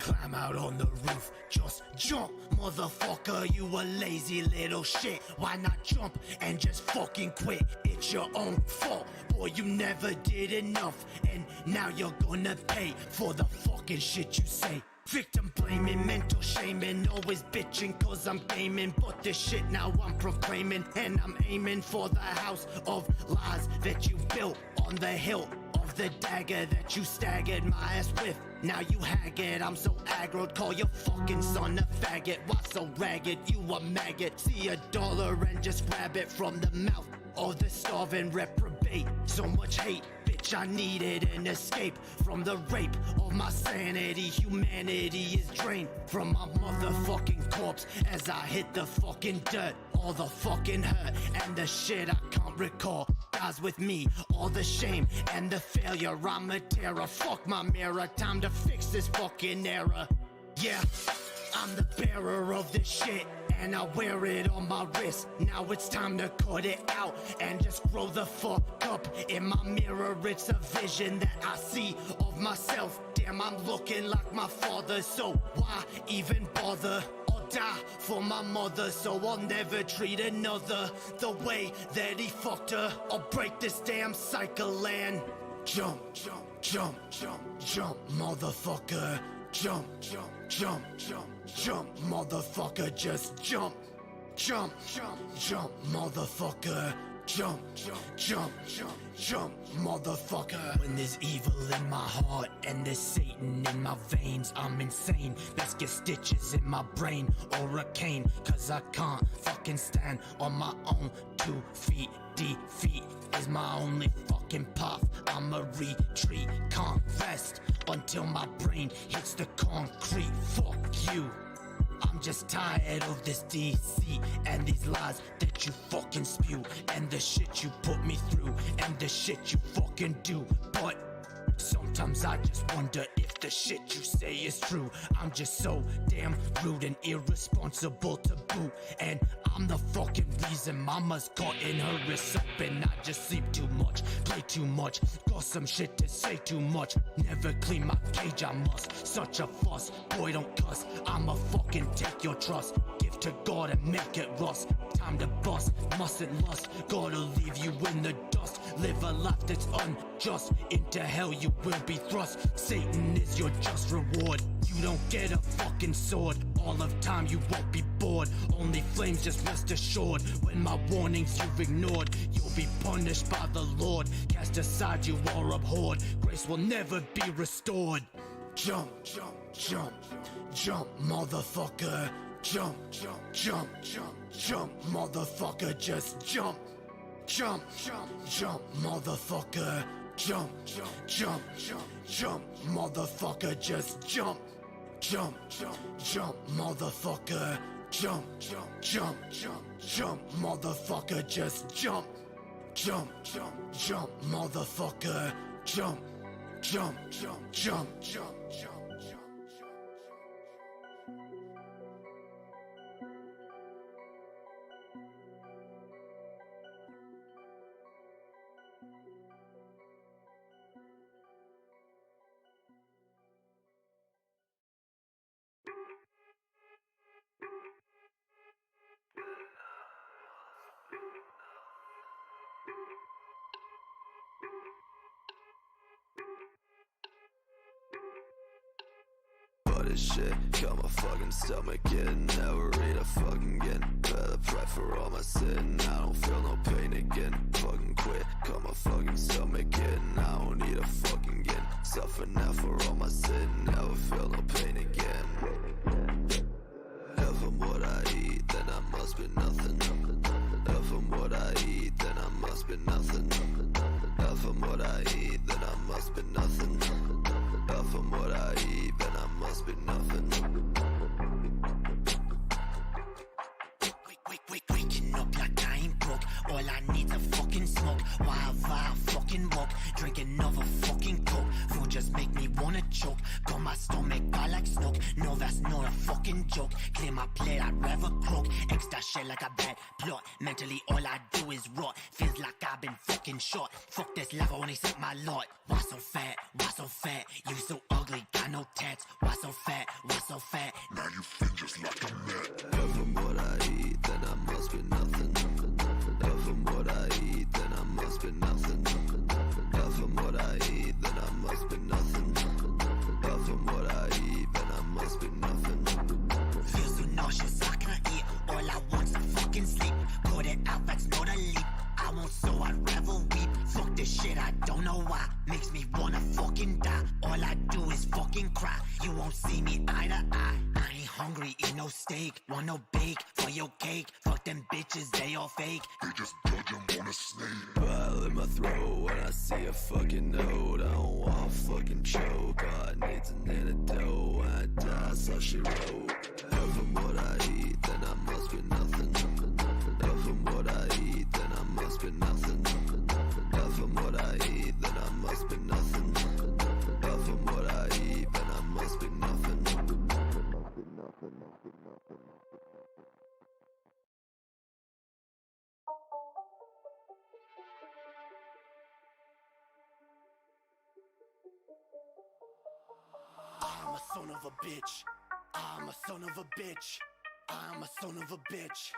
climb out on the roof, just jump, motherfucker, you a lazy little shit. Why not jump and just fucking quit? It's your own fault, boy, you never did enough, and now you're gonna pay for the fucking shit you say. Victim blaming, mental shaming, always bitching cause I'm gaming. But this shit now I'm proclaiming, and I'm aiming for the house of lies that you built on the hill of the dagger that you staggered my ass with. Now you haggard, I'm so aggroed, call your fucking son a faggot. Why so ragged, you a maggot? See $1 and just grab it from the mouth of the starving reprobate. So much hate, bitch, I needed an escape from the rape of my sanity. Humanity is drained from my motherfucking corpse as I hit the fucking dirt. All the fucking hurt and the shit I can't recall dies with me. All the shame and the failure, I'm a terror. Fuck my mirror, time to fix this fucking error. Yeah, I'm the bearer of this shit, and I wear it on my wrist. Now it's time to cut it out and just grow the fuck up. In my mirror, it's a vision that I see of myself. Damn, I'm looking like my father, so why even bother? I'll die for my mother, so I'll never treat another the way that he fucked her. I'll break this damn cycle and jump, jump, jump, jump, jump, motherfucker. Jump, jump, jump, jump, jump, motherfucker, just jump. Jump, jump, jump, motherfucker. Jump, jump, jump, jump, jump, motherfucker. When there's evil in my heart and there's Satan in my veins, I'm insane. Best get stitches in my brain or a cane, cause I can't fucking stand on my own 2 feet. Defeat is my only fucking path. I'ma retreat, can't rest until my brain hits the concrete. Fuck you, I'm just tired of this deceit and these lies that you fucking spew, and the shit you put me through, and the shit you fucking do. But sometimes I just wonder if the shit you say is true. I'm just so damn rude and irresponsible to boot, and I'm the fucking reason mama's cutting her wrists up, and I just sleep too much, play too much, got some shit to say too much. Never clean my cage, I must. Such a fuss, boy don't cuss. I'ma fucking take your trust, give to God and make it rust. Time to bust, mustn't lust, gotta leave you in the dust. Live a life that's unjust, into hell you will be thrust. Satan is your just reward, you don't get a fucking sword. All of time you won't be bored, only flames, just rest assured. When my warnings you've ignored, you'll be punished by the Lord. Cast aside, you are abhorred, grace will never be restored. Jump, jump, jump, jump, motherfucker. Jump, jump, jump, jump, jump, motherfucker, just jump. Jump, jump, jump, motherfucker. Jump, jump, jump, jump, jump, motherfucker, just jump. Jump, jump, jump, motherfucker. Jump, jump, jump, jump, jump, motherfucker, just jump. Jump, jump, jump, motherfucker. Jump, jump, jump, jump, jump, jump. This shit got my fucking stomach in. Never eat a fucking again. Better pray for all my sin. I don't feel no pain again. Fucking quit, got my fucking stomach in. I don't need a fucking again. Suffer now for all my sin. Never feel no pain again. If I'm what I eat, then I must be nothing. If I'm what I eat, then I must be nothing. If I'm what I eat, then I must be nothing. If I'm what I eat, then I must be nothing. Waking up like I ain't broke. All I need's a fucking smoke. While I fucking walk, drink another fucking coke. Food just make me wanna choke. Got my stomach, I like smoke. No, that's not a fucking fucking joke. Clear my plate, I'd rather croak. Extra shit like a bad plot. Mentally, all I do is rot. Feels like I've been fucking shot. Fuck this level when he set my lot. Why so fat? Why so fat? You so ugly, got no tats. Why so fat? Why so fat? Now you feel just like a mat. If I'm what I eat, then I must be nothing. If I'm what I eat, then I must be nothing. If I'm what I eat, then I must be nothing. If I'm what I eat, then I must be nothing. Feels so nauseous, I can't eat. All I want's to fucking sleep. Put it out, that's not a leap. I won't, so I'd rather weep. Fuck this shit, I don't know why. Makes me wanna fucking die. All I do is fucking cry. You won't see me eye to eye. I ain't hungry, eat no steak. Want no bake for your cake. Fuck them bitches, they all fake. They just judge them on a snake. Pile in my throat when I see a fucking note. I don't want fucking choke. God needs an antidote. When I die, so she wrote. If I'm what I eat, then I must be nothing. If I'm what I eat, then I must be nothing. If I'm what I eat, then I must be nothing. If I'm what I eat, then I must be nothing. I'm a son of a bitch. I'm a son of a bitch. I'm a son of a bitch.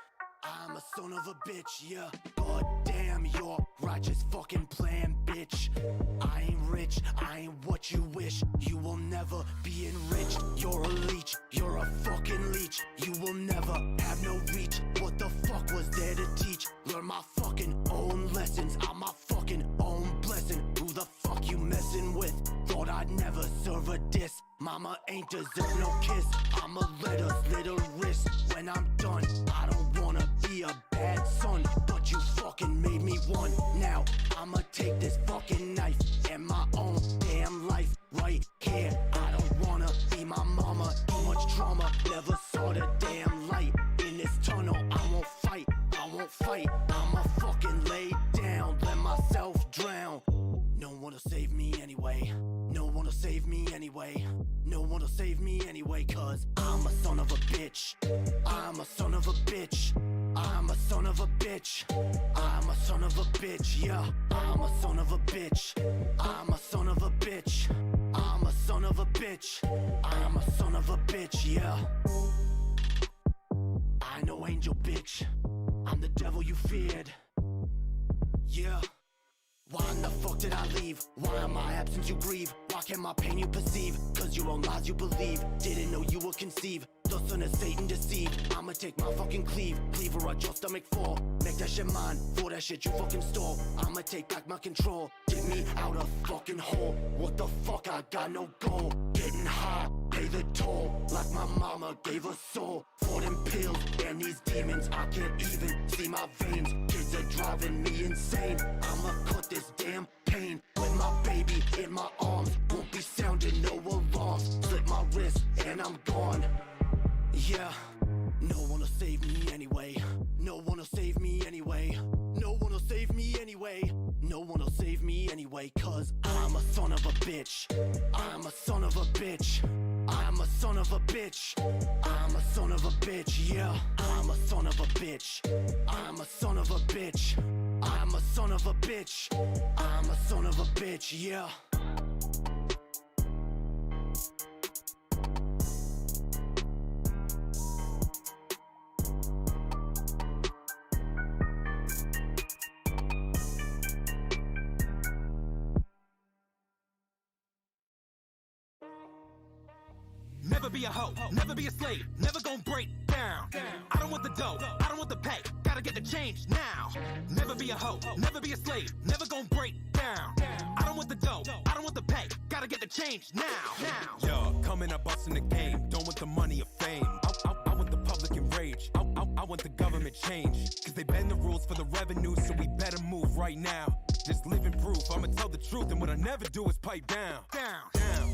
I'm a son of a bitch, yeah. God damn your righteous fucking plan, bitch. I ain't rich, I ain't what you wish. You will never be enriched. You're a leech, you're a fucking leech. You will never have no reach. What the fuck was there to teach? Learn my fucking own lessons. I'm my fucking own blessing. Who the fuck you messing with? Thought I'd never serve a diss. Mama ain't deserve no kiss. I'ma let her slit her wrist when I'm done. I don't wanna be a bad son, but you fucking made me one. Now I'ma take this fucking knife and my own damn life right here. I don't wanna be my mama. Too much trauma, never saw the damn light. In this tunnel, I won't fight. I won't fight. I'ma fucking lay down, let myself drown. No one will save me anyway. No one will save me anyway. No one will save me anyway, cause I'm a son of a bitch. I'm a son of a bitch. I'm a son of a bitch. I'm a son of a bitch, yeah. I'm a son of a bitch. I'm a son of a bitch. I'm a son of a bitch. I'm a son of a bitch, yeah. I know angel bitch. I'm the devil you feared. Yeah. Why in the fuck did I leave? Why in my absence you grieve? Why can't my pain you perceive? Cause your own lies you believe. Didn't know you would conceive. The son of Satan deceived. I'ma take my fucking cleaver at your stomach fall. Make that shit mine, for that shit you fucking stole. I'ma take back my control. Get me out of fucking hole. What the fuck, I got no goal. Getting high, pay the toll. Like my mama gave a soul. For them pills and these demons, I can't even see my veins. Kids are driving me insane. I'ma cut this damn pain. With my baby in my arms, won't be sounding no alarms. Slit my wrist and I'm gone. Yeah, no one will save me anyway. No one will save me anyway. No one will save me anyway. No one will save me anyway, cause I'm a son of a bitch. I'm a son of a bitch. I'm a son of a bitch. I'm a son of a bitch, yeah. I'm a son of a bitch. I'm a son of a bitch. I'm a son of a bitch. I'm a son of a bitch, yeah. Never be a hoe, never be a slave, never gon' break down. I don't want the dough, I don't want the pay, gotta get the change now. Never be a hoe, never be a slave, never gon' break down. I don't want the dough, I don't want the pay, gotta get the change now. Yo, coming up busting the game, don't want the money or fame. I want the public enraged, I want the government change. Cause they bend the rules for the revenue, so we better move right now. Just living proof, I'ma tell the truth, and what I never do is pipe down.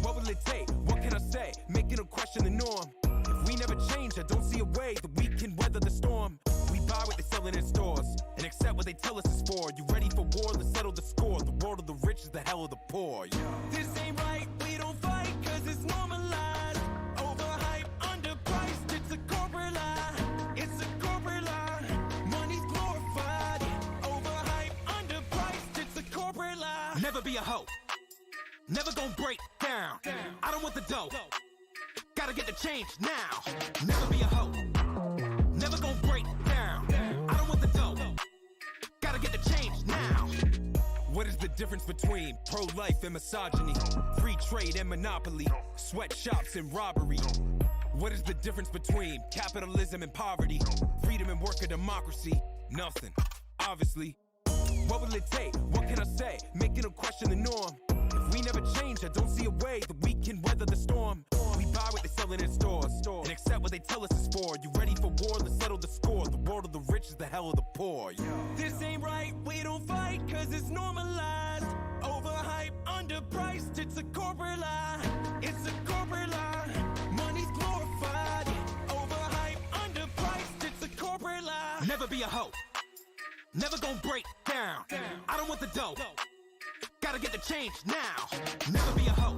What will it take? What can I say? Making them question the norm. If we never change, I don't see a way that we can weather the storm. We buy what they sell in stores, and accept what they tell us is for. You ready for war? Let's settle the score. The world of the rich is the hell of the poor. Yeah. This ain't right, we don't fight, cause it's normalized. Overhyped, underpriced, never be a hoe. Never gonna break down. I don't want the dough. Gotta get the change now. Never be a hoe. Never gonna break down. I don't want the dough. Gotta get the change now. What is the difference between pro-life and misogyny? Free trade and monopoly, sweatshops and robbery. What is the difference between capitalism and poverty? Freedom and worker democracy? Nothing, obviously. What will it take? What can I say? Making them question the norm. If we never change, I don't see a way that we can weather the storm. We buy what they sell in stores and accept what they tell us is for. You ready for war? Let's settle the score. The world of the rich is the hell of the poor. This ain't right, we don't fight, cause it's normalized. Overhyped, underpriced, it's a corporate lie. It's a corporate lie. Money's glorified. Overhyped, underpriced, it's a corporate lie. Never be a hoe. Never gonna break down. I don't want the dough. Gotta get the change now. Never be a hoe.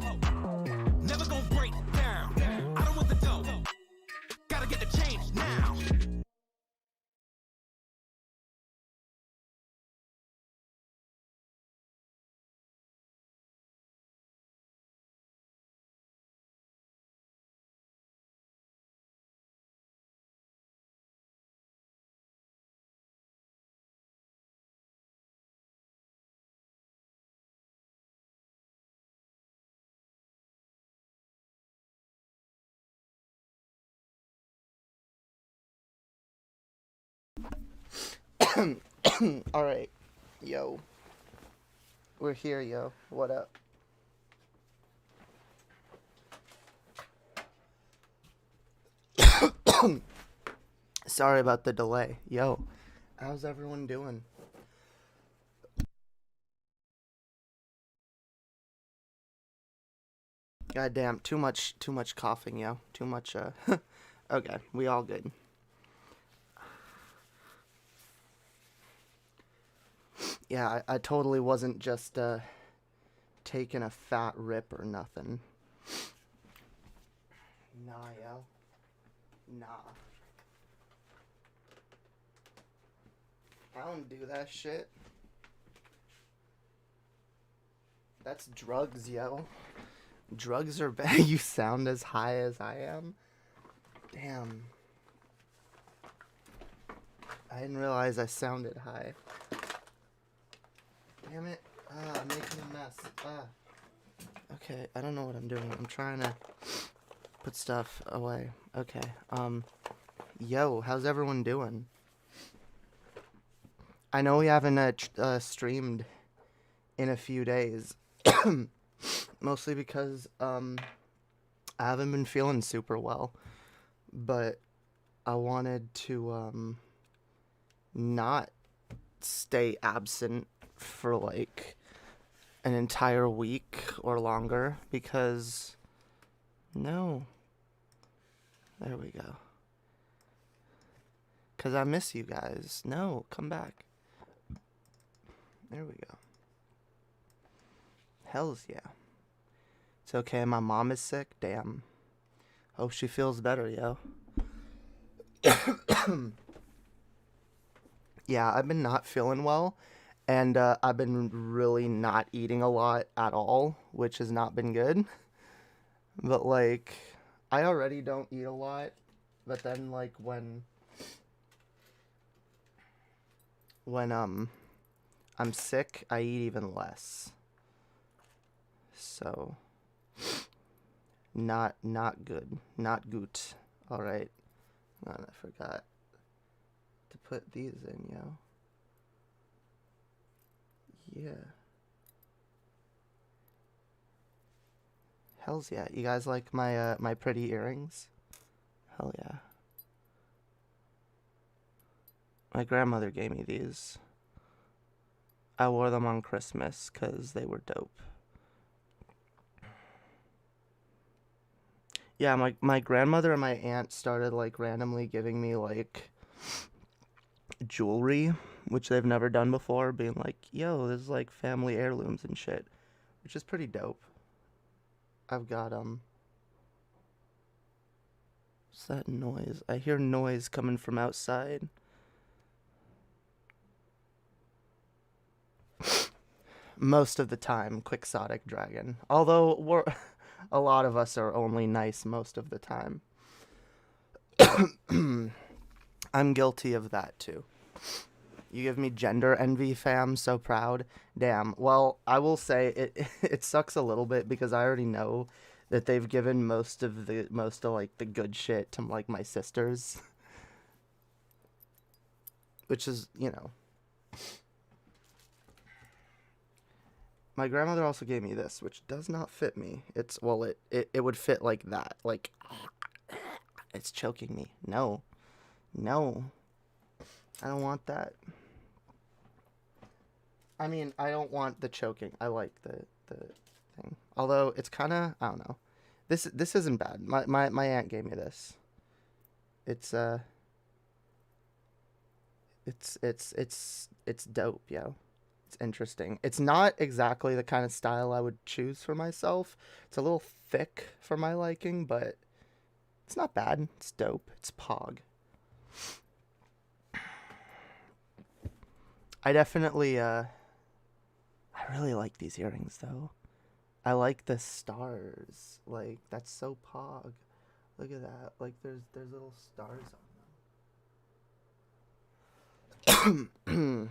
Never gonna break down. I don't want the dough. Gotta get the change now. Alright, yo. We're here, yo. What up? Sorry about the delay. Yo, how's everyone doing? Goddamn, too much coughing, yo. Too much, okay, we all good. Yeah, I totally wasn't just, taking a fat rip or nothing. Nah, yo. Nah. I don't do that shit. That's drugs, yo. Drugs are bad. You sound as high as I am? Damn. I didn't realize I sounded high. Damn it. I'm making a mess. Okay, I don't know what I'm doing. I'm trying to put stuff away. Okay, yo, how's everyone doing? I know we haven't streamed in a few days. Mostly because, I haven't been feeling super well. But I wanted to, not stay absent for like an entire week or longer because no, there we go, because I miss you guys. No, come back. There we go. Hells yeah. It's okay. My mom is sick. Damn. Hope she feels better, yo. Yeah, I've been not feeling well, and I've been really not eating a lot at all, which has not been good. But, like, I already don't eat a lot, but then, like, when I'm sick, I eat even less. So, not good. Not good. Alright. Oh, I forgot to put these in, yo. Yeah. Hells yeah. You guys like my my pretty earrings? Hell yeah. My grandmother gave me these. I wore them on Christmas because they were dope. Yeah, my grandmother and my aunt started, like, randomly giving me, like, jewelry, which they've never done before, being like, yo, this is, like, family heirlooms and shit, which is pretty dope. I've got, what's that noise? I hear noise coming from outside. most of the time, quixotic dragon. Although a lot of us are only nice most of the time. I'm guilty of that too. You give me gender envy, fam, so proud. Damn. Well, I will say it sucks a little bit because I already know that they've given most of like the good shit to like my sisters. Which is, you know. My grandmother also gave me this, which does not fit me. It's, well, it would fit like that. Like, it's choking me. No. No. I don't want that. I mean, I don't want the choking. I like the thing. Although, it's kind of, I don't know. This isn't bad. My aunt gave me this. It's dope, yo. It's interesting. It's not exactly the kind of style I would choose for myself. It's a little thick for my liking, but it's not bad. It's dope. It's pog. I definitely, I really like these earrings, though. I like the stars. Like, that's so pog. Look at that. Like, there's little stars on them.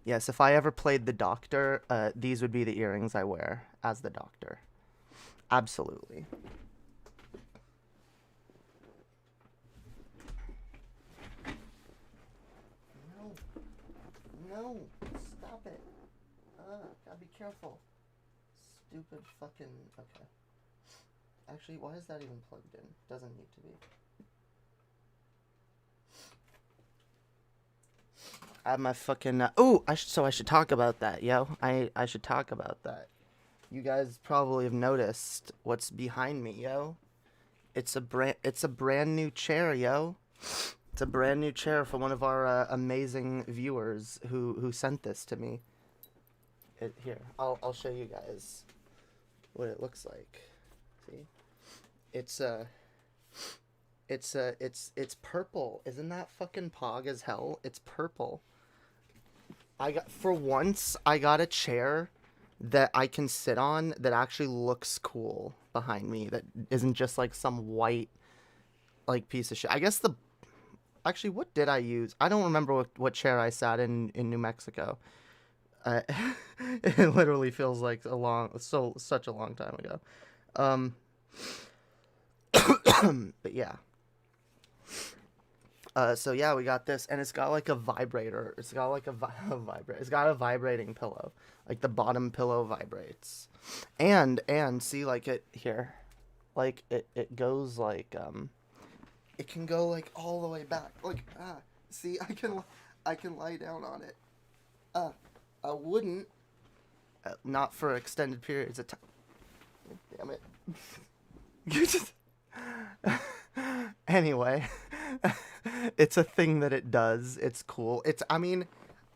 Yes, if I ever played the Doctor, these would be the earrings I wear as the Doctor. Absolutely. No, stop it. Gotta be careful. Stupid fucking, okay. Actually, why is that even plugged in? Doesn't need to be. I have my fucking, so I should talk about that, yo. I should talk about that. You guys probably have noticed what's behind me, yo. It's a brand new chair, yo. It's a brand new chair for one of our amazing viewers who sent this to me. Here, I'll show you guys what it looks like. See, it's purple. Isn't that fucking pog as hell? It's purple. For once I got a chair that I can sit on that actually looks cool behind me. That isn't just like some white like piece of shit. I guess actually, what did I use? I don't remember what chair I sat in New Mexico. It literally feels like such a long time ago. But yeah. So yeah, we got this, and it's got like a vibrator. It's got like a vibrator. It's got a vibrating pillow. Like the bottom pillow vibrates. And see, like it here. Like it goes like it can go like all the way back. Like see, I can lie down on it. I wouldn't not for extended periods of time. Damn it. You just anyway, it's a thing that it does. It's cool. I mean,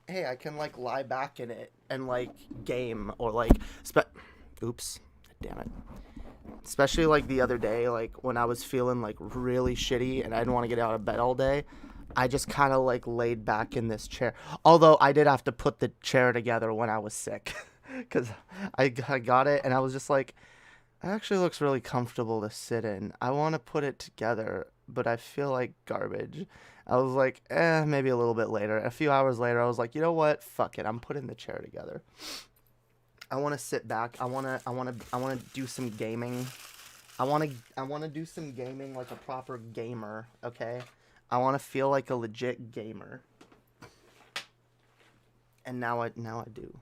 hey, I can like lie back in it and like game or like oops, damn it. Especially like the other day, like when I was feeling like really shitty and I didn't want to get out of bed all day, I just kind of like laid back in this chair. Although I did have to put the chair together when I was sick because I got it and I was just like, it actually looks really comfortable to sit in. I want to put it together, but I feel like garbage. I was like, maybe a little bit later. A few hours later, I was like, you know what? Fuck it. I'm putting the chair together. I want to sit back. I want to do some gaming. I want to do some gaming like a proper gamer, okay? I want to feel like a legit gamer. And now I do.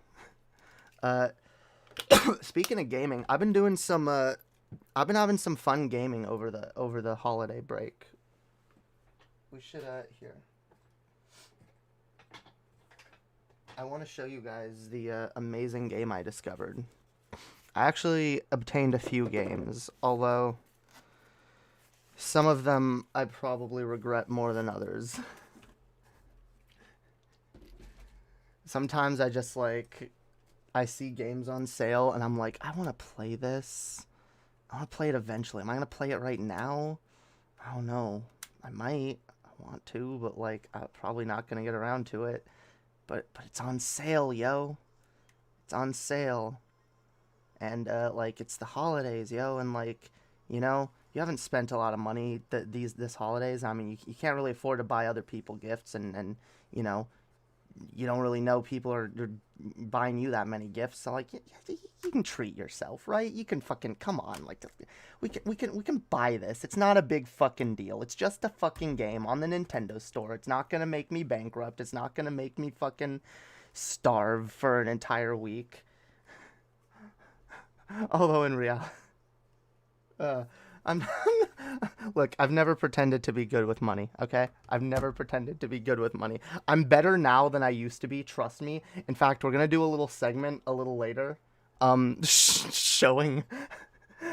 Speaking of gaming, I've been having some fun gaming over the holiday break. We should here. I want to show you guys the amazing game I discovered. I actually obtained a few games, although some of them I probably regret more than others. Sometimes I just like, I see games on sale and I'm like, I want to play this. I want to play it eventually. Am I going to play it right now? I don't know. I might. I want to, but like, I'm probably not going to get around to it. But it's on sale, yo. It's on sale. And, like, it's the holidays, yo, and, like, you know, you haven't spent a lot of money this holidays. I mean, you can't really afford to buy other people gifts, and you know, you don't really know people are buying you that many gifts. So, like, you can treat yourself, right? You can fucking, come on, like, we can buy this. It's not a big fucking deal. It's just a fucking game on the Nintendo store. It's not gonna make me bankrupt. It's not gonna make me fucking starve for an entire week. Although in reality, I'm look, I've never pretended to be good with money, okay? I've never pretended to be good with money. I'm better now than I used to be, trust me. In fact, we're gonna do a little segment a little later, showing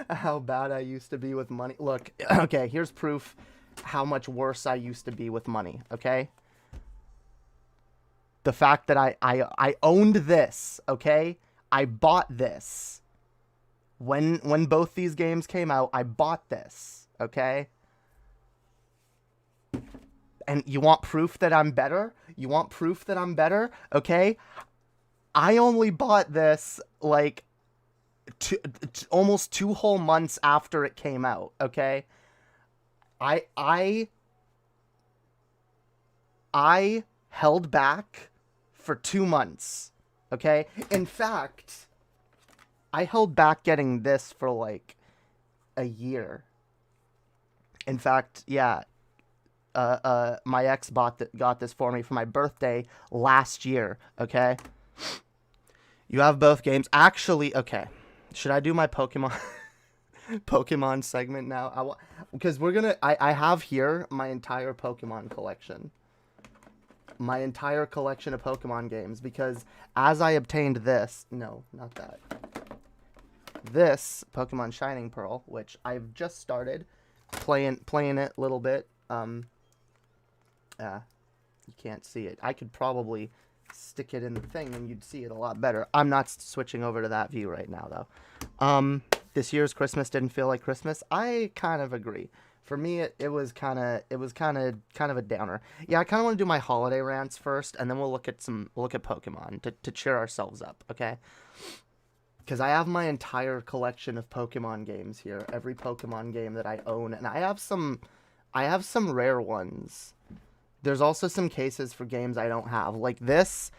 how bad I used to be with money. Look, okay, here's proof how much worse I used to be with money, okay? The fact that I owned this, okay? I bought this. When both these games came out, I bought this, okay? And you want proof that I'm better? You want proof that I'm better? Okay? I only bought this, like, almost 2 whole months after it came out, okay? I held back for 2 months, okay? In fact, I held back getting this for, like, a year. In fact, yeah, my ex got this for me for my birthday last year, okay? You have both games. Actually, okay. Should I do my Pokemon Pokemon segment now? Because I have here my entire Pokemon collection. My entire collection of Pokemon games, because as I obtained this, no, not that. This Pokemon Shining Pearl, which I've just started playing it a little bit. You can't see it. I could probably stick it in the thing and you'd see it a lot better. I'm not switching over to that view right now, though. This year's Christmas didn't feel like Christmas. I kind of agree. For me, it was kind of a downer. Yeah, I kind of want to do my holiday rants first, and then we'll look at Pokemon to cheer ourselves up. Okay. Because I have my entire collection of Pokemon games here. Every Pokemon game that I own. And I have some rare ones. There's also some cases for games I don't have. Like this.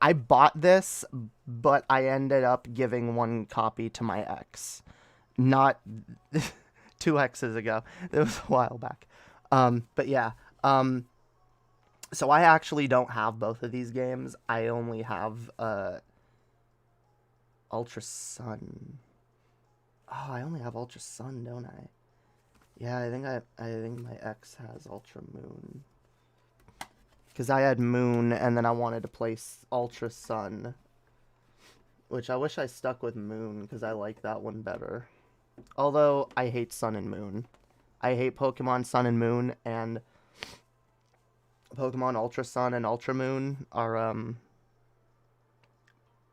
I bought this, but I ended up giving 1 copy to my ex. Not 2 exes ago. It was a while back. But yeah. So I actually don't have both of these games. I only have... Ultra Sun. Oh, I only have Ultra Sun, don't I? Yeah, I think my ex has Ultra Moon. Because I had Moon, and then I wanted to play Ultra Sun. Which I wish I stuck with Moon, because I like that one better. Although, I hate Sun and Moon. I hate Pokemon Sun and Moon, and Pokemon Ultra Sun and Ultra Moon are,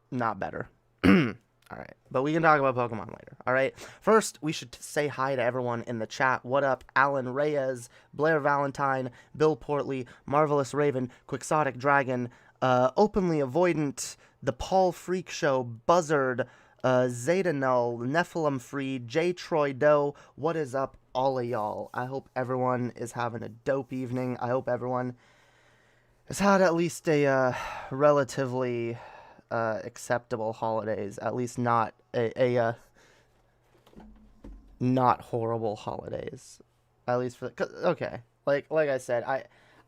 not better. Alright, but we can talk about Pokemon later, alright? First, we should say hi to everyone in the chat. What up? Alan Reyes, Blair Valentine, Bill Portley, Marvelous Raven, Quixotic Dragon, Openly Avoidant, The Paul Freak Show, Buzzard, Zeta Null, Nephilim Free, J. Troy Doe. What is up, all of y'all? I hope everyone is having a dope evening. I hope everyone has had at least a relatively... acceptable holidays, at least not not horrible holidays, at least for okay, like I said,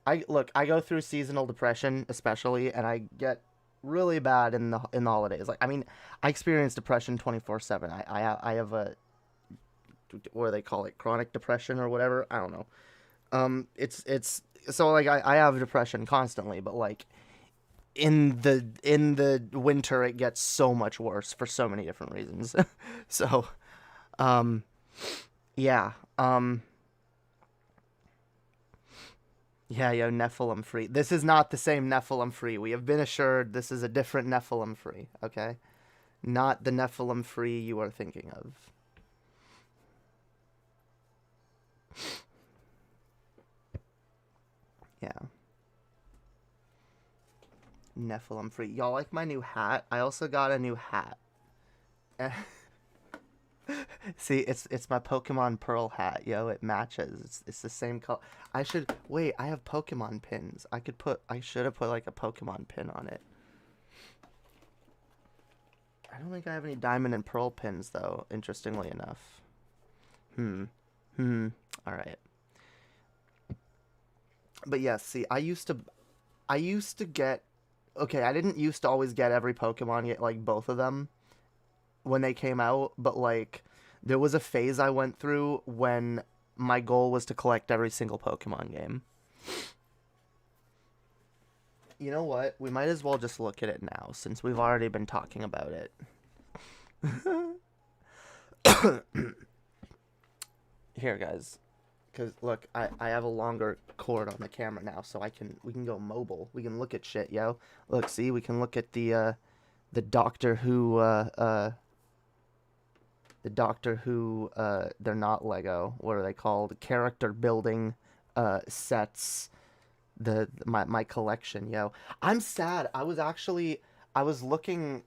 I go through seasonal depression especially, and I get really bad in the holidays. Like, I mean, I experience depression 24/7. I have a, what do they call it, chronic depression or whatever, I don't know. It's so, like, I have depression constantly, but like in the winter it gets so much worse for so many different reasons. So yeah, yo, Nephilim Free, this is not the same Nephilim Free. We have been assured this is a different Nephilim Free, okay? Not the Nephilim Free you are thinking of. Yeah. Nephilim free. Y'all like my new hat? I also got a new hat. See, it's my Pokemon Pearl hat, yo. It matches. It's the same color. I should wait. I have Pokemon pins. I should have put like a Pokemon pin on it. I don't think I have any Diamond and Pearl pins though. Interestingly enough. All right. But yeah, see, I used to get. Okay, I didn't used to always get every Pokemon, get like both of them when they came out, but like there was a phase I went through when my goal was to collect every single Pokemon game. You know what? We might as well just look at it now since we've already been talking about it. Here, guys. Cause look, I have a longer cord on the camera now, so we can go mobile. We can look at shit, yo. Look, see, we can look at the Doctor Who they're not Lego. What are they called? Character building sets. My collection, yo. I'm sad. I was looking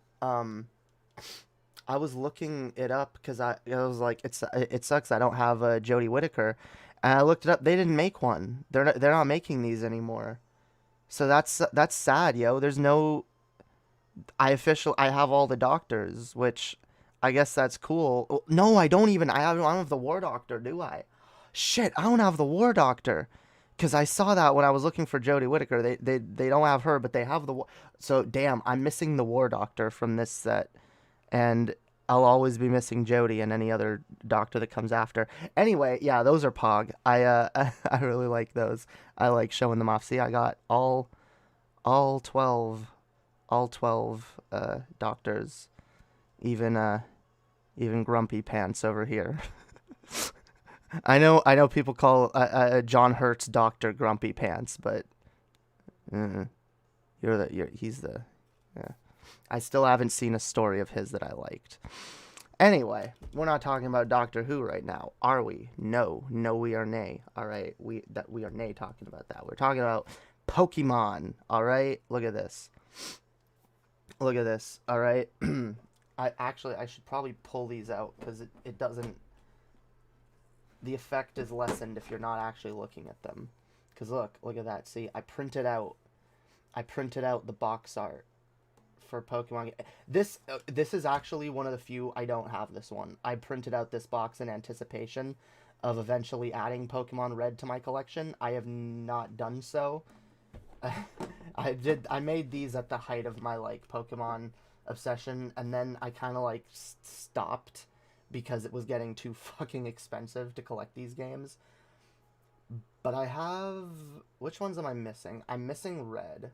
it up because I was like, it sucks I don't have Jodie Whittaker, and I looked it up. They didn't make one. They're not making these anymore. So that's sad, yo. There's no. I have all the Doctors, which I guess that's cool. No, I don't even. I don't have the War Doctor, do I? Shit, I don't have the War Doctor. Because I saw that when I was looking for Jodie Whittaker. They don't have her, but they have the... So, damn, I'm missing the War Doctor from this set. And I'll always be missing Jodie and any other Doctor that comes after. Anyway, yeah, those are Pog. I really like those. I like showing them off. See, I got all 12 Doctors. Even Grumpy Pants over here. I know people call John Hurt's Doctor Grumpy Pants, but he's the yeah. I still haven't seen a story of his that I liked. Anyway, we're not talking about Doctor Who right now, are we? No, we are nay. All right, we are nay talking about that. We're talking about Pokemon. All right, look at this. All right. I should probably pull these out because it doesn't. The effect is lessened if you're not actually looking at them. Because look at that. See, I printed out the box art for Pokemon. This is actually one of the few I don't have this one. I printed out this box in anticipation of eventually adding Pokemon Red to my collection. I have not done so. I made these at the height of my like Pokemon obsession, and then I kind of like stopped because it was getting too fucking expensive to collect these games. But I have... Which ones am I missing? I'm missing Red,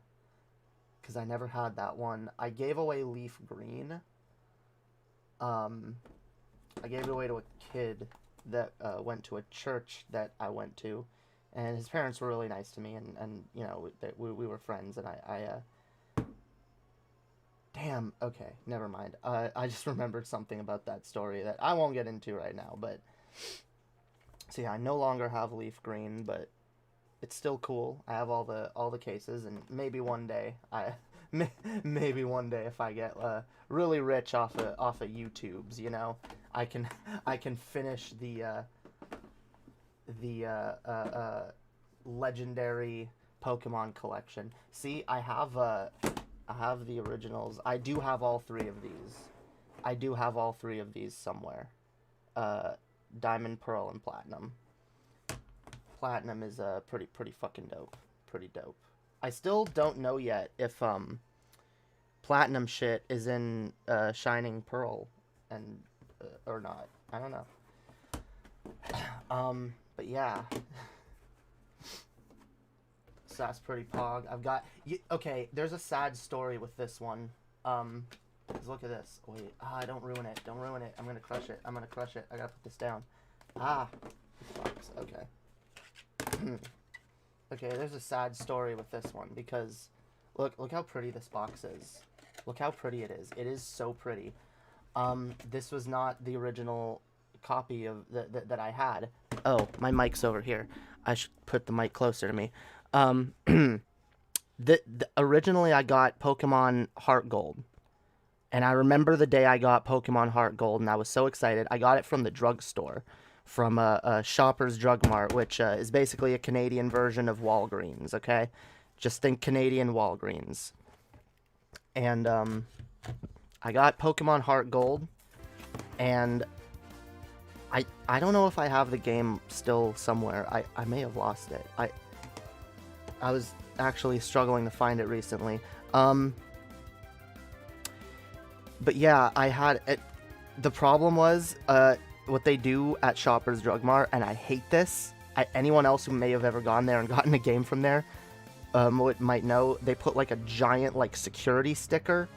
because I never had that one. I gave away Leaf Green. I gave it away to a kid that went to a church that I went to, and his parents were really nice to me, and you know, we were friends, and I Damn, okay, never mind. I just remembered something about that story that I won't get into right now, but... See, I no longer have Leaf Green, but it's still cool. I have all the cases, and maybe one day, maybe one day if I get really rich off of YouTubes, you know, I can finish the legendary Pokemon collection. See, I have the originals. I do have all three of these. somewhere. Diamond, Pearl, and Platinum. Platinum is pretty fucking dope. Pretty dope. I still don't know yet if Platinum shit is in Shining Pearl and or not. I don't know. But yeah. So that's pretty Pog. I've got... Okay, there's a sad story with this one. Look at this. Wait. Don't ruin it. Don't ruin it. I'm gonna crush it. I gotta put this down. Box. Okay. Okay, there's a sad story with this one because... Look how pretty this box is. Look how pretty it is. It is so pretty. This was not the original copy of that I had. Oh, my mic's over here. I should put the mic closer to me. Originally I got Pokemon Heart Gold. And I remember the day I got Pokemon Heart Gold, and I was so excited. I got it from the drugstore, from a Shoppers Drug Mart, which is basically a Canadian version of Walgreens, okay? Just think Canadian Walgreens. And I got Pokemon Heart Gold, and I don't know if I have the game still somewhere. I may have lost it. I was actually struggling to find it recently. But yeah, I had it. The problem was what they do at Shoppers Drug Mart, and I hate this. Anyone else who may have ever gone there and gotten a game from there might know, they put like a giant like security sticker,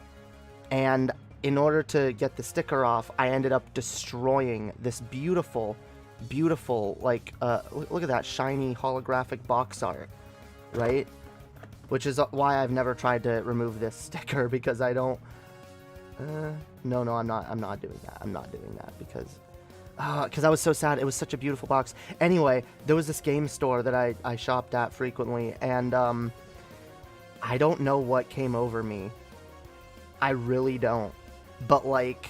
and in order to get the sticker off, I ended up destroying this beautiful like look at that shiny holographic box art, right? Which is why I've never tried to remove this sticker, because I don't. No, I'm not doing that. I'm not doing that because I was so sad. It was such a beautiful box. Anyway, there was this game store that I shopped at frequently, and I don't know what came over me. I really don't. But like,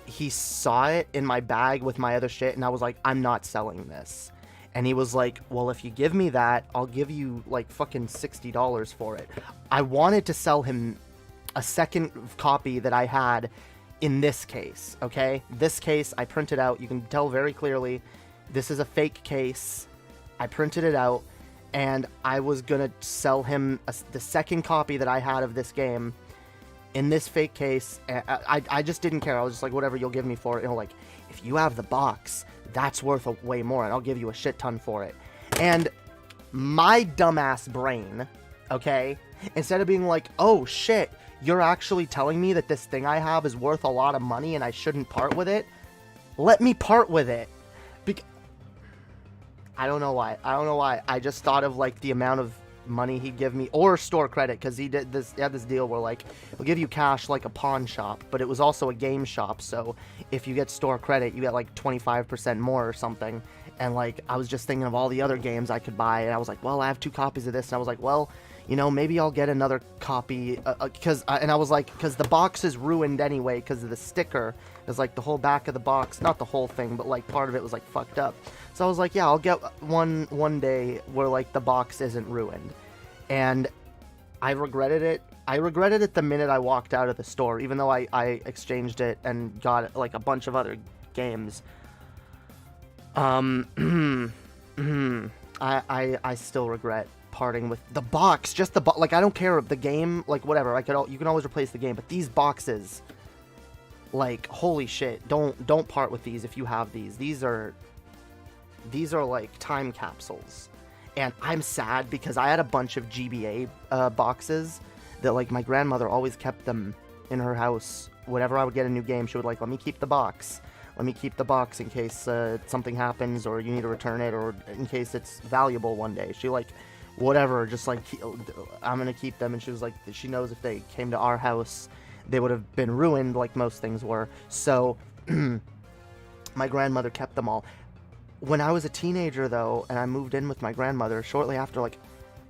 he saw it in my bag with my other shit, and I was like, I'm not selling this. And he was like, well, if you give me that, I'll give you like fucking $60 for it. I wanted to sell him a second copy that I had in this case, okay? This case I printed out. You can tell very clearly this is a fake case. I printed it out, and I was gonna sell him the second copy that I had of this game in this fake case. I just didn't care. I was just like, whatever, you'll give me for it. You know, like, if you have the box, that's worth way more, and I'll give you a shit ton for it. And my dumbass brain, okay, instead of being like, oh shit, you're actually telling me that this thing I have is worth a lot of money and I shouldn't part with it? Let me part with it. I don't know why. I just thought of like the amount of money he'd give me, or store credit, because he had this deal where like, we'll give you cash like a pawn shop, but it was also a game shop, so if you get store credit, you get like 25% more or something. And like, I was just thinking of all the other games I could buy, and I was like, well, I have 2 copies of this, and I was like, well, you know, maybe I'll get another copy, and I was like, because the box is ruined anyway, because of the sticker, is like the whole back of the box, not the whole thing, but like part of it was like fucked up. So I was like, yeah, I'll get one day where like the box isn't ruined. And I regretted it. I regretted it the minute I walked out of the store, even though I exchanged it and got like a bunch of other games. I still regret parting with the box, just the box. Like, I don't care if the game, like, whatever, you can always replace the game, but these boxes, like, holy shit, don't part with these if you have these. These are like time capsules, and I'm sad because I had a bunch of GBA boxes that, like, my grandmother always kept them in her house. Whenever I would get a new game, she would like, let me keep the box in case something happens, or you need to return it, or in case it's valuable one day. She like, whatever, just like, I'm gonna keep them. And she was like, she knows if they came to our house, they would have been ruined like most things were. So my grandmother kept them all. When I was a teenager though, and I moved in with my grandmother shortly after, like,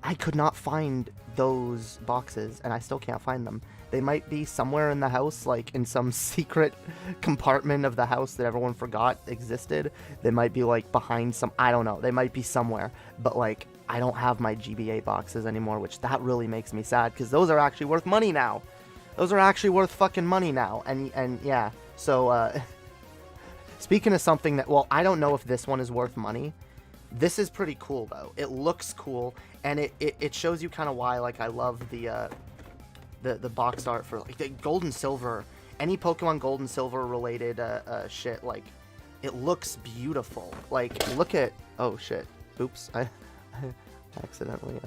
I could not find those boxes, and I still can't find them. They might be somewhere in the house, like in some secret compartment of the house that everyone forgot existed. They might be like behind some, I don't know, they might be somewhere, but like, I don't have my GBA boxes anymore, which that really makes me sad, because those are actually worth money now. Those are actually worth fucking money now. And yeah, so speaking of something that, well, I don't know if this one is worth money. This is pretty cool though. It looks cool, and it shows you kind of why, like, I love the box art for like the gold and silver, any Pokemon gold and silver related shit. Like, it looks beautiful. Like, look at, oh shit, oops, I accidentally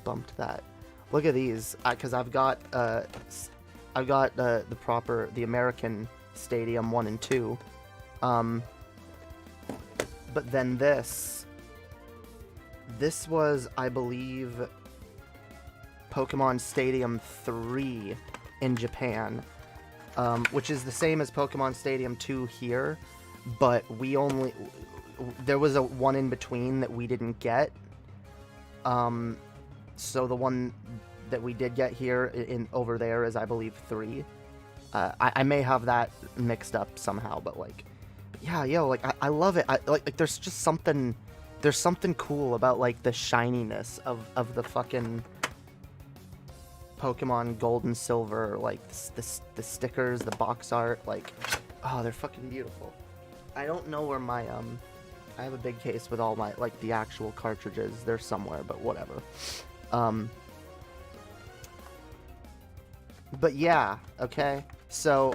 bumped that. Look at these, because I've got the American Stadium 1 and 2, but then this was, I believe, Pokemon Stadium 3 in Japan, which is the same as Pokemon Stadium 2 here, but there was a one in between that we didn't get, So the one that we did get here in over there is, I believe, 3. I may have that mixed up somehow, but like, yeah, yo, like I love it. Like there's just something, there's something cool about like the shininess of the fucking Pokemon Gold and Silver, like the stickers, the box art, like, oh, they're fucking beautiful. I don't know where my I have a big case with all my, like, the actual cartridges. They're somewhere, but whatever. But yeah, okay. So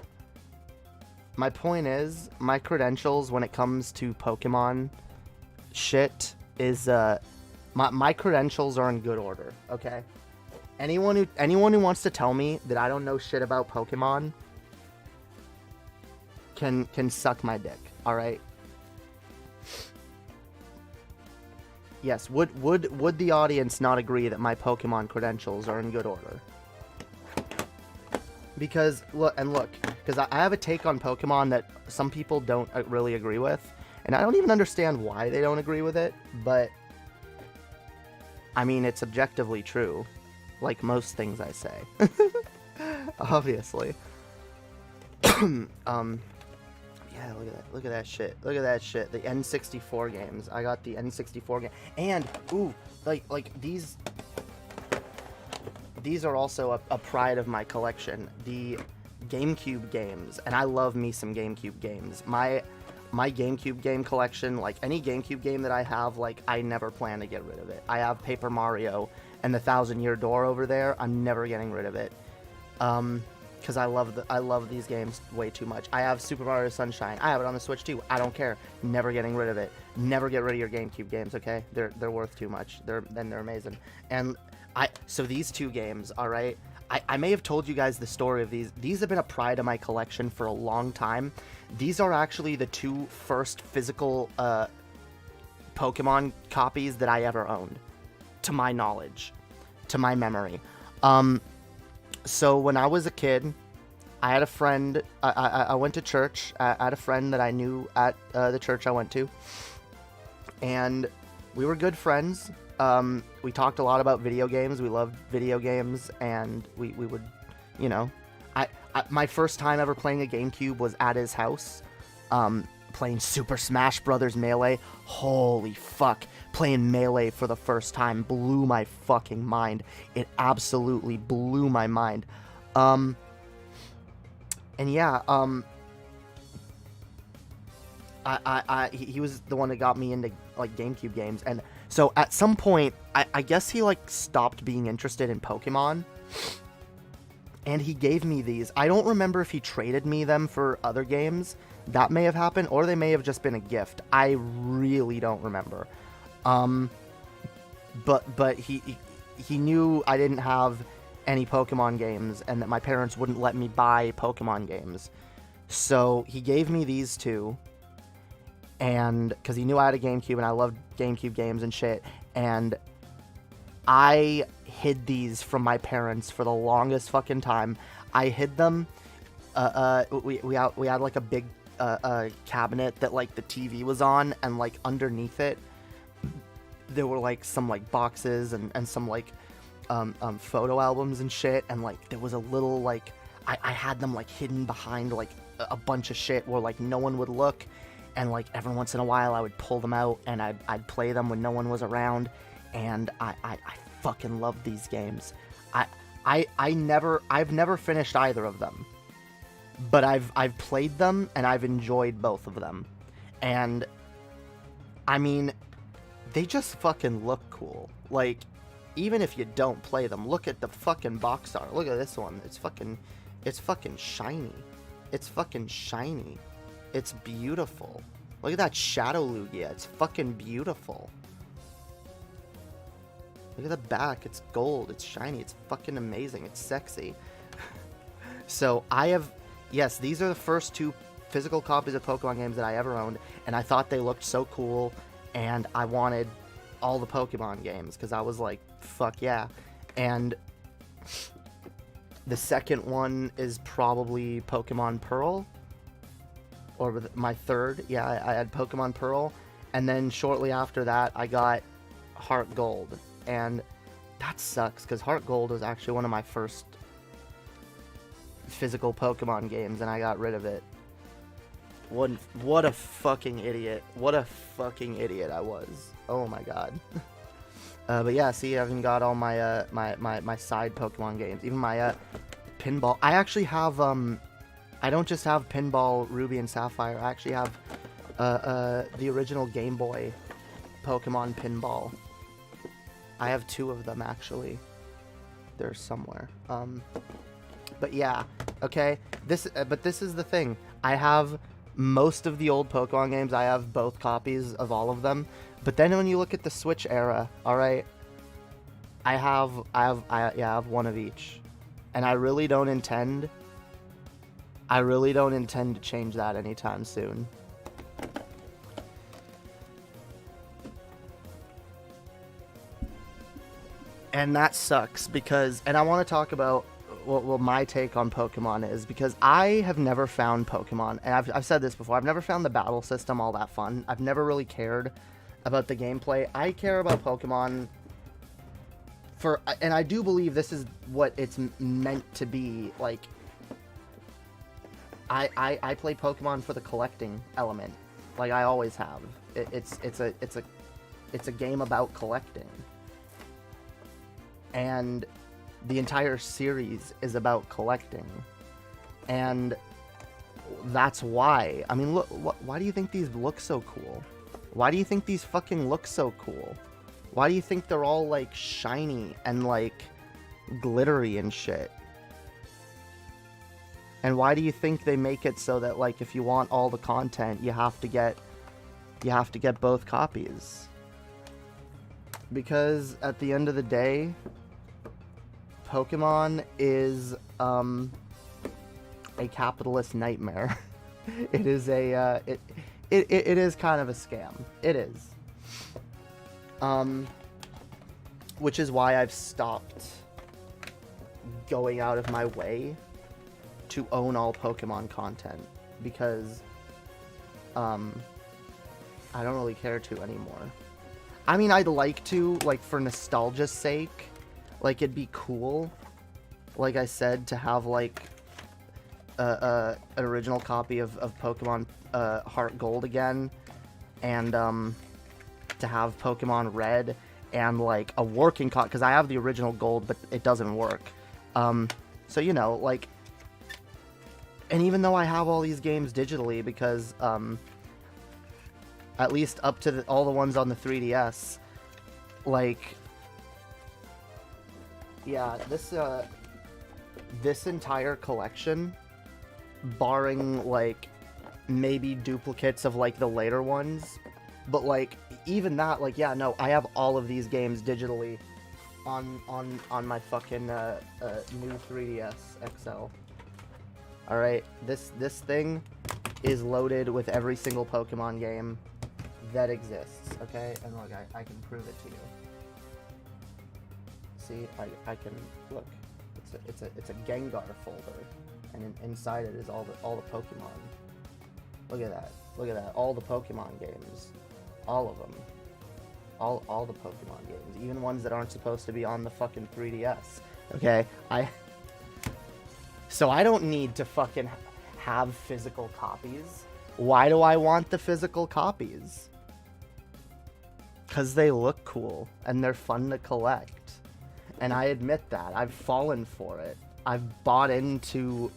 my point is, my credentials when it comes to Pokemon shit is my credentials are in good order, okay? Anyone who wants to tell me that I don't know shit about Pokemon can suck my dick, all right? Yes, would the audience not agree that my Pokemon credentials are in good order? Because because I have a take on Pokemon that some people don't really agree with, and I don't even understand why they don't agree with it, but I mean, it's objectively true, like most things I say. Obviously. Yeah, look at that shit. Look at that shit. The N64 games. I got the N64 game. And, ooh, like these are also a pride of my collection. The GameCube games. And I love me some GameCube games. My GameCube game collection, like any GameCube game that I have, like I never plan to get rid of it. I have Paper Mario and the 1,000-Year Door over there. I'm never getting rid of it. Because I love these games way too much. I have Super Mario Sunshine. I have it on the Switch too. I don't care. Never getting rid of it. Never get rid of your GameCube games, okay? They're worth too much. They're amazing. And so these 2 games, all right? I may have told you guys the story of these. These have been a pride of my collection for a long time. These are actually the 2 first physical Pokemon copies that I ever owned, to my knowledge, to my memory. So when I was a kid, I had a friend, I went to church, I had a friend that I knew at the church I went to, and we were good friends. We talked a lot about video games, we loved video games, and we would, you know, my first time ever playing a GameCube was at his house, playing Super Smash Brothers Melee. Holy fuck. Playing Melee for the first time blew my fucking mind. It absolutely blew my mind. And yeah, he was the one that got me into, like, GameCube games. And so at some point, I guess he, like, stopped being interested in Pokemon. And he gave me these. I don't remember if he traded me them for other games. That may have happened, or they may have just been a gift. I really don't remember. But he knew I didn't have any Pokemon games, and that my parents wouldn't let me buy Pokemon games. So he gave me these 2, and because he knew I had a GameCube, and I loved GameCube games and shit, and I hid these from my parents for the longest fucking time. I hid them. We had like a big cabinet that, like, the TV was on, and, like, underneath it there were, like, some, like, boxes and some, like, photo albums and shit, and, like, there was a little, like, I had them, like, hidden behind, like, a bunch of shit where, like, no one would look, and, like, every once in a while I would pull them out and I'd play them when no one was around, and I fucking loved these games. I've never finished either of them, but I've played them and I've enjoyed both of them. And I mean, they just fucking look cool. Like, even if you don't play them, look at the fucking box art. Look at this one. It's fucking shiny. It's fucking shiny. It's beautiful. Look at that Shadow Lugia. It's fucking beautiful. Look at the back. It's gold. It's shiny. It's fucking amazing. It's sexy. So yes, these are the first 2 physical copies of Pokemon games that I ever owned, and I thought they looked so cool, and I wanted all the Pokemon games, because I was like, fuck yeah. And the second one is probably Pokemon Pearl, or my third. Yeah, I had Pokemon Pearl, and then shortly after that, I got Heart Gold. And That sucks, because Heart Gold was actually one of my first physical Pokemon games, and I got rid of it. What a fucking idiot. What a fucking idiot I was. Oh my god. But yeah, see, I even got all my my side Pokemon games. Even my Pinball. I actually have, I don't just have Pinball Ruby and Sapphire. I actually have the original Game Boy Pokemon Pinball. I have 2 of them, actually. They're somewhere. But yeah, okay. But this is the thing. I have most of the old Pokemon games. I have both copies of all of them. But then when you look at the Switch era, all right, I have one of each, and I really don't intend to change that anytime soon. And that sucks because, and I want to talk about what my take on Pokemon is, because I have never found Pokemon, and I've said this before, I've never found the battle system all that fun. I've never really cared about the gameplay. I care about Pokemon for, and I do believe this is what it's meant to be. Like, I play Pokemon for the collecting element, like I always have. It's a game about collecting. And the entire series is about collecting. And that's why. I mean, look, why do you think these look so cool? Why do you think these fucking look so cool? Why do you think they're all, like, shiny and, like, glittery and shit? And why do you think they make it so that, like, if you want all the content, you have to get both copies? Because at the end of the day, Pokemon is a capitalist nightmare. It is it is kind of a scam. It is. Which is why I've stopped going out of my way to own all Pokemon content, because I don't really care to anymore. I mean, I'd like to, like, for nostalgia's sake. Like, it'd be cool, like I said, to have, like, an original copy of Pokemon Heart Gold again, and to have Pokemon Red, and, like, a working copy, because I have the original Gold, but it doesn't work. So, you know, like, and even though I have all these games digitally, because, at least up to all the ones on the 3DS, like, yeah, this entire collection, barring, like, maybe duplicates of, like, the later ones, but, like, even that, like, yeah, no, I have all of these games digitally on my fucking new 3DS XL. Alright, this thing is loaded with every single Pokemon game that exists, okay? And look, I can prove it to you. See, I can look. It's a Gengar folder, and inside it is all the Pokemon. Look at that. Look at that. All the Pokemon games, all of them. All the Pokemon games, even ones that aren't supposed to be on the fucking 3DS. Okay, so I don't need to fucking have physical copies. Why do I want the physical copies? Because they look cool and they're fun to collect. And I admit that. I've fallen for it. I've bought into,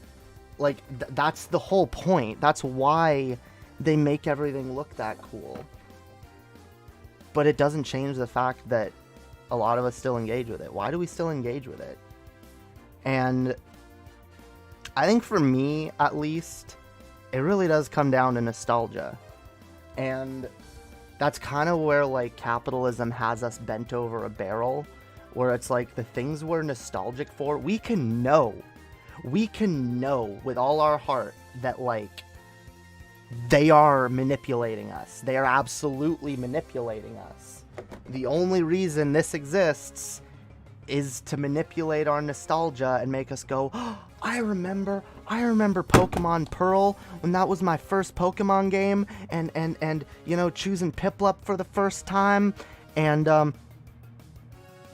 like, that's the whole point. That's why they make everything look that cool. But it doesn't change the fact that a lot of us still engage with it. Why do we still engage with it? And I think for me, at least, it really does come down to nostalgia. And that's kind of where, like, capitalism has us bent over a barrel, where it's like the things we're nostalgic for, we can know with all our heart that, like, they are manipulating us. They are absolutely manipulating us. The only reason this exists is to manipulate our nostalgia and make us go, oh, I remember Pokemon Pearl when that was my first Pokemon game, and you know, choosing Piplup for the first time, and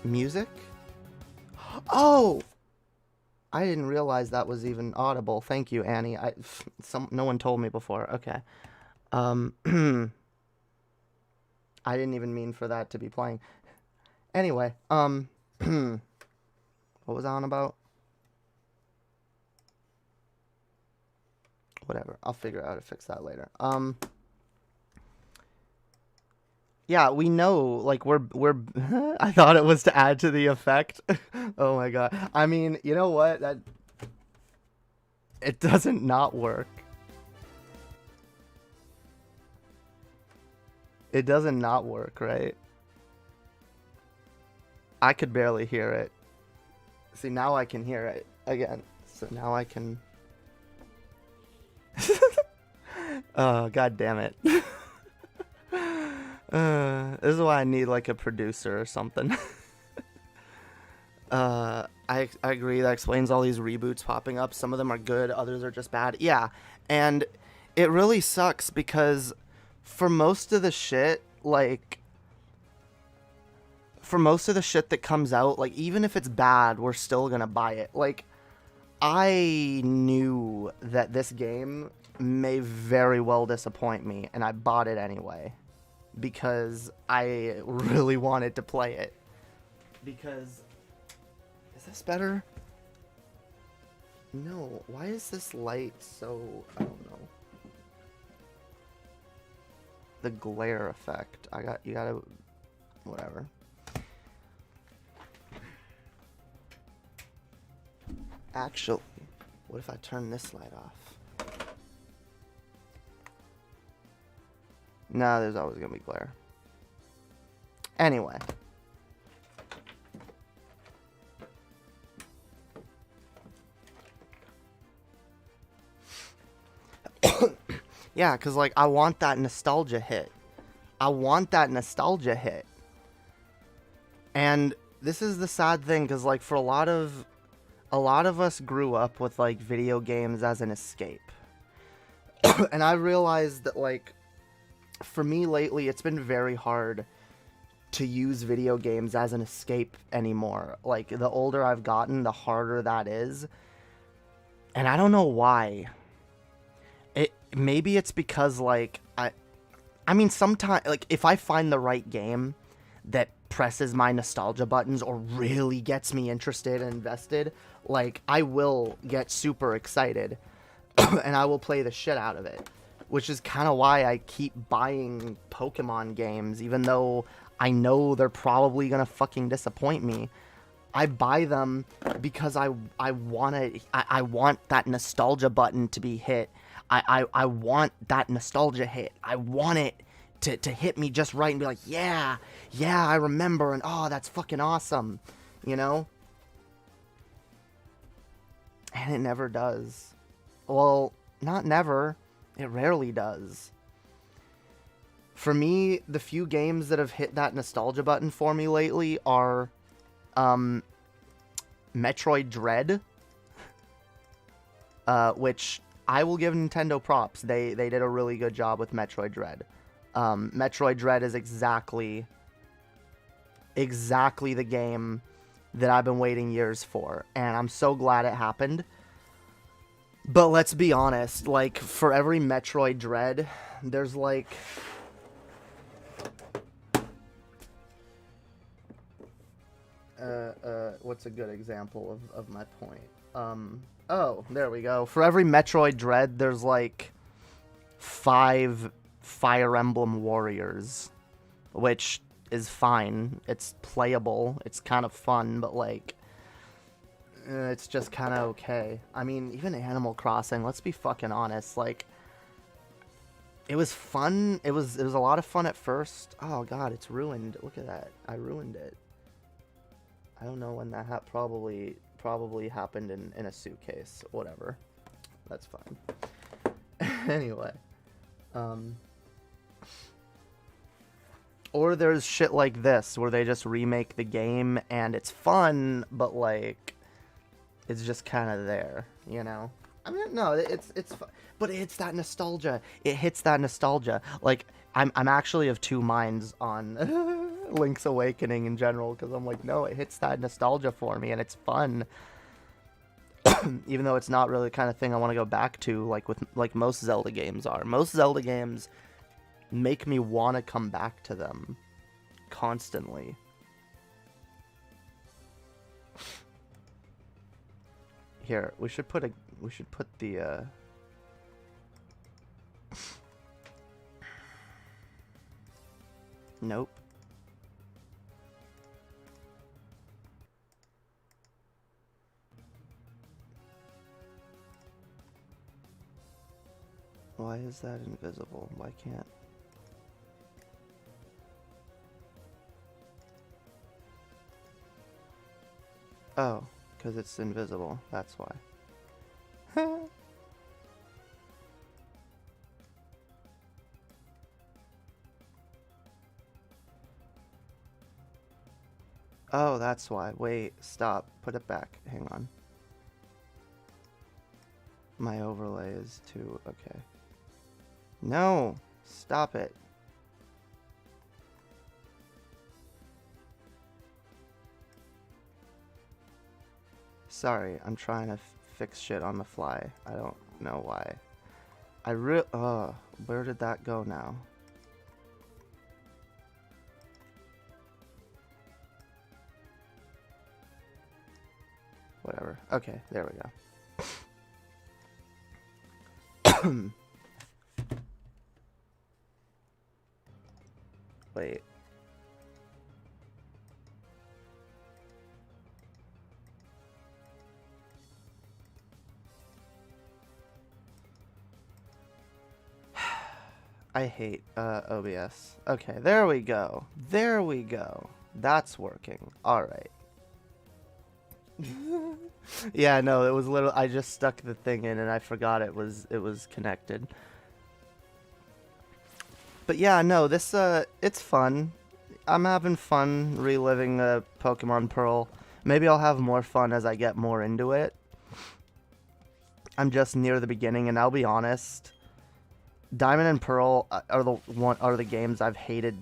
music. Oh! I didn't realize that was even audible. Thank you, Annie. No one told me before. Okay. I didn't even mean for that to be playing. Anyway, what was I on about? Whatever. I'll figure out how to fix that later. Yeah, we know, like, we're I thought it was to add to the effect. Oh my god. I mean, you know what? It doesn't not work. It doesn't not work, right? I could barely hear it. See, now I can hear it again. So now I can... Oh, god damn it. This is why I need, like, a producer or something. I agree, that explains all these reboots popping up. Some of them are good, others are just bad. Yeah, and it really sucks because for most of the shit, like... For most of the shit that comes out, like, even if it's bad, we're still gonna buy it. Like, I knew that this game may very well disappoint me, and I bought it anyway. Because I really wanted to play it. Because... Is this better? No. Why is this light so... I don't know. The glare effect. You gotta... Whatever. Actually, what if I turn this light off? No, there's always gonna be glare. Anyway. Yeah, because, like, I want that nostalgia hit. I want that nostalgia hit. And this is the sad thing, because, like, for a lot of us grew up with, like, video games as an escape. And I realized that, like, for me lately, it's been very hard to use video games as an escape anymore. Like, the older I've gotten, the harder that is. And I don't know why. Maybe it's because, like, I mean, sometimes, like, if I find the right game that presses my nostalgia buttons or really gets me interested and invested, like, I will get super excited and I will play the shit out of it, which is kind of why I keep buying Pokemon games, even though I know they're probably gonna fucking disappoint me. I buy them because I want that nostalgia button to be hit. I want that nostalgia hit. I want it to hit me just right and be like, yeah, I remember, and oh, that's fucking awesome, you know? And it never does. Well, not never. It rarely does. For me, the few games that have hit that nostalgia button for me lately are Metroid Dread, which I will give Nintendo props. They did a really good job with Metroid Dread. Metroid Dread is exactly the game that I've been waiting years for, and I'm so glad it happened. But let's be honest, like, for every Metroid Dread, there's like... what's a good example of my point? Oh, there we go. For every Metroid Dread, there's like 5 Fire Emblem Warriors, which is fine. It's playable. It's kind of fun, but like, it's just kind of okay. I mean, even Animal Crossing, let's be fucking honest, like, it was fun. It was a lot of fun at first. Oh god, it's ruined. Look at that. I ruined it. I don't know when that probably happened in a suitcase. Whatever. That's fine. Anyway. Or there's shit like this, where they just remake the game, and it's fun, but, like, it's just kind of there, you know? I mean, no, it's fun, but it hits that nostalgia. It hits that nostalgia. Like, I'm actually of two minds on... Link's Awakening in general, because I'm like, no, it hits that nostalgia for me, and it's fun. Even though it's not really the kind of thing I want to go back to, like most Zelda games are. Most Zelda games make me want to come back to them constantly. Here, we should put the nope. Why is that invisible? Why can't... Oh, because it's invisible. That's why. Oh, that's why. Wait, stop. Put it back. Hang on. My overlay is too... Okay. No! Stop it. Sorry, I'm trying to fix shit on the fly. I don't know why. Where did that go now? Whatever. Okay, there we go. Wait. I hate OBS. Okay, there we go. There we go. That's working. Alright. Yeah, no, it was literally... I just stuck the thing in and I forgot it was connected. But yeah, no, this, it's fun. I'm having fun reliving Pokemon Pearl. Maybe I'll have more fun as I get more into it. I'm just near the beginning, and I'll be honest, Diamond and Pearl are the games I've hated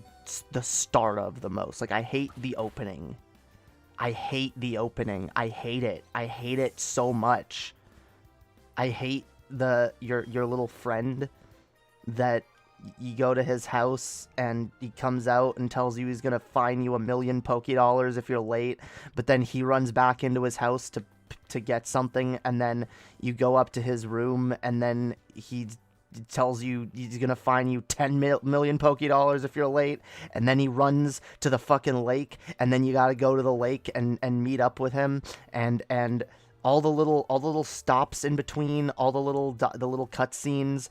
the start of the most. Like, I hate the opening. I hate the opening. I hate it. I hate it so much. I hate your little friend that you go to his house and he comes out and tells you he's gonna fine you $1 million Poké-Dollars if you're late, but then he runs back into his house to get something, and then you go up to his room and then he tells you he's gonna fine you 10 million Poké-Dollars if you're late, and then he runs to the fucking lake, and then you gotta go to the lake and meet up with him, and all the little stops in between, all the little cutscenes,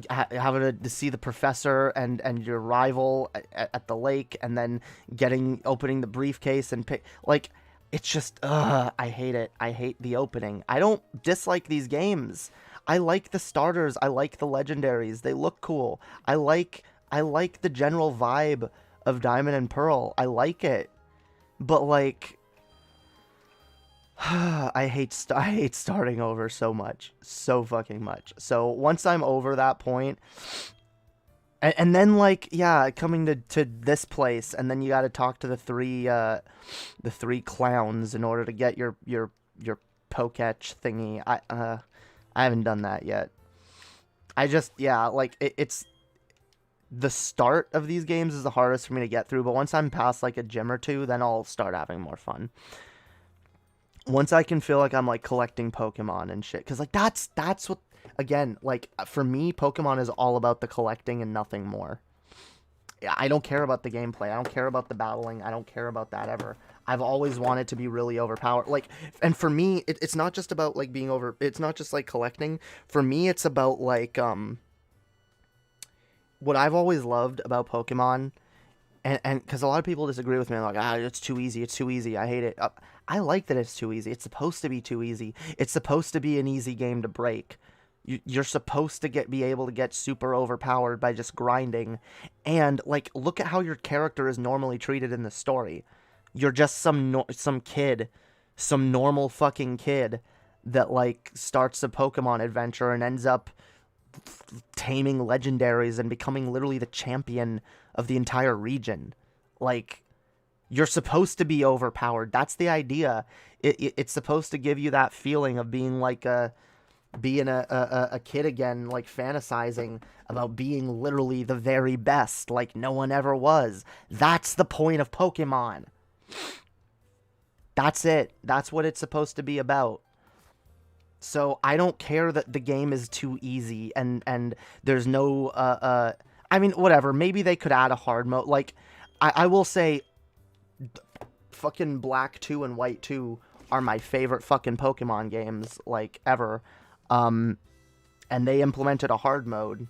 having to see the professor and your rival at the lake, and then opening the briefcase and pick, like, it's just, I hate it. I hate the opening. I don't dislike these games. I like the starters. I like the legendaries. They look cool. I like the general vibe of Diamond and Pearl. I like it. But, like, I hate starting over so much. So fucking much. So once I'm over that point, and then, like, yeah, coming to this place, and then you got to talk to the three clowns in order to get your Poketch thingy. I haven't done that yet. I just, yeah, like, it's the start of these games is the hardest for me to get through, but once I'm past, like, a gym or two, then I'll start having more fun. Once I can feel like I'm, like, collecting Pokemon and shit, because, like, that's what, again, like, for me, Pokemon is all about the collecting and nothing more. I don't care about the gameplay. I don't care about the battling. I don't care about that ever. I've always wanted to be really overpowered. Like, and for me, it's not just about, like, being over... It's not just, like, collecting. For me, it's about, like, what I've always loved about Pokemon, and because a lot of people disagree with me, like, it's too easy, it's too easy, I hate it. I like that it's too easy. It's supposed to be too easy. It's supposed to be an easy game to break. You're supposed to be able to get super overpowered by just grinding. And, like, look at how your character is normally treated in the story. You're just some kid, some normal fucking kid that, like, starts a Pokemon adventure and ends up taming legendaries and becoming literally the champion of the entire region. Like, You're supposed to be overpowered. That's the idea. It's supposed to give you that feeling of being like being a kid again, like fantasizing about being literally the very best, like no one ever was. That's the point of Pokemon. That's it. That's what it's supposed to be about. So I don't care that the game is too easy and there's no I mean, whatever. Maybe they could add a hard mode. Like I will say fucking Black 2 and White 2 are my favorite fucking Pokemon games like ever. And they implemented a hard mode.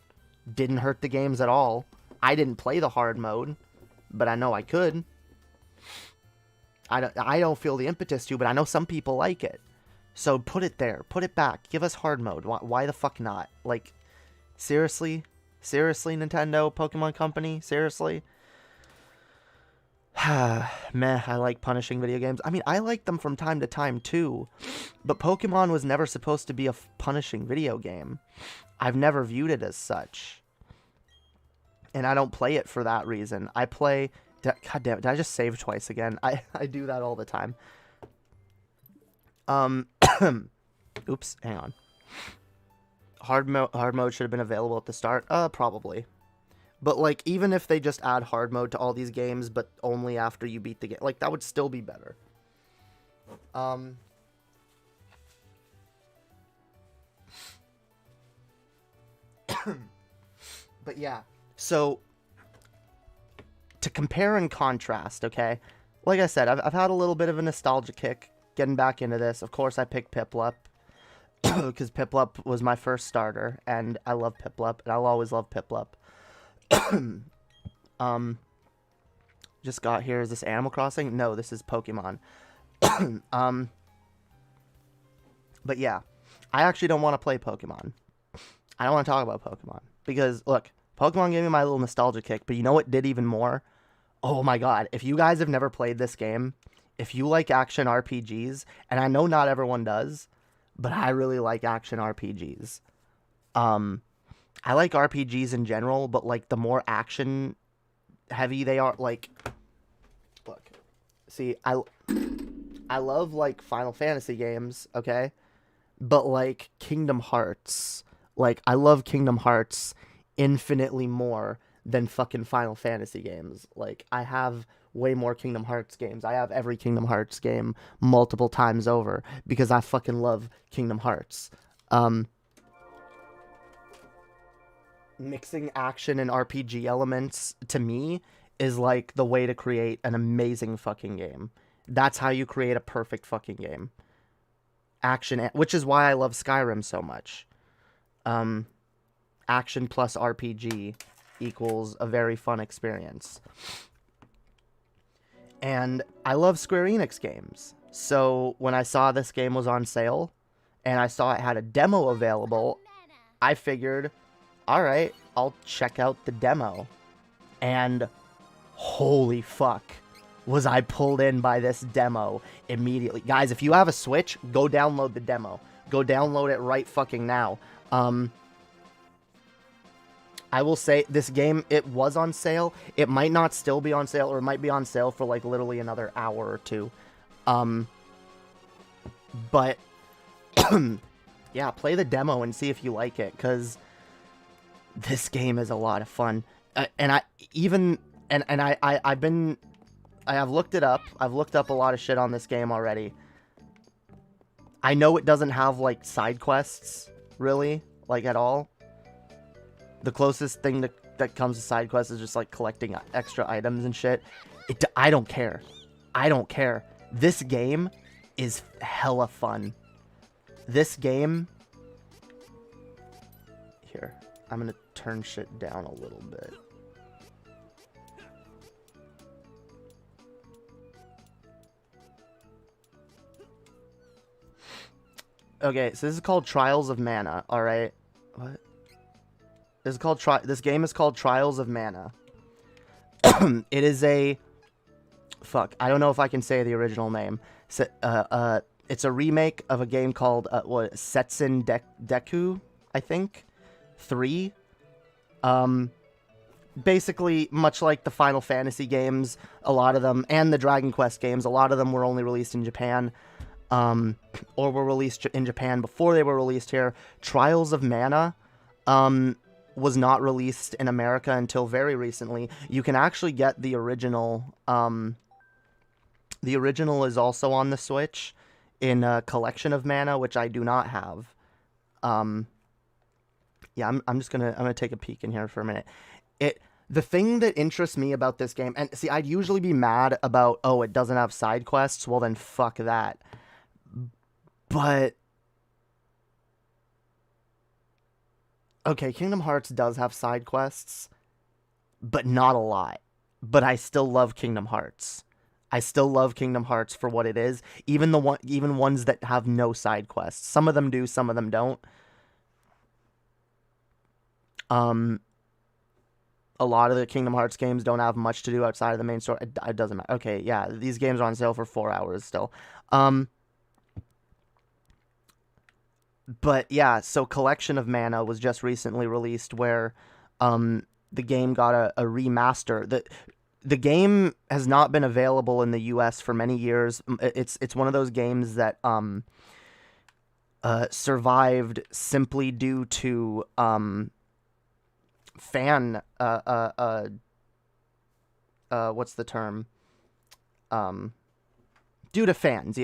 Didn't hurt the games at all. I didn't play the hard mode, but I know I could. I don't feel the impetus to, but I know some people like it. So put it there. Put it back. Give us hard mode. Why the fuck not? Like, seriously? Seriously, Nintendo, Pokemon Company? Seriously? Meh, I like punishing video games. I mean, I like them from time to time, too. But Pokemon was never supposed to be a punishing video game. I've never viewed it as such. And I don't play it for that reason. I play... God damn it, did I just save twice again? I do that all the time. Oops, hang on. Hard mode should have been available at the start? Probably. But, like, even if they just add hard mode to all these games, but only after you beat the game, like, that would still be better. But yeah, so to compare and contrast, okay? Like I said, I've had a little bit of a nostalgia kick getting back into this. Of course, I picked Piplup because Piplup was my first starter, and I love Piplup, and I'll always love Piplup. Just got here. Is this Animal Crossing? No, this is Pokemon. But yeah, I actually don't want to play Pokemon. I don't want to talk about Pokemon because, look, Pokemon gave me my little nostalgia kick, but you know what did even more? Oh my god, if you guys have never played this game, if you like action RPGs, and I know not everyone does, but I really like action RPGs. I like RPGs in general, but like the more action heavy they are, like, look, see, I love like Final Fantasy games, okay? But like Kingdom Hearts, like I love Kingdom Hearts infinitely more than fucking Final Fantasy games. Like, I have way more Kingdom Hearts games. I have every Kingdom Hearts game multiple times over because I fucking love Kingdom Hearts. Mixing action and RPG elements, to me, is like the way to create an amazing fucking game. That's how you create a perfect fucking game. Action, which is why I love Skyrim so much. Action plus RPG equals a very fun experience. And I love Square Enix games. So when I saw this game was on sale, and I saw it had a demo available, I figured, alright, I'll check out the demo. And holy fuck, was I pulled in by this demo immediately. Guys, if you have a Switch, go download the demo. Go download it right fucking now. I will say, this game, it was on sale. It might not still be on sale, or it might be on sale for, like, literally another hour or two. But, yeah, play the demo and see if you like it, because this game is a lot of fun. And I have looked it up. I've looked up a lot of shit on this game already. I know it doesn't have, like, side quests, really, like, at all. The closest thing that comes to side quests is just, like, collecting extra items and shit. I don't care. I don't care. This game is hella fun. This game... Here, I'm gonna turn shit down a little bit. Okay, so this is called Trials of Mana, alright? What? This game is called Trials of Mana. It is a... Fuck, I don't know if I can say the original name. It's a remake of a game called, Setsun Deku, I think? 3? basically, much like the Final Fantasy games, a lot of them, and the Dragon Quest games, a lot of them were only released in Japan, or were released in Japan before they were released here. Trials of Mana was not released in America until very recently. You can actually get the original. The original is also on the Switch in a Collection of Mana, which I do not have. Yeah, I'm gonna take a peek in here for a minute. The thing that interests me about this game, and see, I'd usually be mad about, oh, it doesn't have side quests. Well, then fuck that. But okay, Kingdom Hearts does have side quests, but not a lot. But I still love Kingdom Hearts. I still love Kingdom Hearts for what it is, even ones that have no side quests. Some of them do, some of them don't. A lot of the Kingdom Hearts games don't have much to do outside of the main story. It doesn't matter. Okay, yeah, these games are on sale for 4 hours still. But yeah, so Collection of Mana was just recently released, where the game got a remaster. The game has not been available in the US for many years. It's one of those games that survived simply due to fan what's the term? Due to fans,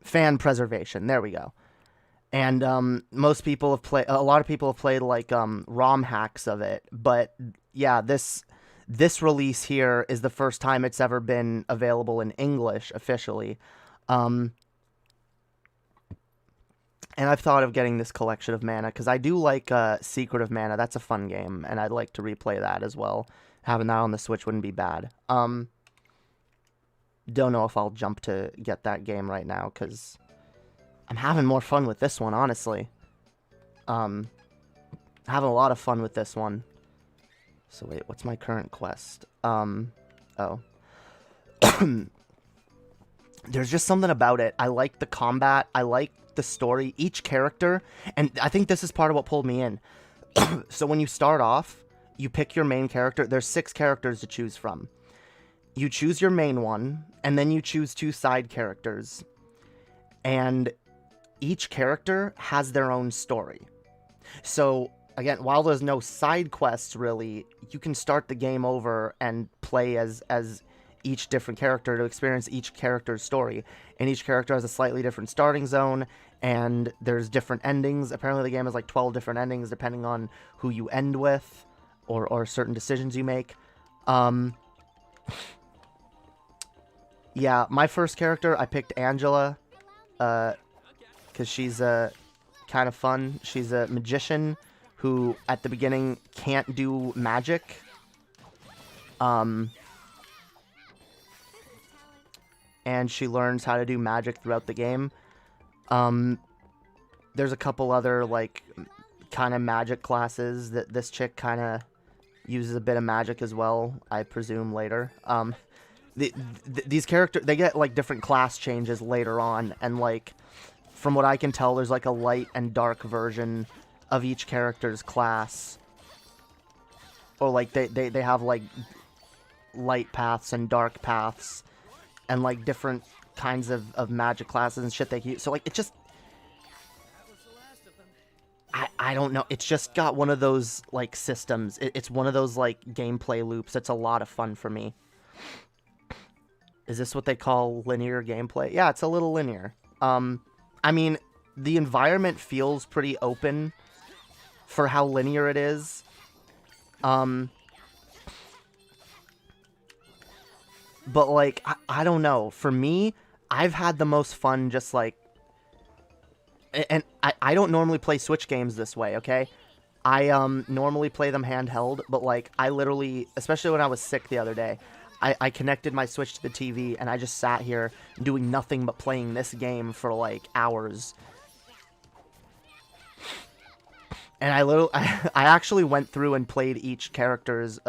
fan preservation. There we go. And most people have played. A lot of people have played like ROM hacks of it. But yeah, this release here is the first time it's ever been available in English officially. And I've thought of getting this Collection of Mana, because I do like Secret of Mana. That's a fun game, and I'd like to replay that as well. Having that on the Switch wouldn't be bad. Don't know if I'll jump to get that game right now, because I'm having more fun with this one, honestly. Having a lot of fun with this one. So wait, what's my current quest? Oh. There's just something about it. I like the combat. I like the story. Each character, and I think this is part of what pulled me in. So when you start off, you pick your main character. There's 6 characters to choose from. You choose your main one, and then you choose 2 side characters. And each character has their own story. So again, while there's no side quests really, you can start the game over and play as each different character to experience each character's story. And each character has a slightly different starting zone, and there's different endings. Apparently the game has like 12 different endings depending on who you end with or certain decisions you make. Yeah, my first character, I picked Angela, because she's kind of fun. She's a magician who at the beginning can't do magic. And she learns how to do magic throughout the game. There's a couple other, like, kind of magic classes that this chick kind of uses a bit of magic as well, I presume, later. These characters, they get, like, different class changes later on, and, like, from what I can tell, there's, like, a light and dark version of each character's class. Or, like, they have, like, light paths and dark paths. And, like, different kinds of magic classes and shit they can use. So, like, it just... I don't know. It's just got one of those, like, systems. It's one of those, like, gameplay loops. It's a lot of fun for me. Is this what they call linear gameplay? Yeah, it's a little linear. I mean, the environment feels pretty open for how linear it is. But, like, I don't know. For me, I've had the most fun just, like... And I don't normally play Switch games this way, okay? I normally play them handheld, but, like, I literally... Especially when I was sick the other day, I connected my Switch to the TV, and I just sat here doing nothing but playing this game for, like, hours. And I actually went through and played each character's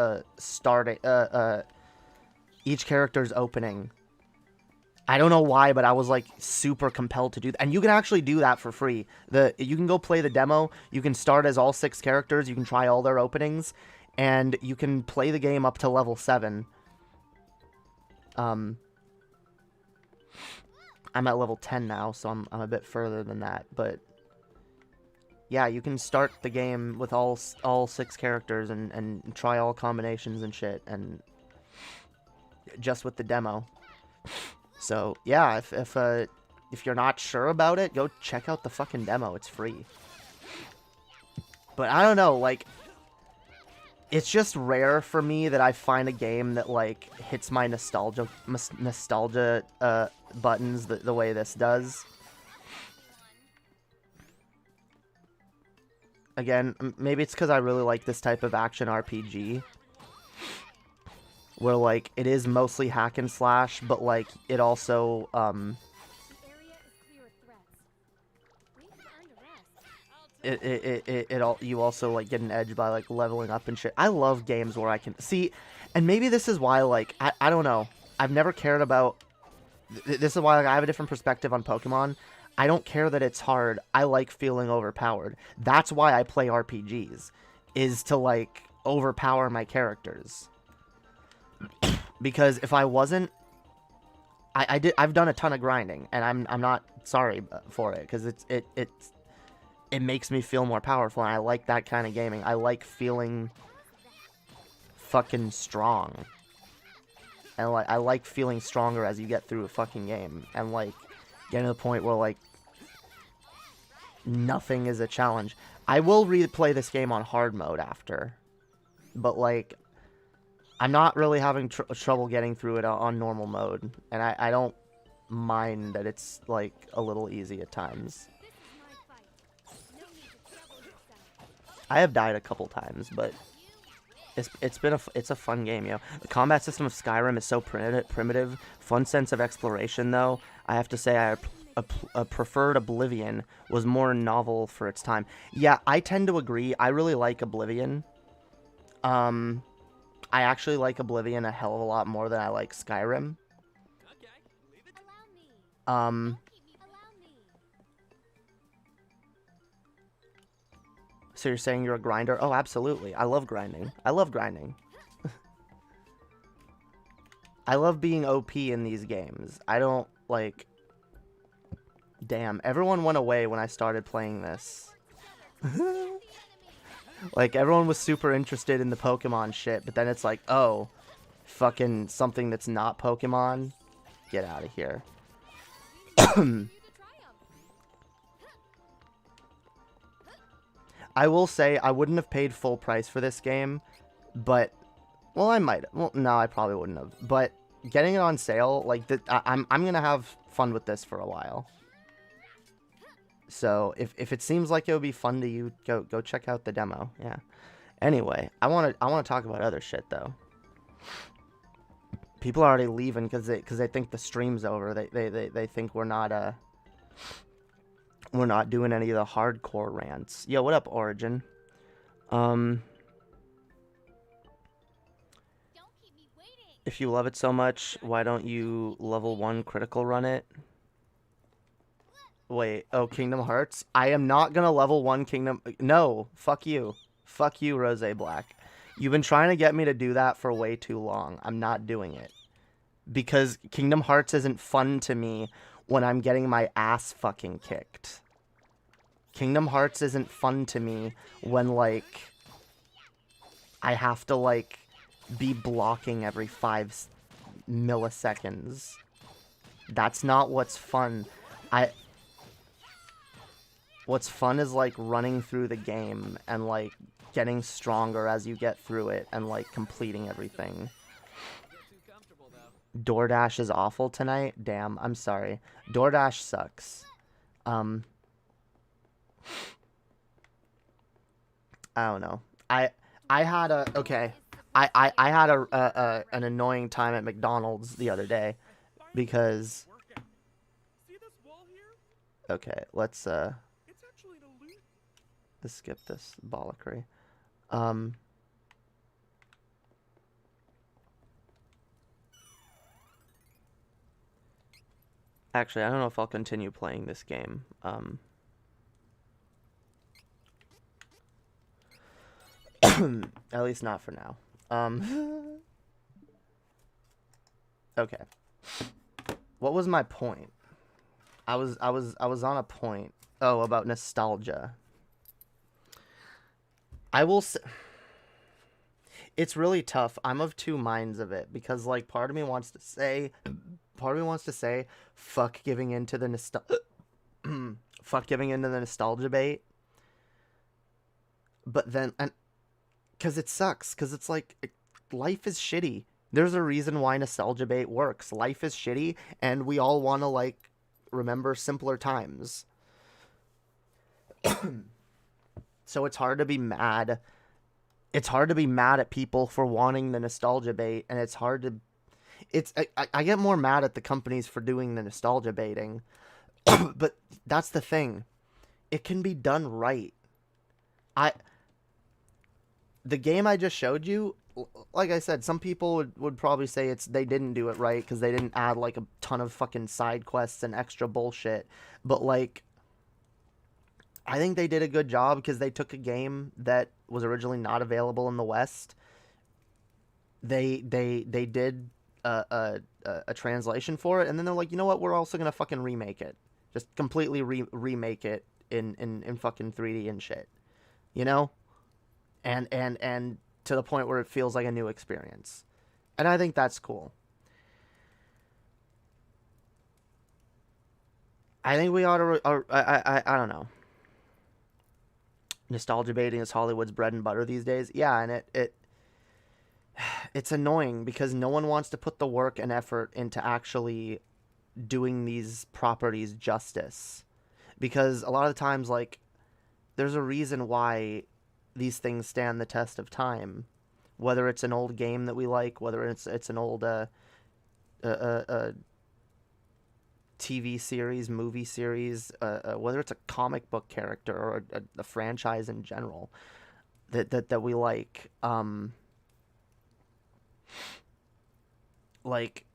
each character's opening. I don't know why, but I was, like, super compelled to do that. And you can actually do that for free. You can go play the demo. You can start as all 6 characters. You can try all their openings. and you can play the game up to level 7. I'm at level 10 now, so I'm a bit further than that, but yeah, you can start the game with all 6 characters and try all combinations and shit, and just with the demo. So yeah, if you're not sure about it, go check out the fucking demo. It's free. But I don't know, like, it's just rare for me that I find a game that, like, hits my nostalgia buttons the way this does. Again, maybe it's because I really like this type of action RPG. Where, like, it is mostly hack and slash, but, like, it also, you also, like, get an edge by, like, leveling up and shit. I love games where I can see, and maybe this is why, like, I don't know. I've never cared about, this is why, like, I have a different perspective on Pokemon. I don't care that it's hard. I like feeling overpowered. That's why I play RPGs, is to, like, overpower my characters. Because if I wasn't, I've done a ton of grinding, and I'm not sorry for it, because it makes me feel more powerful, and I like that kind of gaming. I like feeling fucking strong. And, like, I like feeling stronger as you get through a fucking game. And, like, getting to the point where, like, nothing is a challenge. I will replay this game on hard mode after. But, like, I'm not really having trouble getting through it on normal mode. And I don't mind that it's, like, a little easy at times. I have died a couple times, but it's a fun game, yo. The combat system of Skyrim is so primitive. Fun sense of exploration, though. I have to say I preferred Oblivion was more novel for its time. Yeah, I tend to agree. I really like Oblivion. I actually like Oblivion a hell of a lot more than I like Skyrim. So you're saying you're a grinder? Oh, absolutely. I love grinding. I love grinding. I love being OP in these games. I don't, like... Damn, everyone went away when I started playing this. Like, everyone was super interested in the Pokemon shit, but then it's like, oh, fucking something that's not Pokemon? Get out of here. I will say, I wouldn't have paid full price for this game, but, well, I might. Well, no, I probably wouldn't have. But getting it on sale, like, I'm gonna have fun with this for a while. So if it seems like it would be fun to you, go check out the demo. Yeah. Anyway, I want to talk about other shit though. People are already leaving because they think the stream's over. They think we're not doing any of the hardcore rants. Yo, what up, Origin? If you love it so much, why don't you level 1 critical run it? Wait, oh, Kingdom Hearts? I am not gonna level 1 Kingdom... No, fuck you. Fuck you, Rose Black. You've been trying to get me to do that for way too long. I'm not doing it. Because Kingdom Hearts isn't fun to me when I'm getting my ass fucking kicked. Kingdom Hearts isn't fun to me when, like, I have to, like, be blocking every 5 milliseconds. That's not what's fun. What's fun is, like, running through the game and, like, getting stronger as you get through it and, like, completing everything. DoorDash is awful tonight? Damn, I'm sorry. DoorDash sucks. I don't know. I had a... Okay. I had an annoying time at McDonald's the other day because... Okay, let's skip this bollockry. Actually, I don't know if I'll continue playing this game. At least not for now. Okay. What was my point? I was on a point. Oh, about nostalgia. I will say, it's really tough. I'm of two minds of it because like part of me wants to say fuck giving into the nostalgia bait. But then and cuz it sucks cuz it's like life is shitty. There's a reason why nostalgia bait works. Life is shitty and we all want to like remember simpler times. So it's hard to be mad. It's hard to be mad at people for wanting the nostalgia bait, and it's hard to... I get more mad at the companies for doing the nostalgia baiting. But that's the thing. It can be done right. The game I just showed you, like I said, some people would probably say they didn't do it right because they didn't add like a ton of fucking side quests and extra bullshit. But like, I think they did a good job because they took a game that was originally not available in the West. They did a translation for it, and then they're like, you know what? We're also gonna fucking remake it, just completely remake it in fucking 3D and shit, you know, and to the point where it feels like a new experience, and I think that's cool. I think we ought to. I don't know. Nostalgia baiting is Hollywood's bread and butter these days. Yeah, and it's annoying because no one wants to put the work and effort into actually doing these properties justice. Because a lot of the times, like, there's a reason why these things stand the test of time. Whether it's an old game that we like, whether it's an old TV series, movie series, whether it's a comic book character or a franchise in general that we like, like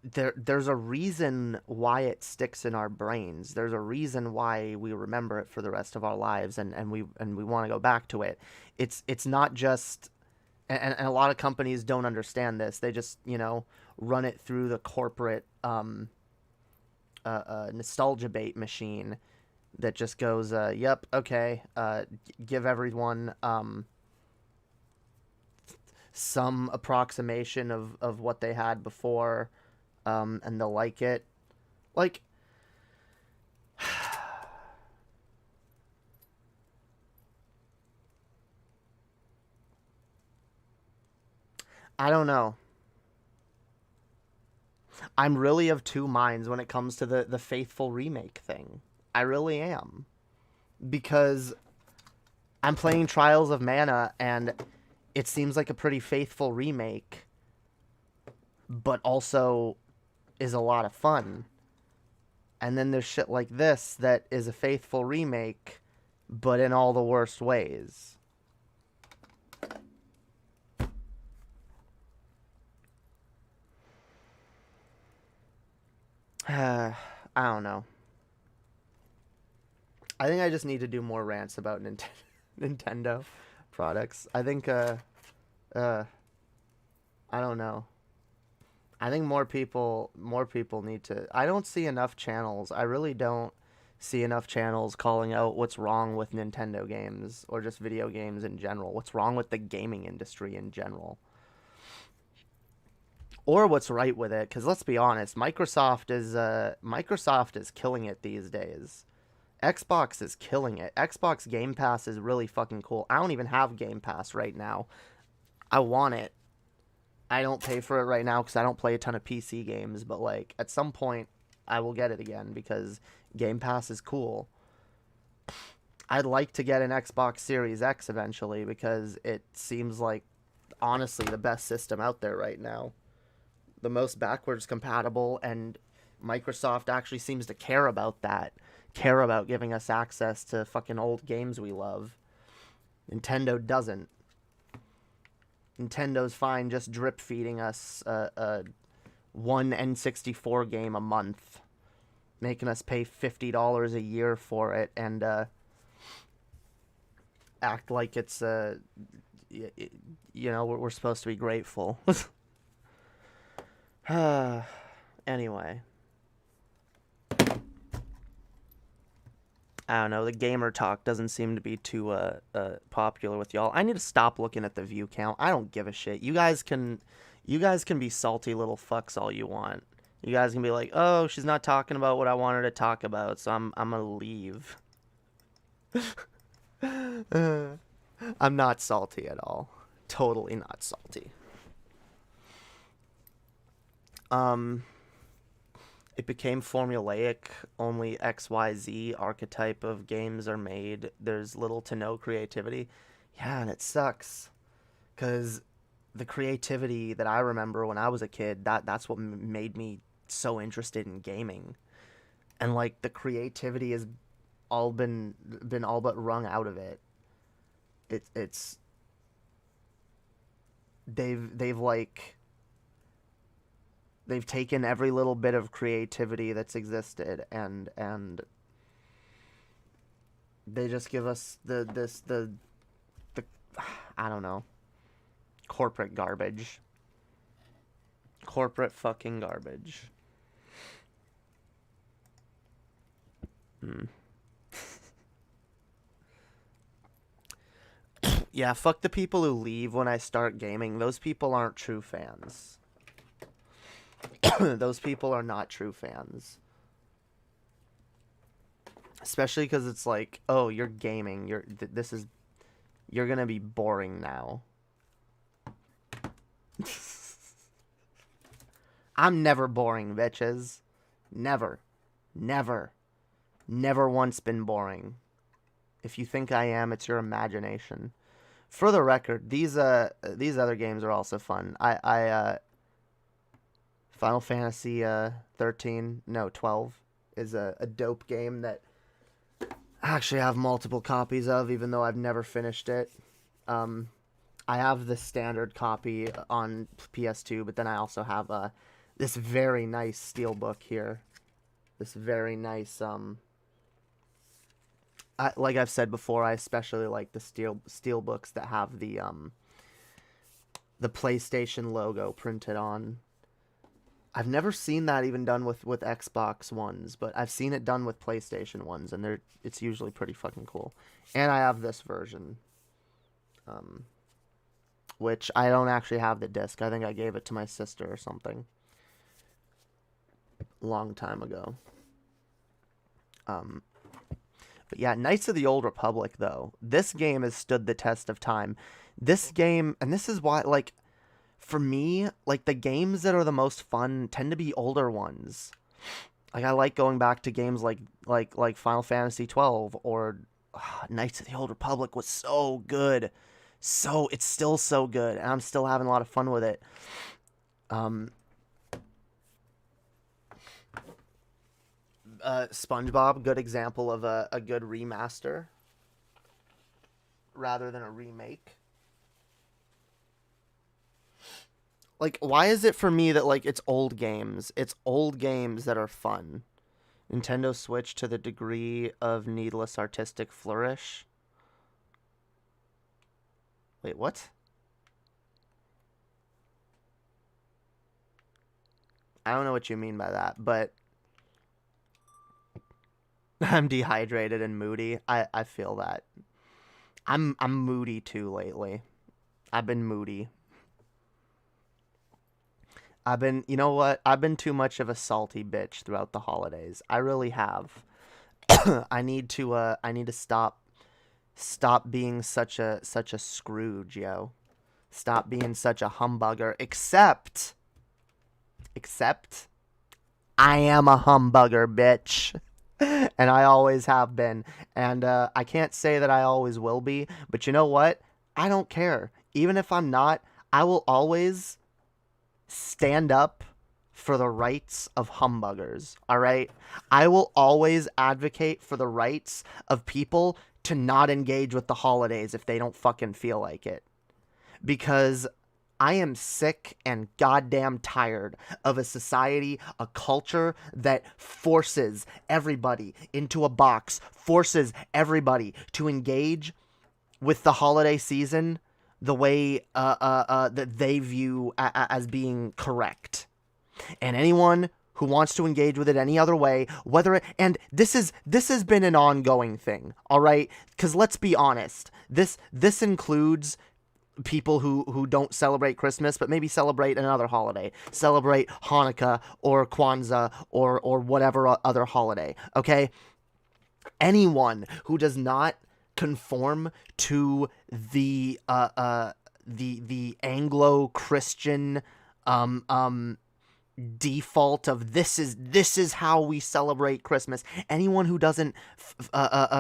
there's a reason why it sticks in our brains. There's a reason why we remember it for the rest of our lives, and we want to go back to it. It's not just, and a lot of companies don't understand this. They just, you know, run it through the corporate nostalgia bait machine that just goes, yep, okay, give everyone some approximation of what they had before, and they'll like it. Like, I don't know. I'm really of two minds when it comes to the faithful remake thing. I really am. Because I'm playing Trials of Mana, and it seems like a pretty faithful remake, but also is a lot of fun. And then there's shit like this that is a faithful remake, but in all the worst ways. I don't know. I think I just need to do more rants about Nintendo products. I think, I don't know. I think more people need to... I don't see enough channels. I really don't see enough channels calling out what's wrong with Nintendo games or just video games in general. What's wrong with the gaming industry in general. Or what's right with it, because let's be honest, Microsoft is killing it these days. Xbox is killing it. Xbox Game Pass is really fucking cool. I don't even have Game Pass right now. I want it. I don't pay for it right now because I don't play a ton of PC games, but like at some point I will get it again because Game Pass is cool. I'd like to get an Xbox Series X eventually because it seems like honestly the best system out there right now. The most backwards compatible, and Microsoft actually seems to care about that. Care about giving us access to fucking old games we love. Nintendo doesn't. Nintendo's fine just drip feeding us one N64 game a month, making us pay $50 a year for it, and act like it's you know, we're supposed to be grateful. Anyway. I don't know, the gamer talk doesn't seem to be too popular with y'all. I need to stop looking at the view count. I don't give a shit. You guys can be salty little fucks all you want. You guys can be like, "Oh, she's not talking about what I want her to talk about, so I'm gonna leave." I'm not salty at all. Totally not salty. It became formulaic. Only XYZ archetype of games are made. There's little to no creativity. Yeah, and it sucks. Because the creativity that I remember when I was a kid, that's what made me so interested in gaming. And, like, the creativity has all been all but wrung out of it. It's... They've taken every little bit of creativity that's existed and they just give us the I don't know, corporate garbage. Corporate fucking garbage. Yeah, fuck the people who leave when I start gaming. Those people aren't true fans. Those people are not true fans. Especially because it's like, oh, you're gaming. You're gonna be boring now. I'm never boring, bitches. Never. Never. Never once been boring. If you think I am, it's your imagination. For the record, these other games are also fun. Final Fantasy 12 is a dope game that I actually have multiple copies of, even though I've never finished it. I have the standard copy on PS2, but then I also have this very nice steelbook here. This very nice, like I've said before, I especially like the steelbooks that have the PlayStation logo printed on. I've never seen that even done with Xbox ones, but I've seen it done with PlayStation ones, and it's usually pretty fucking cool. And I have this version, which I don't actually have the disc. I think I gave it to my sister or something long time ago. But yeah, Knights of the Old Republic, though. This game has stood the test of time. This game, and this is why, like, for me, like, the games that are the most fun tend to be older ones. Like, I like going back to games like Final Fantasy 12 or Knights of the Old Republic was so good. It's still so good, and I'm still having a lot of fun with it. SpongeBob, good example of a good remaster rather than a remake. Like, why is it for me that, like, it's old games? It's old games that are fun. Nintendo Switch to the degree of needless artistic flourish. Wait, what? I don't know what you mean by that, but I'm dehydrated and moody. I feel that. I'm moody too lately. I've been moody. You know what? I've been too much of a salty bitch throughout the holidays. I really have. I need to stop being such a Scrooge, yo. Stop being such a humbugger. Except I am a humbugger, bitch. And I always have been. And I can't say that I always will be, but you know what? I don't care. Even if I'm not, I will always stand up for the rights of humbuggers, all right? I will always advocate for the rights of people to not engage with the holidays if they don't fucking feel like it. Because I am sick and goddamn tired of a society, a culture that forces everybody into a box, forces everybody to engage with the holiday season the way that they view as being correct. And anyone who wants to engage with it any other way, and this has been an ongoing thing, all right? Because let's be honest, this includes people who don't celebrate Christmas, but maybe celebrate another holiday, celebrate Hanukkah or Kwanzaa or whatever other holiday, okay? Anyone who does not conform to the Anglo-Christian default of this is how we celebrate Christmas. Anyone who doesn't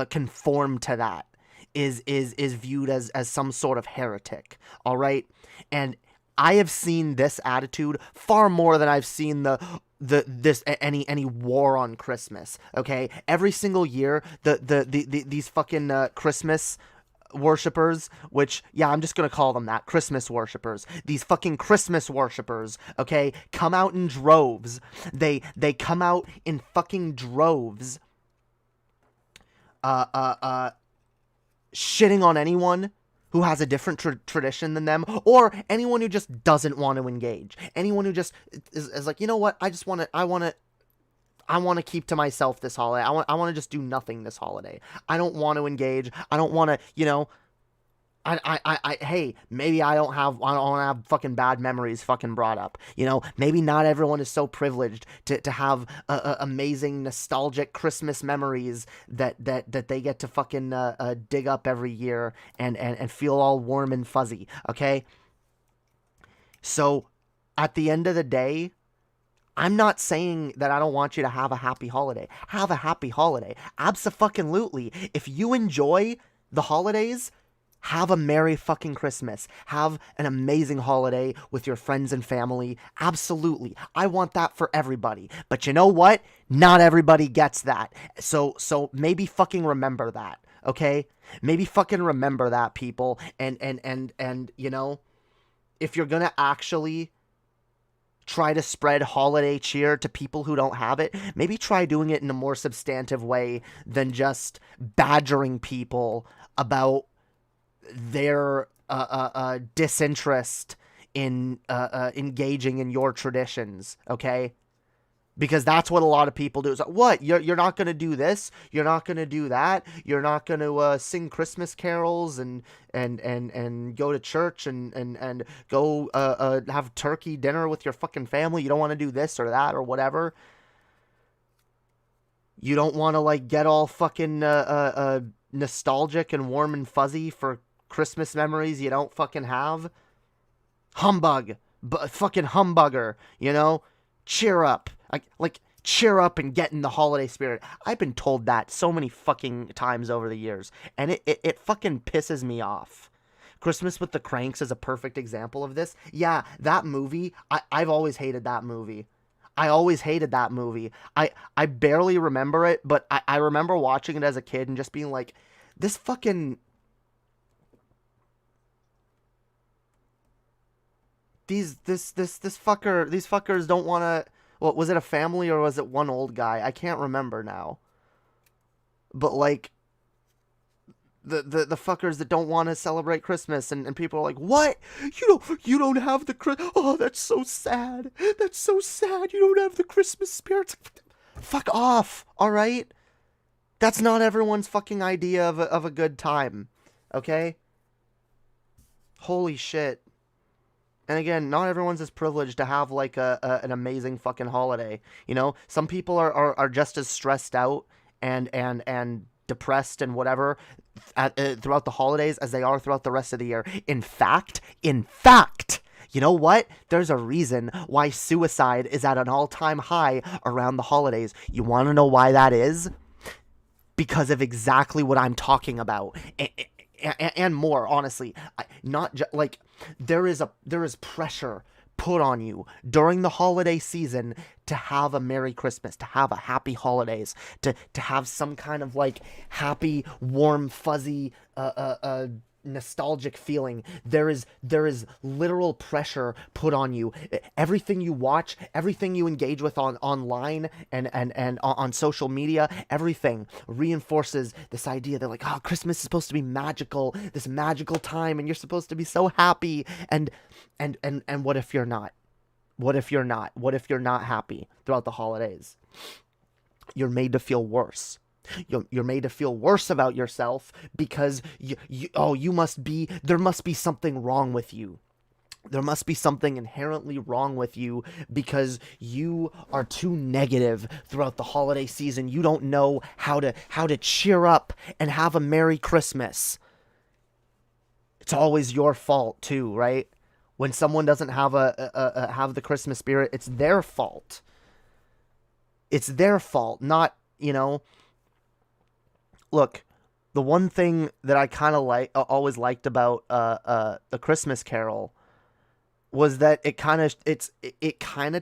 conform to that is viewed as some sort of heretic. All right, and I have seen this attitude far more than I've seen any war on Christmas. Okay, every single year these fucking Christmas worshippers, which, yeah, I'm just gonna call them that, Christmas worshippers, these fucking Christmas worshippers, okay, come out in droves. They come out in fucking droves, shitting on anyone who has a different tradition than them, or anyone who just doesn't want to engage, anyone who just is like, you know what, I want to keep to myself this holiday. I want to just do nothing this holiday. I don't want to engage. I don't want to, hey, maybe I don't want to have fucking bad memories fucking brought up. Maybe not everyone is so privileged to have amazing nostalgic Christmas memories that they get to fucking dig up every year and feel all warm and fuzzy. Okay. So at the end of the day, I'm not saying that I don't want you to have a happy holiday. Have a happy holiday. Abso-fucking-lutely. If you enjoy the holidays, have a Merry fucking Christmas. Have an amazing holiday with your friends and family. Absolutely. I want that for everybody. But you know what? Not everybody gets that. So maybe fucking remember that, okay? Maybe fucking remember that, people. And if you're gonna actually try to spread holiday cheer to people who don't have it, maybe try doing it in a more substantive way than just badgering people about their disinterest in engaging in your traditions, okay? Because that's what a lot of people do. It's like, what? You're not going to do this? You're not going to do that? You're not going to sing Christmas carols and go to church and go have turkey dinner with your fucking family? You don't want to do this or that or whatever? You don't want to, like, get all fucking nostalgic and warm and fuzzy for Christmas memories you don't fucking have? Humbug. Fucking humbugger, Cheer up. Cheer up and get in the holiday spirit. I've been told that so many fucking times over the years, and it fucking pisses me off. Christmas with the Cranks is a perfect example of this. Yeah, that movie, I've always hated that movie. I always hated that movie. I barely remember it, but I remember watching it as a kid and just being like, this fucking... These fuckers don't want to... Well, was it a family or was it one old guy? I can't remember now. But, like, the fuckers that don't want to celebrate Christmas, and people are like, what? You don't have the oh, that's so sad. That's so sad. You don't have the Christmas spirit. Fuck off, all right? That's not everyone's fucking idea of a good time, okay? Holy shit. And again, not everyone's as privileged to have, like, an amazing fucking holiday. Some people are just as stressed out and depressed and whatever throughout the holidays as they are throughout the rest of the year. In fact, you know what? There's a reason why suicide is at an all-time high around the holidays. You want to know why that is? Because of exactly what I'm talking about. And more, honestly. There is pressure put on you during the holiday season to have a Merry Christmas, to have a happy holidays, to have some kind of, like, happy, warm, fuzzy, nostalgic feeling. There is literal pressure put on you. Everything you watch, everything you engage with online and on social media, everything reinforces this idea that like, oh, Christmas is supposed to be magical, this magical time, and you're supposed to be so happy. And what if you're not? What if you're not? What if you're not happy throughout the holidays? You're made to feel worse. You're made to feel worse about yourself because there must be something wrong with you. There must be something inherently wrong with you because you are too negative throughout the holiday season. You don't know how to cheer up and have a Merry Christmas. It's always your fault too, right? When someone doesn't have have the Christmas spirit, it's their fault. It's their fault, not, Look, the one thing that I kind of always liked about the Christmas Carol was that it kind of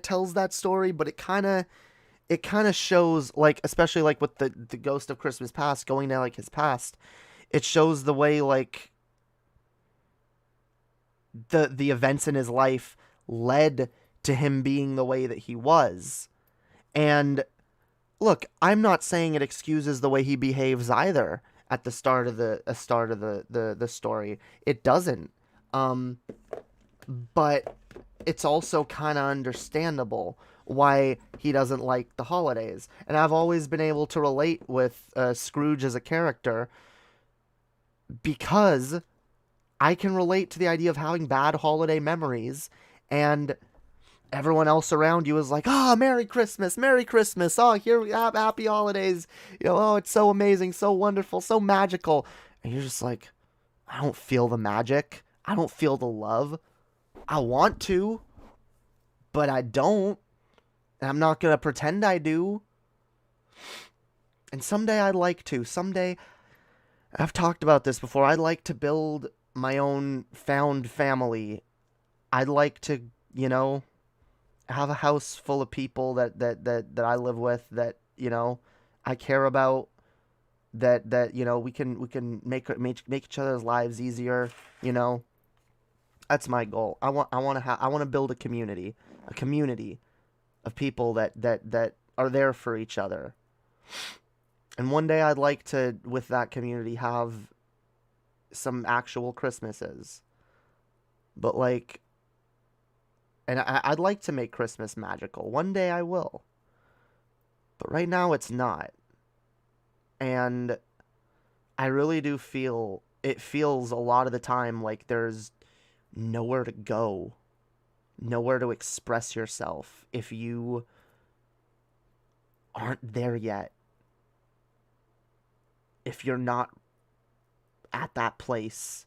tells that story, but it kind of shows, like, especially like with the Ghost of Christmas Past going to like his past, it shows the way like the events in his life led to him being the way that he was. And look, I'm not saying it excuses the way he behaves either at the start of the story. It doesn't. But it's also kind of understandable why he doesn't like the holidays. And I've always been able to relate with Scrooge as a character because I can relate to the idea of having bad holiday memories, and everyone else around you is like, oh, Merry Christmas, oh, here we have happy holidays, oh, it's so amazing, so wonderful, so magical. And you're just like, I don't feel the magic. I don't feel the love. I want to, but I don't. And I'm not going to pretend I do. And someday I'd like to. Someday, I've talked about this before, I'd like to build my own found family. I'd like to, have a house full of people that I live with, that, I care about, that we can make each other's lives easier, That's my goal. I want to build a community of people that are there for each other. And one day I'd like to, with that community, have some actual Christmases. But like, and I'd like to make Christmas magical. One day I will. But right now it's not. And I really do feel, it feels a lot of the time like there's nowhere to go. Nowhere to express yourself if you aren't there yet. If you're not at that place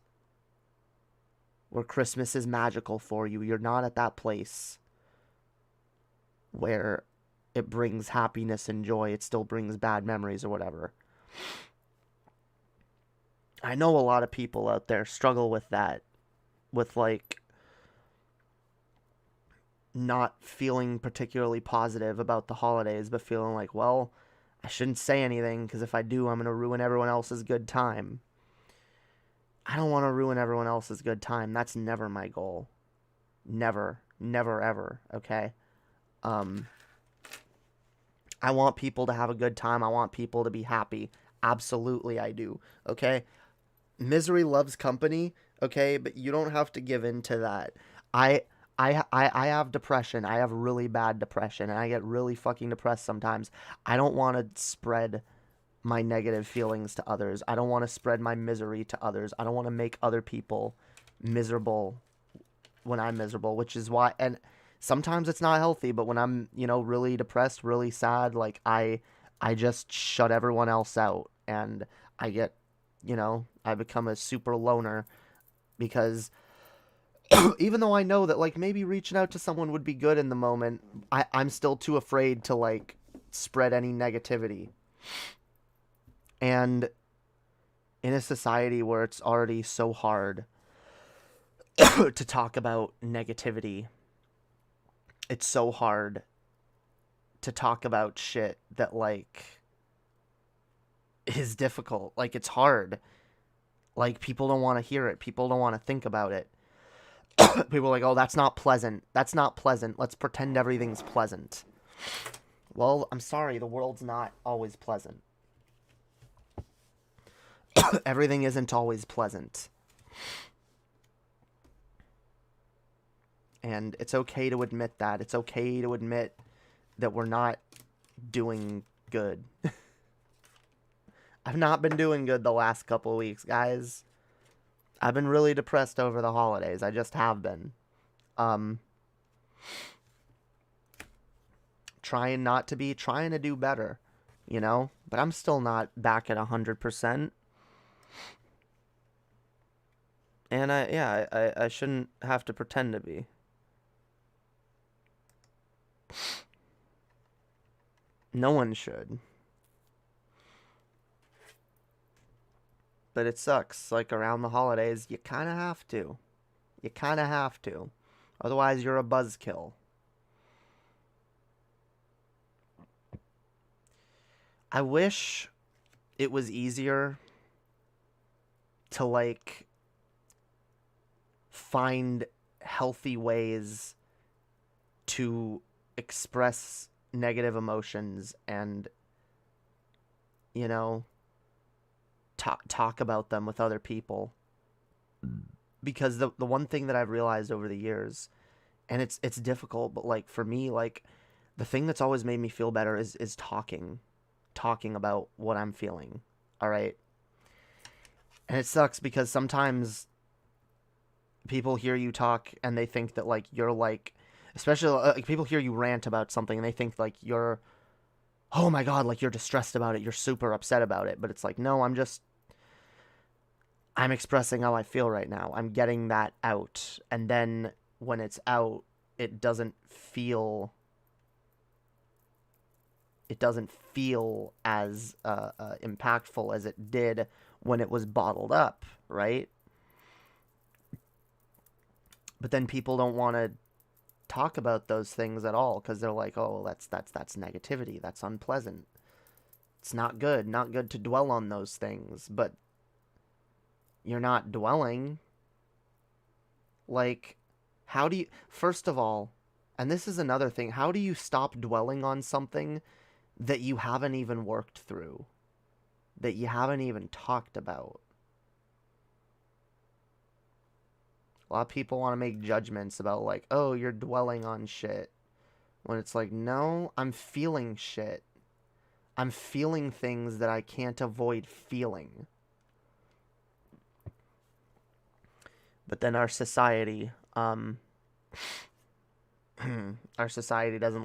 where Christmas is magical for you, you're not at that place where it brings happiness and joy, it still brings bad memories or whatever. I know a lot of people out there struggle with that, with like not feeling particularly positive about the holidays, but feeling like, well, I shouldn't say anything because if I do, I'm going to ruin everyone else's good time. I don't want to ruin everyone else's good time. That's never my goal. Never, ever. Okay. I want people to have a good time. I want people to be happy. Absolutely, I do. Okay. Misery loves company. Okay, but you don't have to give in to that. I have depression. I have really bad depression, and I get really fucking depressed sometimes. I don't want to spread my negative feelings to others. I don't want to spread my misery to others. I don't want to make other people miserable when I'm miserable, which is why, and sometimes it's not healthy, but when I'm, really depressed, really sad, like I just shut everyone else out, and I get, I become a super loner because even though I know that, like, maybe reaching out to someone would be good in the moment, I'm still too afraid to, like, spread any negativity. And in a society where it's already so hard to talk about negativity, it's so hard to talk about shit that, like, is difficult. Like, it's hard. Like, people don't want to hear it. People don't want to think about it. People are like, oh, that's not pleasant. That's not pleasant. Let's pretend everything's pleasant. Well, I'm sorry, the world's not always pleasant. Everything isn't always pleasant. And it's okay to admit that. It's okay to admit that we're not doing good. I've not been doing good the last couple of weeks, guys. I've been really depressed over the holidays. I just have been. Trying not to be, trying to do better, you know? But I'm still not back at 100%. And I shouldn't have to pretend to be. No one should. But it sucks. Like, around the holidays, you kind of have to. You kind of have to. Otherwise, you're a buzzkill. I wish it was easier to, like, find healthy ways to express negative emotions and, you know, talk about them with other people. Because the one thing that I've realized over the years, and it's difficult, but, like, for me, like, the thing that's always made me feel better is talking about what I'm feeling. All right. And it sucks because sometimes people hear you talk and they think that, like, you're, like, especially like, people hear you rant about something and they think, like, you're, oh my God, like, you're distressed about it, you're super upset about it. But it's like, no, I'm expressing how I feel right now. I'm getting that out. And then when it's out, it doesn't feel as impactful as it did when it was bottled up, right? But then people don't want to talk about those things at all because they're like, oh, that's negativity. That's unpleasant. It's not good to dwell on those things. But you're not dwelling. Like, how do you, first of all, and this is another thing, how do you stop dwelling on something that you haven't even worked through, that you haven't even talked about? A lot of people want to make judgments about, like, oh, you're dwelling on shit. When it's like, no, I'm feeling shit. I'm feeling things that I can't avoid feeling. But then our society doesn't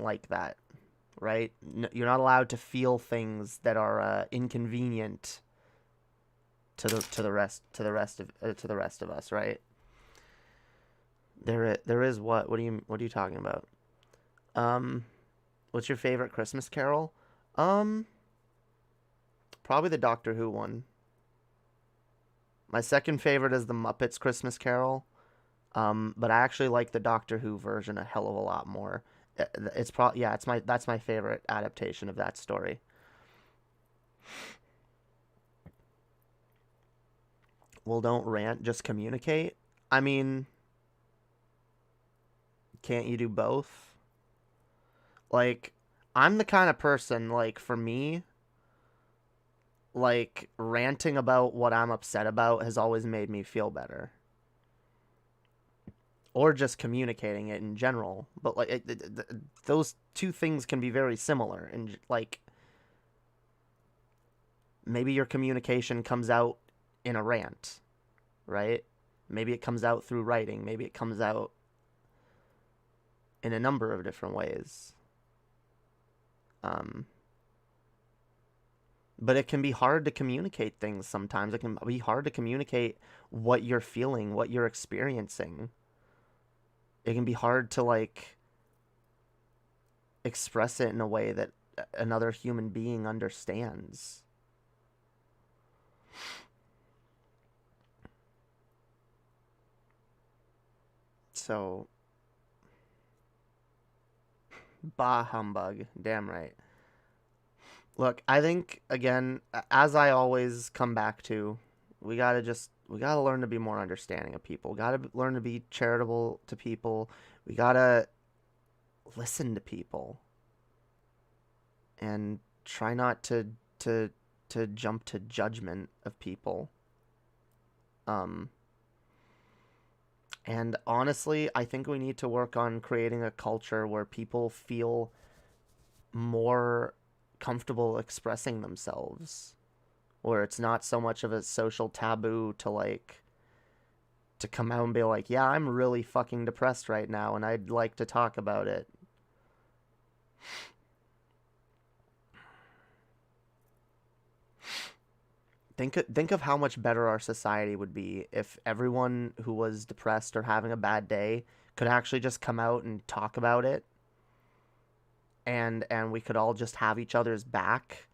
like that, right? You're not allowed to feel things that are inconvenient to the rest of us, right? There is what? What are you talking about? What's your favorite Christmas carol? Probably the Doctor Who one. My second favorite is the Muppets Christmas Carol. But I actually like the Doctor Who version a hell of a lot more. That's my favorite adaptation of that story. Well, don't rant, just communicate. I mean, can't you do both? Like, I'm the kind of person, like, for me, like, ranting about what I'm upset about has always made me feel better. Or just communicating it in general. But, like, those two things can be very similar. And, like, maybe your communication comes out in a rant, right? Maybe it comes out through writing. Maybe it comes out in a number of different ways. But it can be hard to communicate things sometimes. It can be hard to communicate what you're feeling, what you're experiencing. It can be hard to, like, express it in a way that another human being understands. So, bah humbug. Damn right. Look, I think, again, as I always come back to, we gotta just we gotta learn to be more understanding of people. Gotta learn to be charitable to people. We gotta listen to people. And try not to jump to judgment of people. And honestly, I think we need to work on creating a culture where people feel more comfortable expressing themselves, where it's not so much of a social taboo to like to come out and be like, yeah, I'm really fucking depressed right now and I'd like to talk about it. Think of how much better our society would be if everyone who was depressed or having a bad day could actually just come out and talk about it, and we could all just have each other's back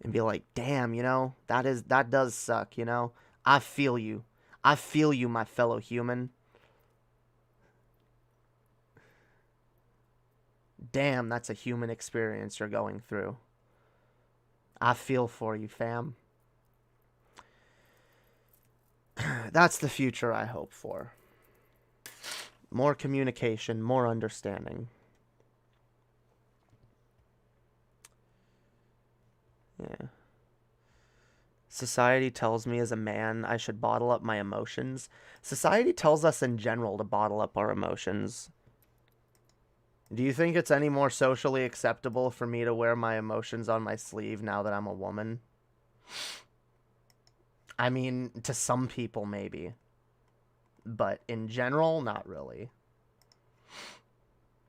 and be like, damn, you know, that does suck, you know? I feel you, my fellow human. Damn, that's a human experience you're going through. I feel for you, fam. That's the future I hope for. More communication, more understanding. Yeah. Society tells me as a man I should bottle up my emotions. Society tells us in general to bottle up our emotions. Do you think it's any more socially acceptable for me to wear my emotions on my sleeve now that I'm a woman? I mean, to some people, maybe. But in general, not really.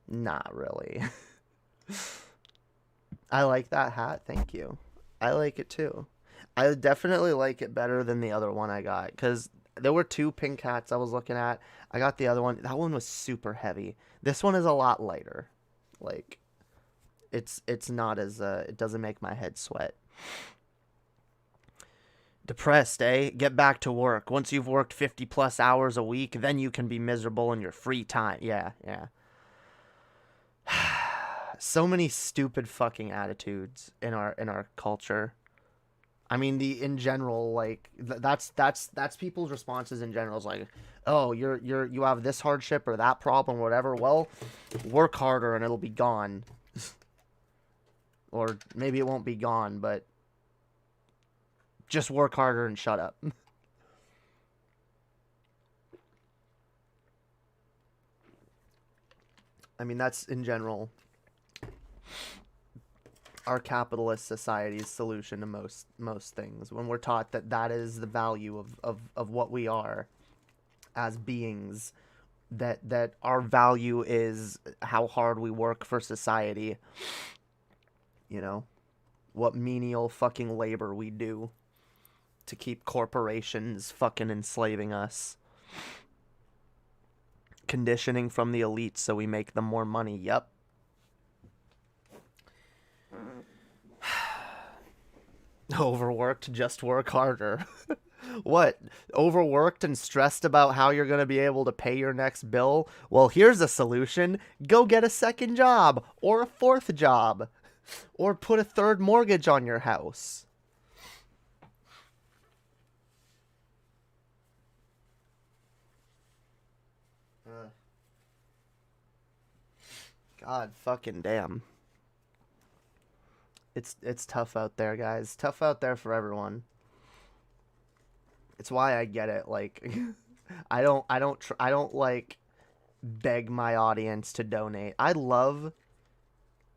Not really. I like that hat. Thank you. I like it too. I definitely like it better than the other one I got. Because there were 2 pink hats I was looking at. I got the other one. That one was super heavy. This one is a lot lighter. Like, it's not as... it doesn't make my head sweat. Depressed, eh? Get back to work. Once you've worked 50 plus hours a week, then you can be miserable in your free time. Yeah. So many stupid fucking attitudes in our culture. I mean, in general, like that's people's responses in general. Is like, oh, you have this hardship or that problem or whatever. Well, work harder and it'll be gone. Or maybe it won't be gone, but just work harder and shut up. I mean, that's in general our capitalist society's solution to most things. When we're taught that is the value of what we are as beings, that our value is how hard we work for society. You know, what menial fucking labor we do to keep corporations fucking enslaving us. Conditioning from the elites so we make them more money. Yep. Overworked, just work harder. What? Overworked and stressed about how you're going to be able to pay your next bill? Well, here's a solution. Go get a second job or a fourth job or put a third mortgage on your house. God fucking damn. It's tough out there, guys. Tough out there for everyone. It's why I get it. Like, I don't like beg my audience to donate. I love,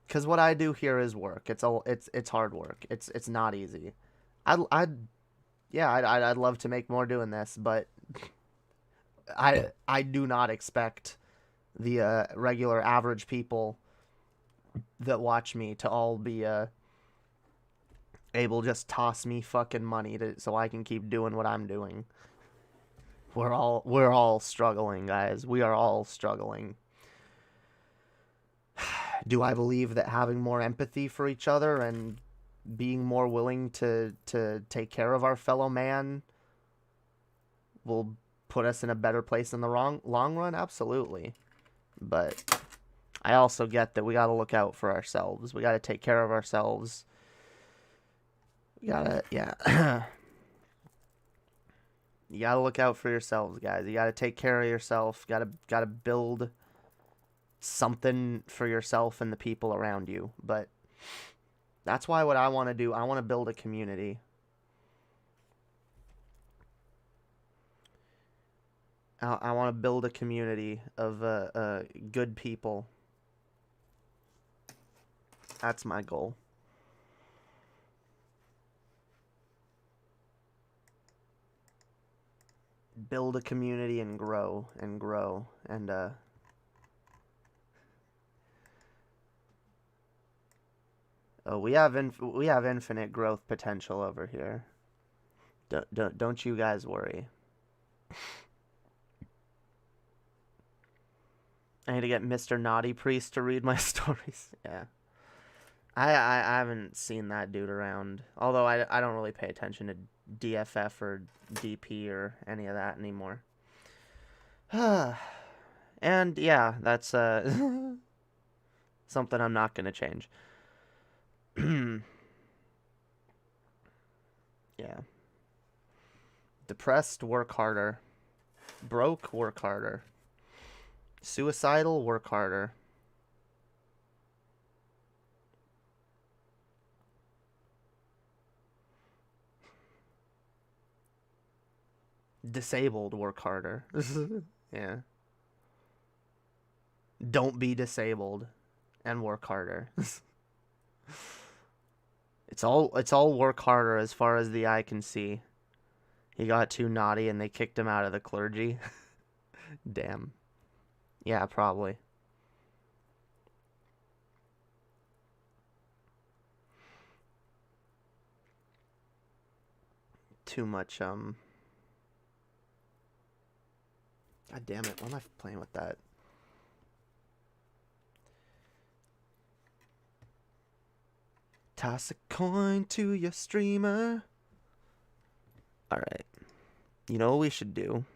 because what I do here is work. It's hard work. It's not easy. I'd love to make more doing this, but I do not expect the regular average people that watch me to all be able to just toss me fucking money so I can keep doing what I'm doing. We're all struggling, guys. We are all struggling. Do I believe that having more empathy for each other and being more willing to take care of our fellow man will put us in a better place in the long run? Absolutely. But I also get that we got to look out for ourselves. We got to take care of ourselves. We got to, yeah. You gotta look out for yourselves, guys. You gotta take care of yourself. Gotta build something for yourself and the people around you. But that's why what I want to do, I want to build a community. I want to build a community of good people. That's my goal. Build a community and grow and grow and oh, we have infinite growth potential over here. Don't you guys worry. I need to get Mr. Naughty Priest to read my stories. Yeah. I haven't seen that dude around. Although I don't really pay attention to DFF or DP or any of that anymore. And yeah, that's something I'm not going to change. Yeah. Depressed, work harder. Broke, work harder. Suicidal, work harder. Disabled, work harder. Yeah. Don't be disabled and work harder. It's all work harder as far as the eye can see. He got too naughty and they kicked him out of the clergy. Damn. Yeah, probably. Too much, God damn it, why am I playing with that? Toss a coin to your streamer. Alright. You know what we should do?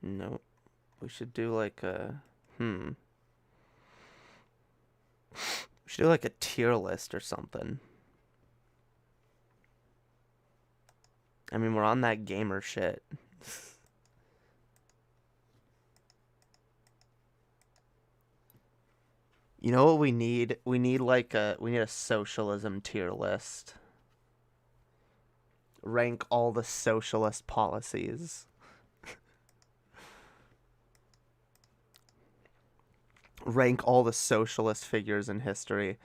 No. We should do like a... We should do like a tier list or something. I mean, we're on that gamer shit. You know what we need? We need a socialism tier list. Rank all the socialist policies. Rank all the socialist figures in history.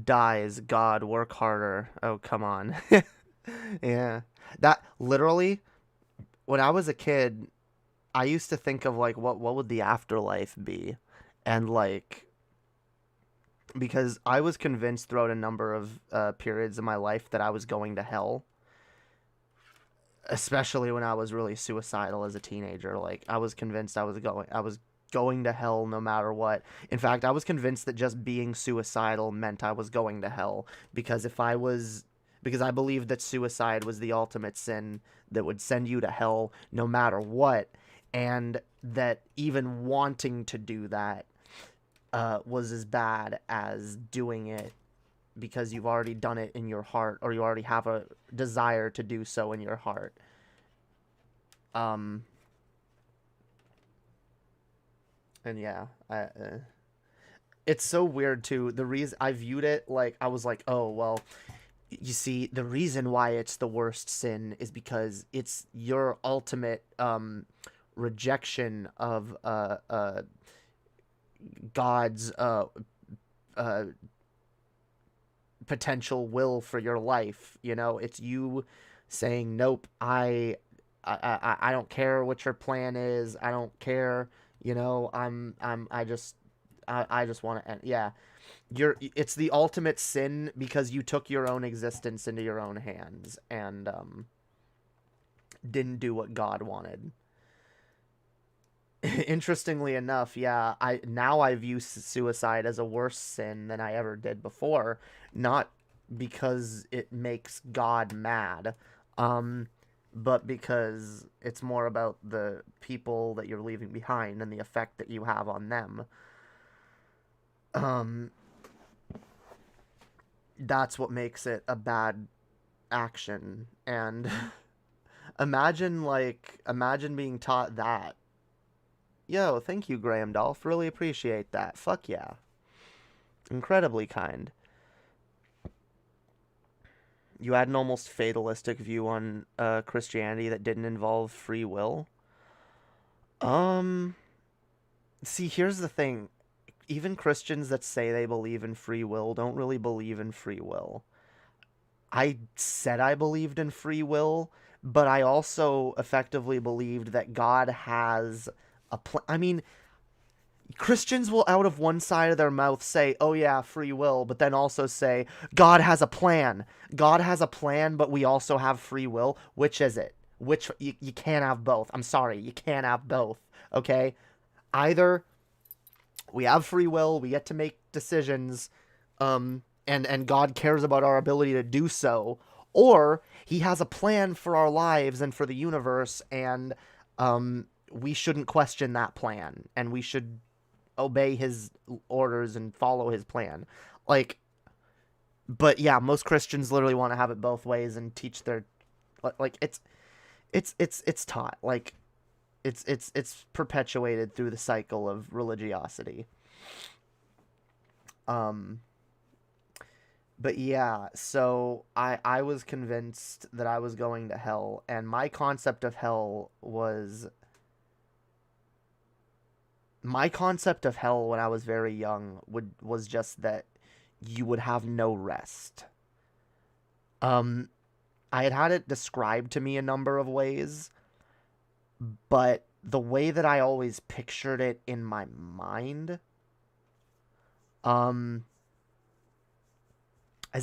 Dies, God, work harder. Oh, come on. Yeah. That, literally, when I was a kid, I used to think of, like, what would the afterlife be? And, like, because I was convinced throughout a number of periods of my life that I was going to hell. Especially when I was really suicidal as a teenager. Like, I was convinced I was going to hell no matter what. In fact, I was convinced that just being suicidal meant I was going to hell, because I believed that suicide was the ultimate sin that would send you to hell no matter what, and that even wanting to do that was as bad as doing it because you've already done it in your heart, or you already have a desire to do so in your heart. And yeah, it's so weird too. The reason I viewed it, like, I was like, oh, well, you see, the reason why it's the worst sin is because it's your ultimate rejection of God's potential will for your life. You know, it's you saying, nope, I don't care what your plan is. I don't care. You know, I just want to end. Yeah. It's the ultimate sin because you took your own existence into your own hands and didn't do what God wanted. Interestingly enough, yeah, I view suicide as a worse sin than I ever did before, not because it makes God mad, but because it's more about the people that you're leaving behind and the effect that you have on them. That's what makes it a bad action. And imagine being taught that. Yo, thank you, Graham Dolph. Really appreciate that. Fuck yeah. Incredibly kind. You had an almost fatalistic view on Christianity that didn't involve free will. See, here's the thing. Even Christians that say they believe in free will don't really believe in free will. I said I believed in free will, but I also effectively believed that God has a plan. I mean, Christians will out of one side of their mouth say, oh yeah, free will, but then also say, God has a plan. God has a plan, but we also have free will. Which is it? Which, you can't have both. I'm sorry, you can't have both, okay? Either we have free will, we get to make decisions, and God cares about our ability to do so, or he has a plan for our lives and for the universe, and we shouldn't question that plan, and we should obey his orders and follow his plan. Like, but yeah, most Christians literally want to have it both ways and teach their, like, it's taught, like, it's perpetuated through the cycle of religiosity. But yeah, so I was convinced that I was going to hell, and my concept of hell was... My concept of hell when I was very young was just that you would have no rest. I had it described to me a number of ways, but the way that I always pictured it in my mind... Has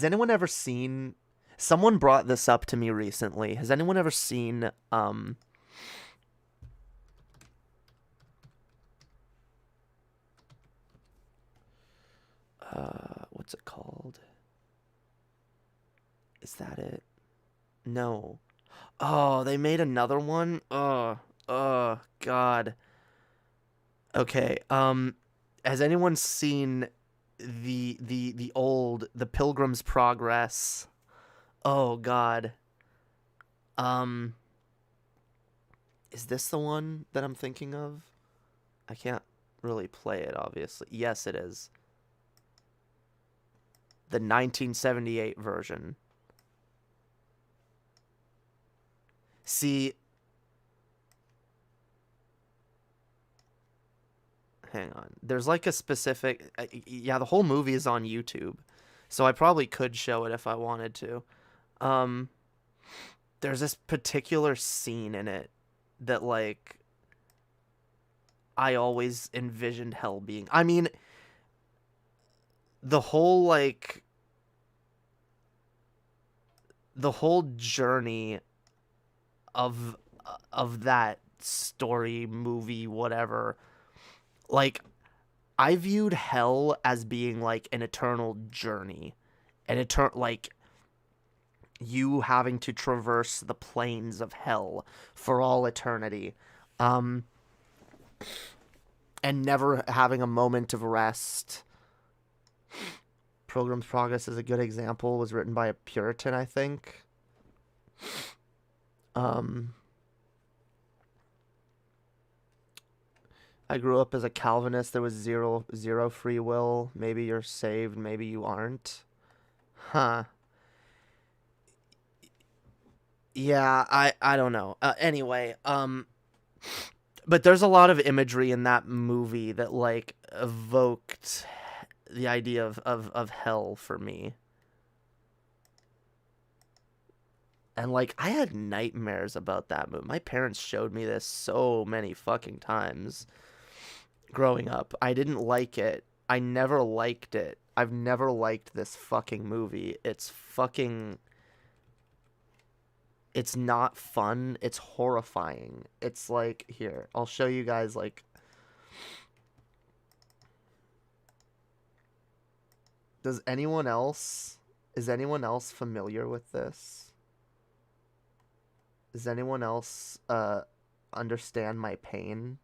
anyone ever seen... Someone brought this up to me recently. Has anyone ever seen, what's it called? Is that it? No. Oh, they made another one? Oh, God. Okay, has anyone seen the old The Pilgrim's Progress? Oh God. Is this the one that I'm thinking of? I can't really play it, obviously. Yes, it is. The 1978 version. See, hang on. There's like a specific... yeah, the whole movie is on YouTube. So I probably could show it if I wanted to. There's this particular scene in it that, like, I always envisioned hell being... I mean, the whole, like... The whole journey of that story, movie, whatever... Like, I viewed hell as being, like, an eternal journey. Like, you having to traverse the plains of hell for all eternity. And never having a moment of rest. Pilgrim's Progress is a good example. It was written by a Puritan, I think. I grew up as a Calvinist. There was zero free will. Maybe you're saved, maybe you aren't. Huh. Yeah, I don't know. Anyway, but there's a lot of imagery in that movie that, like, evoked the idea of hell for me. And, like, I had nightmares about that movie. My parents showed me this so many fucking times growing up. I didn't like it. I never liked it. I've never liked this fucking movie. It's fucking... It's not fun. It's horrifying. It's like... Here, I'll show you guys, like... Is anyone else familiar with this? Does anyone else understand my pain?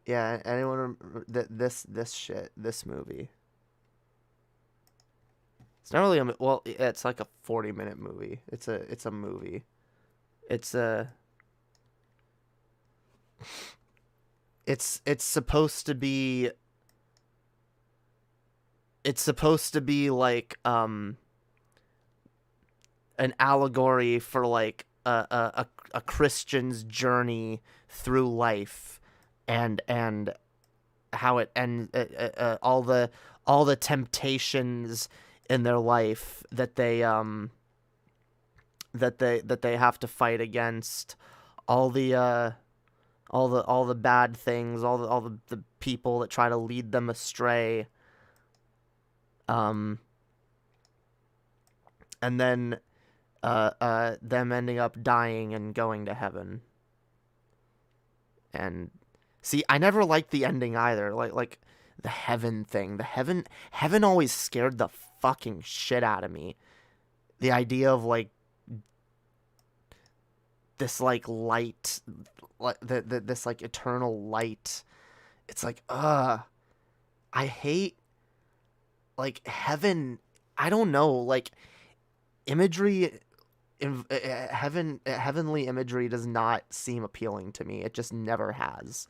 Yeah, anyone this movie. It's not really well, it's like a 40-minute movie. It's a movie. It's a it's supposed to be like an allegory for like a Christian's journey through life, and how it ends, all the temptations in their life that they have to fight against, all the bad things, all the people that try to lead them astray, and then them ending up dying and going to heaven. And see, I never liked the ending either. Like the heaven thing. The heaven always scared the fucking shit out of me. The idea of like this like light, like this like eternal light. It's like, I hate like heaven. I don't know, like imagery. Heavenly imagery does not seem appealing to me. It just never has.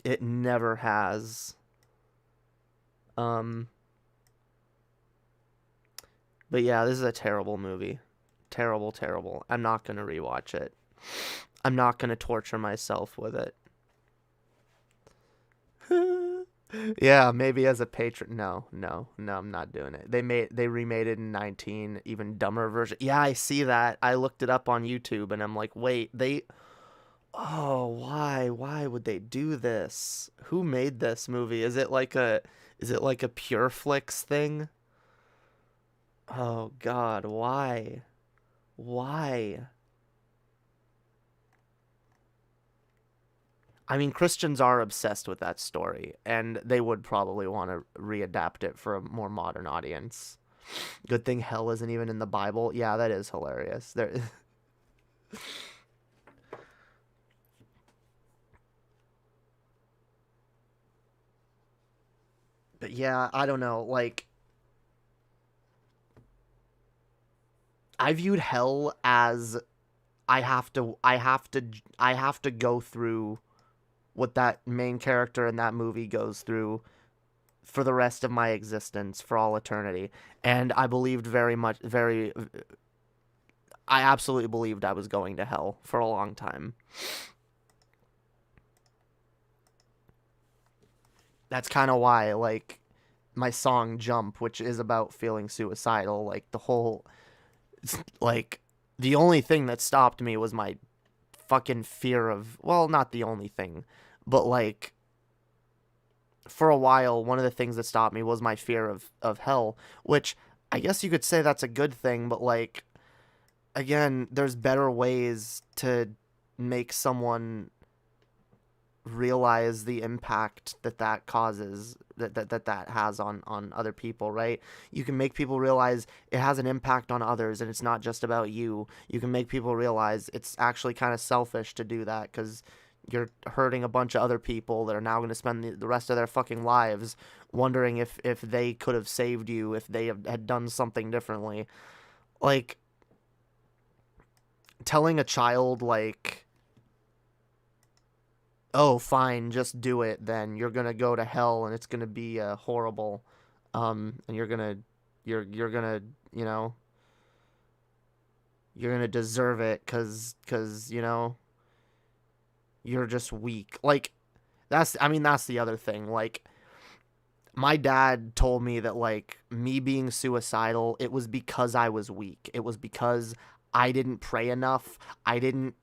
It never has. But yeah, this is a terrible movie. Terrible. I'm not gonna rewatch it. I'm not gonna torture myself with it. Yeah, maybe as a patron. No, I'm not doing it. They remade it in 19, even dumber version. Yeah, I see that. I looked it up on YouTube and I'm like, wait, why would they do this? Who made this movie? Is it like a Pure Flix thing? Oh God, why? I mean, Christians are obsessed with that story, and they would probably want to readapt it for a more modern audience. Good thing hell isn't even in the Bible. Yeah, that is hilarious. There. But yeah, I don't know. Like, I viewed hell as I have to go through what that main character in that movie goes through for the rest of my existence, for all eternity. And I believed I absolutely believed I was going to hell for a long time. That's kind of why, like, my song Jump, which is about feeling suicidal, like, like, the only thing that stopped me was my fucking fear of, well, not the only thing, but like for a while one of the things that stopped me was my fear of hell, which I guess you could say that's a good thing, but like again, there's better ways to make someone realize the impact that causes, that has on other people, right? You can make people realize it has an impact on others and it's not just about you. You can make people realize it's actually kind of selfish to do that because you're hurting a bunch of other people that are now going to spend the rest of their fucking lives wondering if they could have saved you if they had done something differently. Like, telling a child, like, oh, fine, just do it, then you're gonna go to hell and it's gonna be horrible, and you're gonna you know, you're gonna deserve it because you know, you're just weak. Like, that's the other thing. Like, my dad told me that, like, me being suicidal, it was because I was weak. It was because I didn't pray enough. I didn't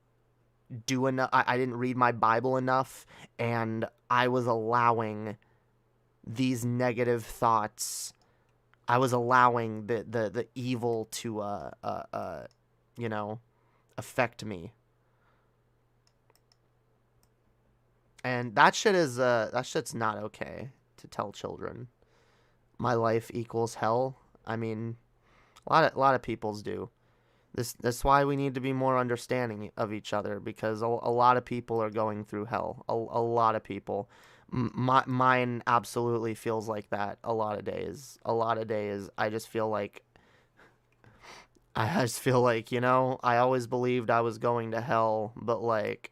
do enough. I didn't read my Bible enough, and I was allowing these negative thoughts. I was allowing the evil to you know, affect me. And that shit's not okay to tell children. My life equals hell. I mean, A lot of peoples do. That's why we need to be more understanding of each other, because a lot of people are going through hell. A lot of people. Mine absolutely feels like that a lot of days. A lot of days I just feel like you know, I always believed I was going to hell, but like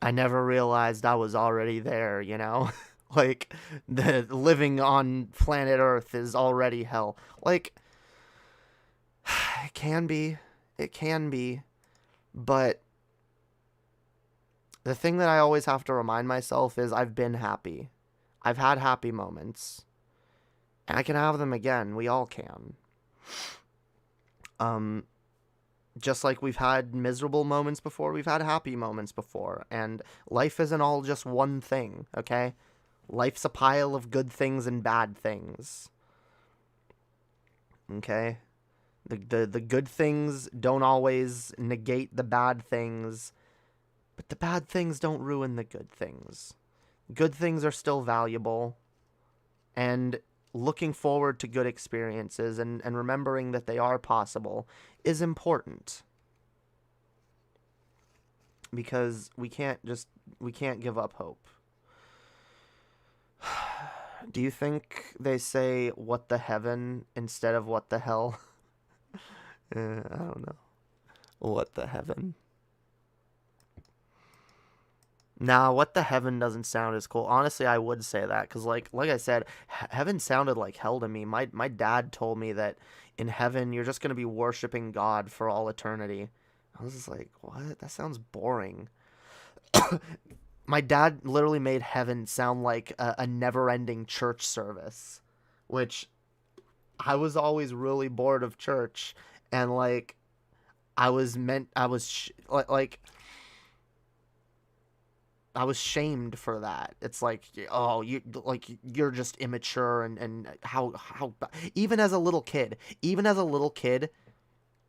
I never realized I was already there, you know? Like the living on planet Earth is already hell. Like it can be. It can be. But the thing that I always have to remind myself is I've been happy. I've had happy moments. And I can have them again. We all can. Just like we've had miserable moments before, we've had happy moments before. And life isn't all just one thing, okay? Life's a pile of good things and bad things. Okay? The good things don't always negate the bad things, but the bad things don't ruin the good things. Good things are still valuable, and looking forward to good experiences and remembering that they are possible is important. Because we can't give up hope. Do you think they say what the heaven instead of what the hell? I don't know. What the heaven? Nah, what the heaven doesn't sound as cool. Honestly, I would say that because, like I said, heaven sounded like hell to me. My dad told me that in heaven you're just gonna be worshiping God for all eternity. I was just like, what? That sounds boring. My dad literally made heaven sound like a never-ending church service, which I was always really bored of church, and like I was shamed for that. It's like, oh, you're just immature, and how even as a little kid,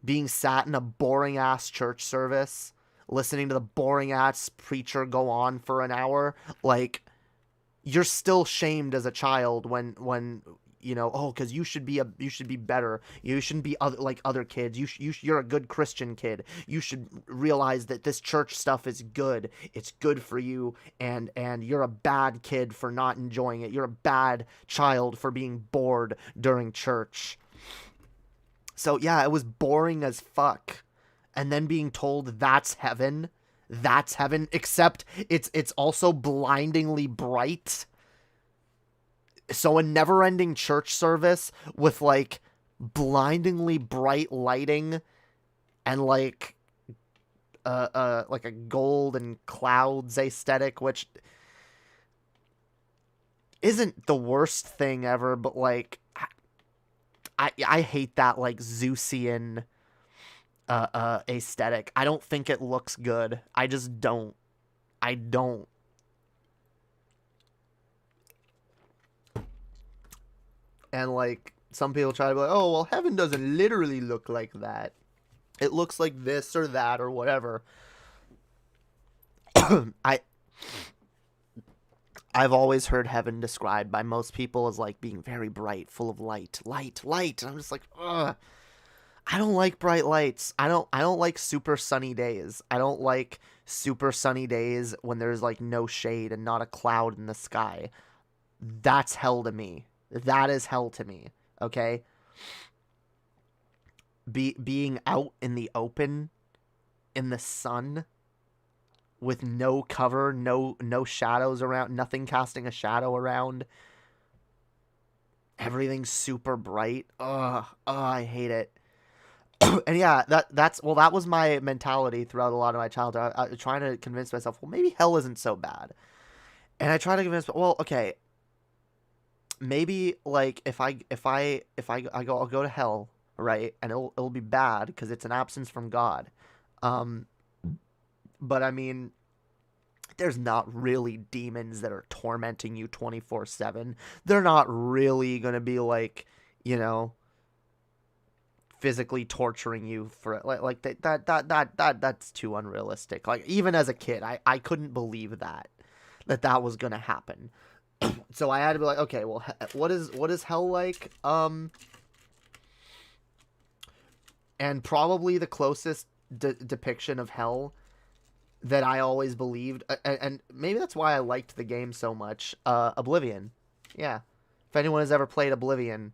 being sat in a boring ass church service, listening to the boring ass preacher go on for an hour, like you're still shamed as a child when you know, oh, because you should be better. You shouldn't be like other kids. You're a good Christian kid. You should realize that this church stuff is good. It's good for you, and you're a bad kid for not enjoying it. You're a bad child for being bored during church. So yeah, it was boring as fuck. And then being told that's heaven, except it's also blindingly bright. So a never-ending church service with like blindingly bright lighting and like a gold and clouds aesthetic, which isn't the worst thing ever, but like I hate that like Zeusian aesthetic. I don't think it looks good. I just don't. I don't. And like some people try to be like, oh well, heaven doesn't literally look like that. It looks like this or that or whatever. I've always heard heaven described by most people as like being very bright, full of light. And I'm just like, ugh. I don't like bright lights. I don't like super sunny days. I don't like super sunny days when there's like no shade and not a cloud in the sky. That's hell to me. That is hell to me. Okay? Being out in the open in the sun with no cover, no shadows around, nothing casting a shadow around. Everything's super bright. Ugh, I hate it. And yeah, that was my mentality throughout a lot of my childhood. I was trying to convince myself, well, maybe hell isn't so bad. And I try to convince, well, okay, maybe like I'll go to hell, right? And it'll be bad because it's an absence from God. But I mean, there's not really demons that are tormenting you 24/7. They're not really gonna be like, you know, physically torturing you for like that's too unrealistic. Like even as a kid, I couldn't believe that was gonna happen. So I had to be like, okay, well, what is hell like? And probably the closest depiction of hell that I always believed, and maybe that's why I liked the game so much, Oblivion. Yeah. If anyone has ever played Oblivion,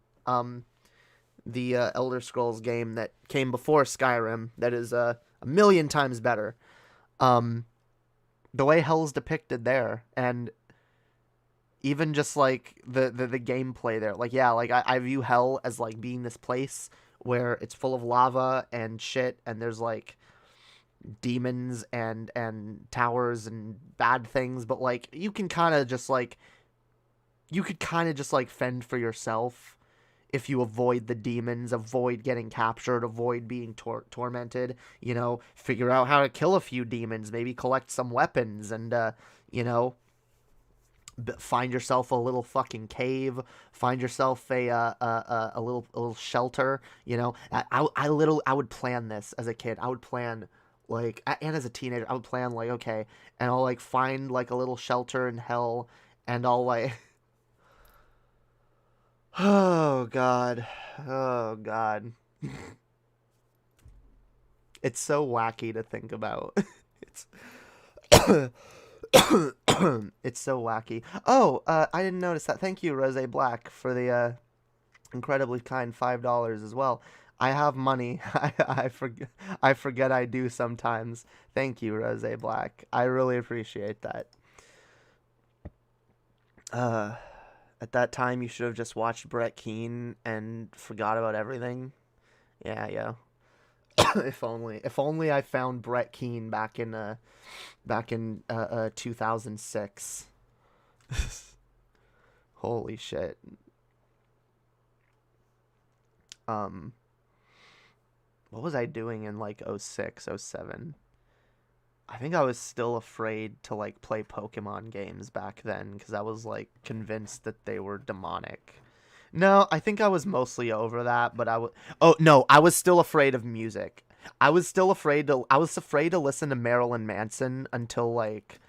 the Elder Scrolls game that came before Skyrim, that is a million times better. The way hell's depicted there, and even just like the gameplay there, like, yeah, like I view hell as like being this place where it's full of lava and shit, and there's like demons and towers and bad things, but like you can kind of just like fend for yourself if you avoid the demons, avoid getting captured, avoid being tormented, you know, figure out how to kill a few demons, maybe collect some weapons, and you know, find yourself a little fucking cave, find yourself a little shelter, you know. I would plan this as a kid. I would plan, like, and as a teenager, I would plan, like, okay, and I'll like find like a little shelter in hell, and I'll like oh god. It's so wacky to think about. It's it's so wacky. Oh, I didn't notice that. Thank you, Rose Black, for the incredibly kind $5 as well. I have money. I forget I do sometimes. Thank you, Rose Black. I really appreciate that. At that time, you should have just watched Brett Keane and forgot about everything. Yeah. If only I found Brett Keane back in 2006. Holy shit. What was I doing in like 06, 07? I think I was still afraid to like play Pokemon games back then because I was like convinced that they were demonic. No, I think I was mostly over that, but oh no, I was still afraid of music. I was afraid to listen to Marilyn Manson until like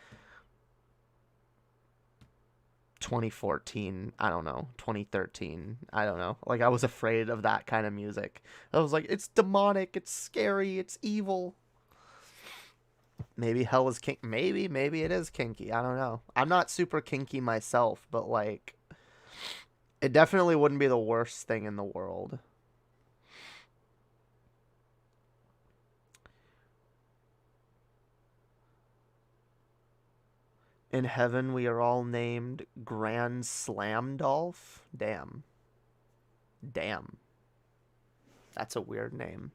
2014, I don't know, 2013, I don't know. Like, I was afraid of that kind of music. I was like, it's demonic, it's scary, it's evil. Maybe hell is kinky. Maybe it is kinky. I don't know. I'm not super kinky myself, but like, it definitely wouldn't be the worst thing in the world. In heaven, we are all named Grand Slam Dolph. Damn. That's a weird name.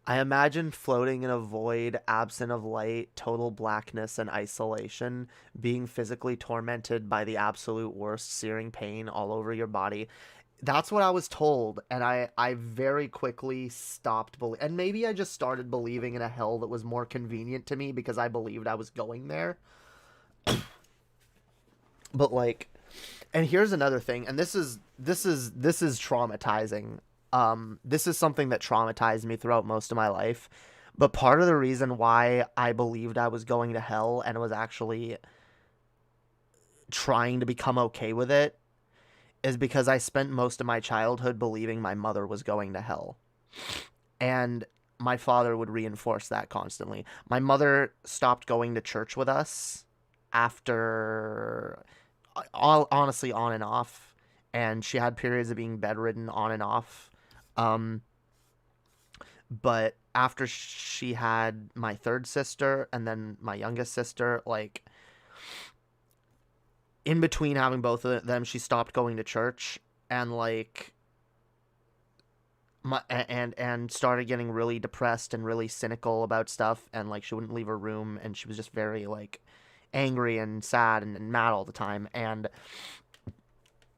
I imagine floating in a void, absent of light, total blackness and isolation, being physically tormented by the absolute worst searing pain all over your body. That's what I was told, and I very quickly stopped believing. And maybe I just started believing in a hell that was more convenient to me because I believed I was going there. But like, and here's another thing, and this is traumatizing. This is something that traumatized me throughout most of my life. But part of the reason why I believed I was going to hell and was actually trying to become okay with it is because I spent most of my childhood believing my mother was going to hell. And my father would reinforce that constantly. My mother stopped going to church with us after, honestly, on and off. And she had periods of being bedridden on and off. But after she had my third sister and then my youngest sister, like, in between having both of them, she stopped going to church and like and started getting really depressed and really cynical about stuff, and like she wouldn't leave her room, and she was just very like angry and sad and mad all the time. And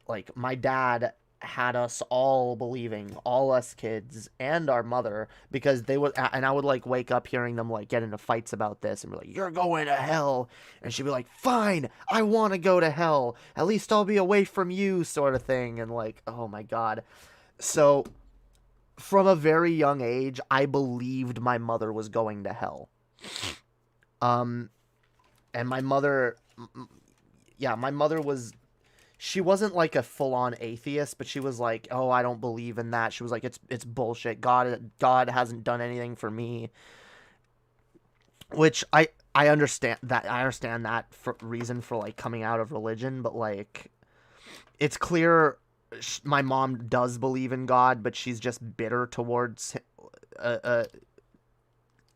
like my dad had us all believing, all us kids and our mother, because they would, and I would like wake up hearing them like get into fights about this and be like, you're going to hell, and she'd be like, fine, I want to go to hell, at least I'll be away from you, sort of thing. And like, oh my god. So from a very young age, I believed my mother was going to hell. And my mother, my mother was, she wasn't like a full-on atheist, but she was like, "Oh, I don't believe in that." She was like, "It's bullshit. God hasn't done anything for me." Which I understand that. I understand that reason for like coming out of religion, but like it's clear my mom does believe in God, but she's just bitter towards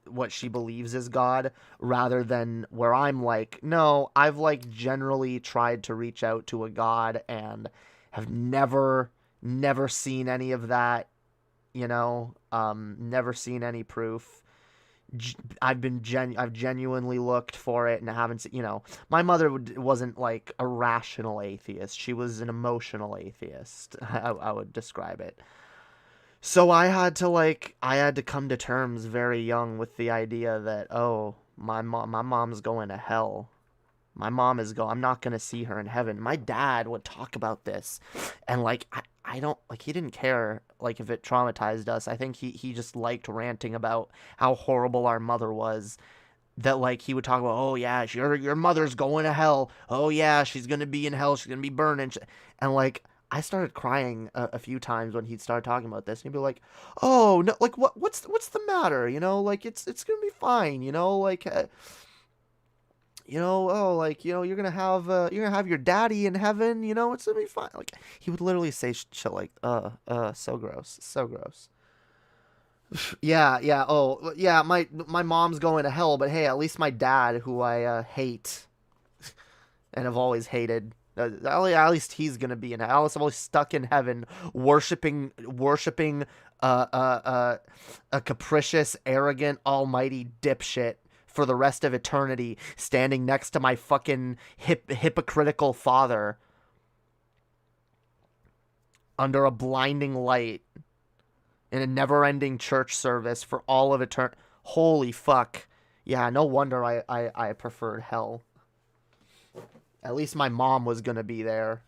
what she believes is God, rather than where I'm like, no, I've like generally tried to reach out to a God and have never seen any of that, never seen any proof. I've genuinely looked for it and I haven't seen, my mother wasn't like a rational atheist. She was an emotional atheist. I would describe it. So I had to come to terms very young with the idea that, oh, my mom's going to hell. I'm not going to see her in heaven. My dad would talk about this, and like I don't like, he didn't care like if it traumatized us. I think he just liked ranting about how horrible our mother was. That like he would talk about, oh yeah, your mother's going to hell. Oh yeah, she's going to be in hell. She's going to be burning. And like I started crying a few times when he'd start talking about this. And he'd be like, "Oh no, like what's the matter? Like it's gonna be fine. Like, oh, like you're gonna have your daddy in heaven. It's gonna be fine." Like he would literally say shit like, so gross, so gross. Yeah, oh yeah, my mom's going to hell, but hey, at least my dad, who I hate and have always hated. At least he's gonna be in hell. I'm always stuck in heaven, worshiping a capricious, arrogant, almighty dipshit for the rest of eternity, standing next to my fucking hypocritical father under a blinding light in a never-ending church service for all of eternity. Holy fuck! Yeah, no wonder I preferred hell. At least my mom was gonna be there.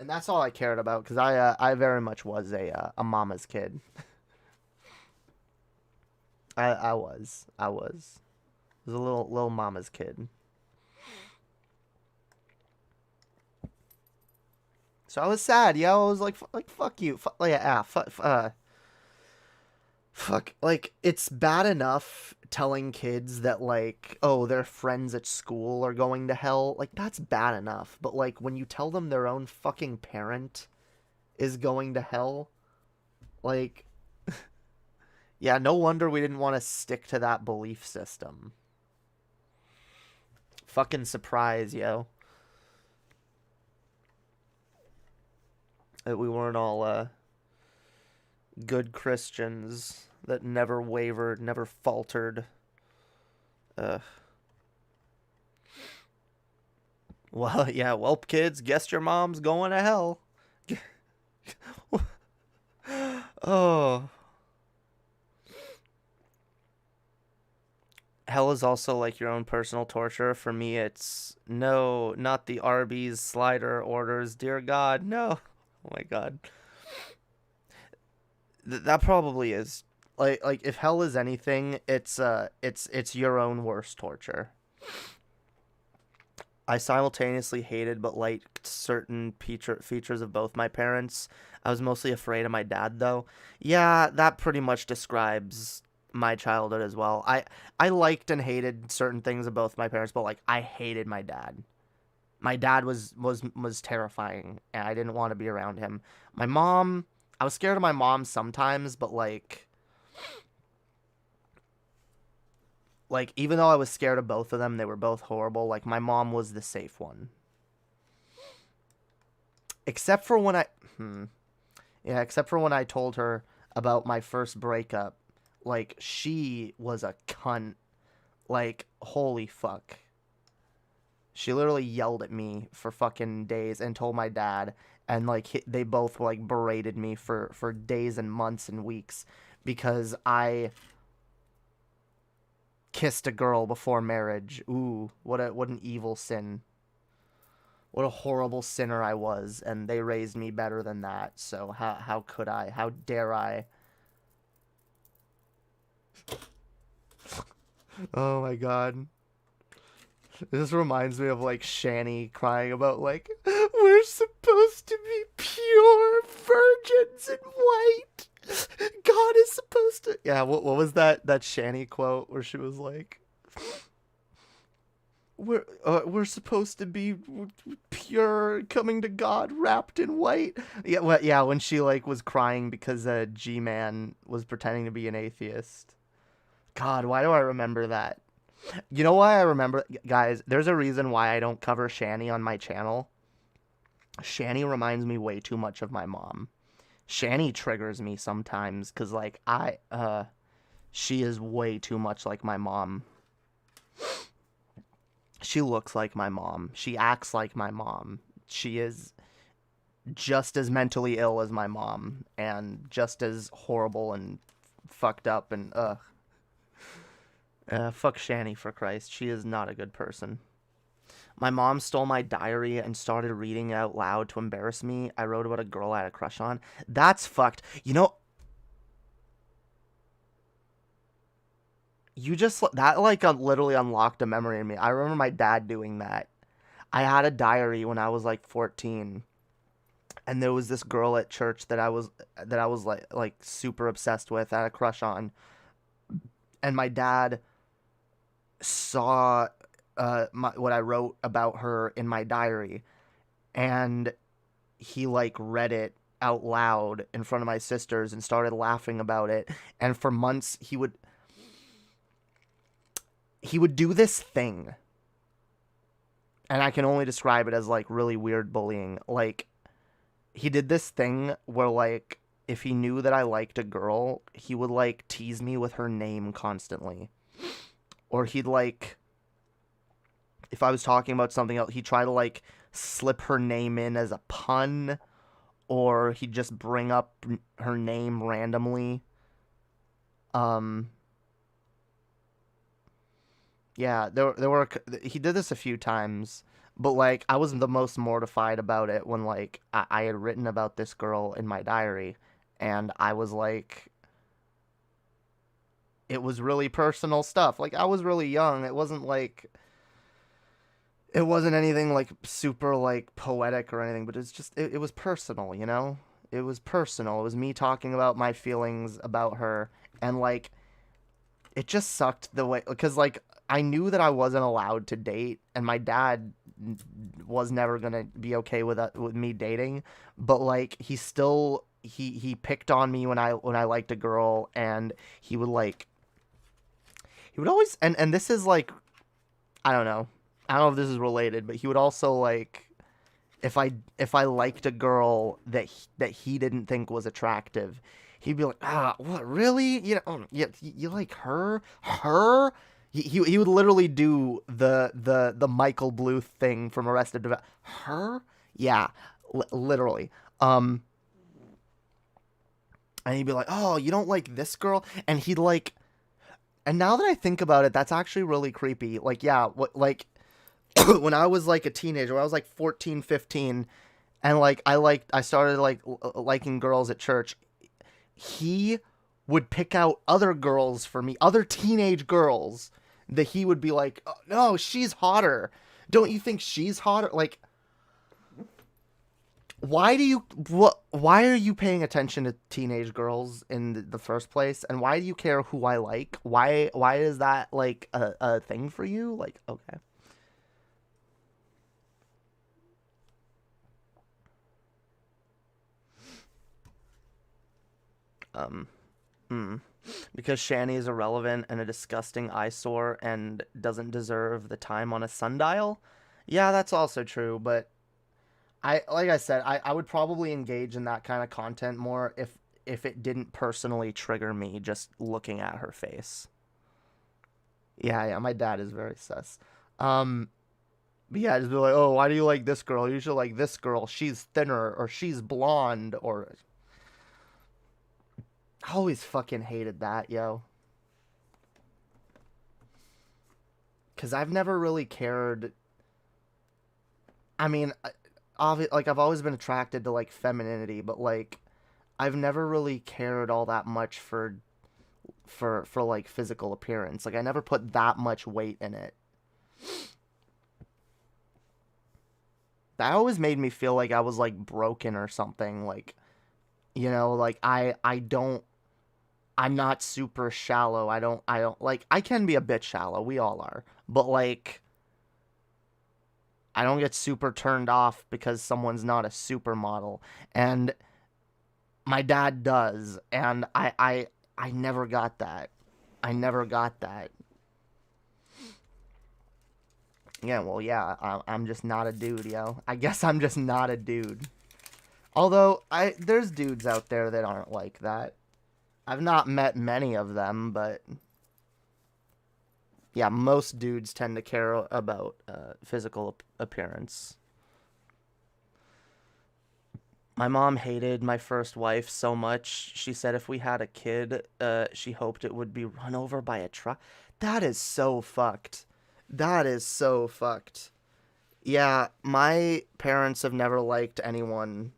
And that's all I cared about, because I very much was a mama's kid. I was a little mama's kid. So I was sad, yo. I was like fuck you, fuck. Like, it's bad enough telling kids that like, oh, their friends at school are going to hell. Like, that's bad enough. But like, when you tell them their own fucking parent is going to hell, like, yeah, no wonder we didn't want to stick to that belief system. Fucking surprise, yo. That we weren't all good Christians that never wavered, never faltered. Well, yeah, well, kids, guess your mom's going to hell. Oh. Hell is also like your own personal torture. For me, it's no, not the Arby's slider orders. Dear God, no. Oh my God. That probably is like if hell is anything, it's your own worst torture. I simultaneously hated but liked certain features of both my parents. I was mostly afraid of my dad, though. Yeah, that pretty much describes my childhood as well. I liked and hated certain things of both my parents, but like I hated my dad. My dad was terrifying, and I didn't want to be around him. My mom, I was scared of my mom sometimes, but like even though I was scared of both of them, they were both horrible. Like, my mom was the safe one. Except for when I told her about my first breakup. Like, she was a cunt. Like, holy fuck. She literally yelled at me for fucking days and told my dad. And, like, they both, like, berated me for days and months and weeks because I kissed a girl before marriage. Ooh, what an evil sin. What a horrible sinner I was, and they raised me better than that. So how could I? How dare I Oh my god. This reminds me of like Shani crying about like we're supposed to be pure virgins and white. God is supposed to. Yeah, what was that Shani quote where she was like, we're supposed to be pure, coming to God wrapped in white. Yeah, well, yeah, when she like was crying because G-Man was pretending to be an atheist. God, why do I remember that? You know why I remember, guys? There's a reason why I don't cover Shani on my channel. Shani reminds me way too much of my mom. Shani triggers me sometimes because like she is way too much like my mom. She looks like my mom. She acts like my mom. She is just as mentally ill as my mom and just as horrible and fucked up and fuck Shani, for Christ. She is not a good person. My mom stole my diary and started reading it out loud to embarrass me. I wrote about a girl I had a crush on. That's fucked. You know, you just, that like literally unlocked a memory in me. I remember my dad doing that. I had a diary when I was like 14. And there was this girl at church that I was like super obsessed with, I had a crush on. And my dad saw what I wrote about her in my diary, and he like read it out loud in front of my sisters and started laughing about it. And for months he would do this thing, and I can only describe it as like really weird bullying. Like, he did this thing where like if he knew that I liked a girl, he would like tease me with her name constantly. Or he'd like, if I was talking about something else, he'd try to like slip her name in as a pun, or he'd just bring up her name randomly. Yeah, he did this a few times, but like I was the most mortified about it when like I had written about this girl in my diary, and I was like, it was really personal stuff. Like, I was really young. It wasn't anything like super like poetic or anything, but it's just, it was personal, you know? It was personal. It was me talking about my feelings about her, and like, it just sucked the way, because like, I knew that I wasn't allowed to date, and my dad was never gonna be okay with me dating, but like, he still, he picked on me when I liked a girl, and he would always, and this is like, I don't know if this is related, but he would also like, if I liked a girl that he didn't think was attractive, he'd be like, what, really? You know, you like her? He would literally do the Michael Bluth thing from Arrested Development. Her? Yeah, literally. And he'd be like, oh, you don't like this girl? And he'd like, and now that I think about it, that's actually really creepy. Like, yeah, what, like, when I was like a teenager, when I was like 14, 15, and like I started like liking girls at church, he would pick out other girls for me, other teenage girls that he would be like, oh, no, she's hotter. Don't you think she's hotter? Like, why are you paying attention to teenage girls in the first place? And why do you care who I like? Why is that like a thing for you? Like, okay. Because Shani is irrelevant and a disgusting eyesore and doesn't deserve the time on a sundial? Yeah, that's also true, but like I said, I would probably engage in that kind of content more if it didn't personally trigger me just looking at her face. Yeah, my dad is very sus. But yeah, just be like, oh, why do you like this girl? You should like this girl. She's thinner, or she's blonde, or... I always fucking hated that, yo. Because I've never really cared... I mean, like, I've always been attracted to, like, femininity, but, like, I've never really cared all that much for for like physical appearance. Like I never put that much weight in it. That always made me feel like I was like broken or something. Like, you know, like I'm not super shallow. I don't like, I can be a bit shallow. We all are. But like, I don't get super turned off because someone's not a supermodel. And my dad does. And I never got that. I never got that. Yeah, well, yeah, I'm just not a dude, yo. I guess I'm just not a dude. Although, there's dudes out there that aren't like that. I've not met many of them, but... yeah, most dudes tend to care about physical appearance. My mom hated my first wife so much. She said if we had a kid, she hoped it would be run over by a truck. That is so fucked. That is so fucked. Yeah, my parents have never liked anyone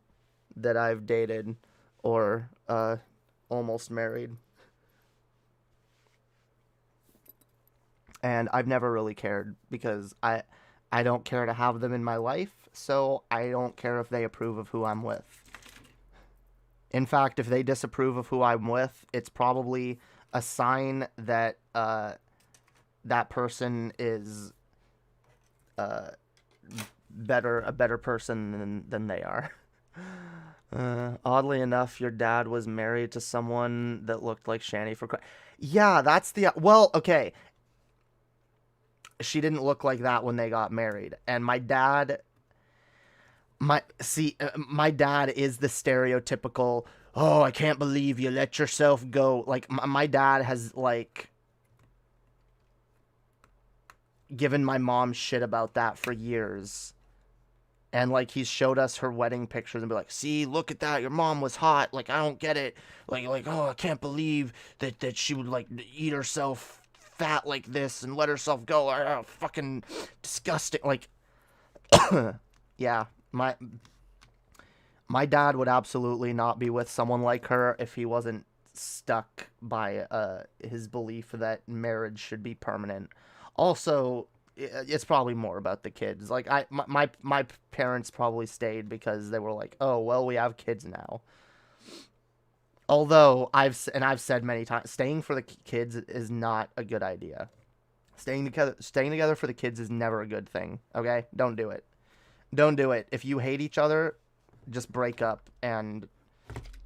that I've dated or almost married. And I've never really cared because I don't care to have them in my life, so I don't care if they approve of who I'm with. In fact, if they disapprove of who I'm with, it's probably a sign that that person is a better person than they are. Oddly enough, your dad was married to someone that looked like Shani for... yeah, that's the... well, okay. She didn't look like that when they got married. And my dad... my dad is the stereotypical, oh, I can't believe you let yourself go. Like, my dad has, like... given my mom shit about that for years. And, like, he's showed us her wedding pictures and be like, see, look at that, your mom was hot, like, I don't get it, like, oh, I can't believe that she would, like, eat herself fat like this and let herself go, oh, fucking disgusting, like, yeah, my dad would absolutely not be with someone like her if he wasn't stuck by his belief that marriage should be permanent. Also, it's probably more about the kids. Like, my parents probably stayed because they were like, oh, well, we have kids now. Although, I've said many times, staying for the kids is not a good idea. Staying together for the kids is never a good thing, okay? Don't do it. Don't do it. If you hate each other, just break up and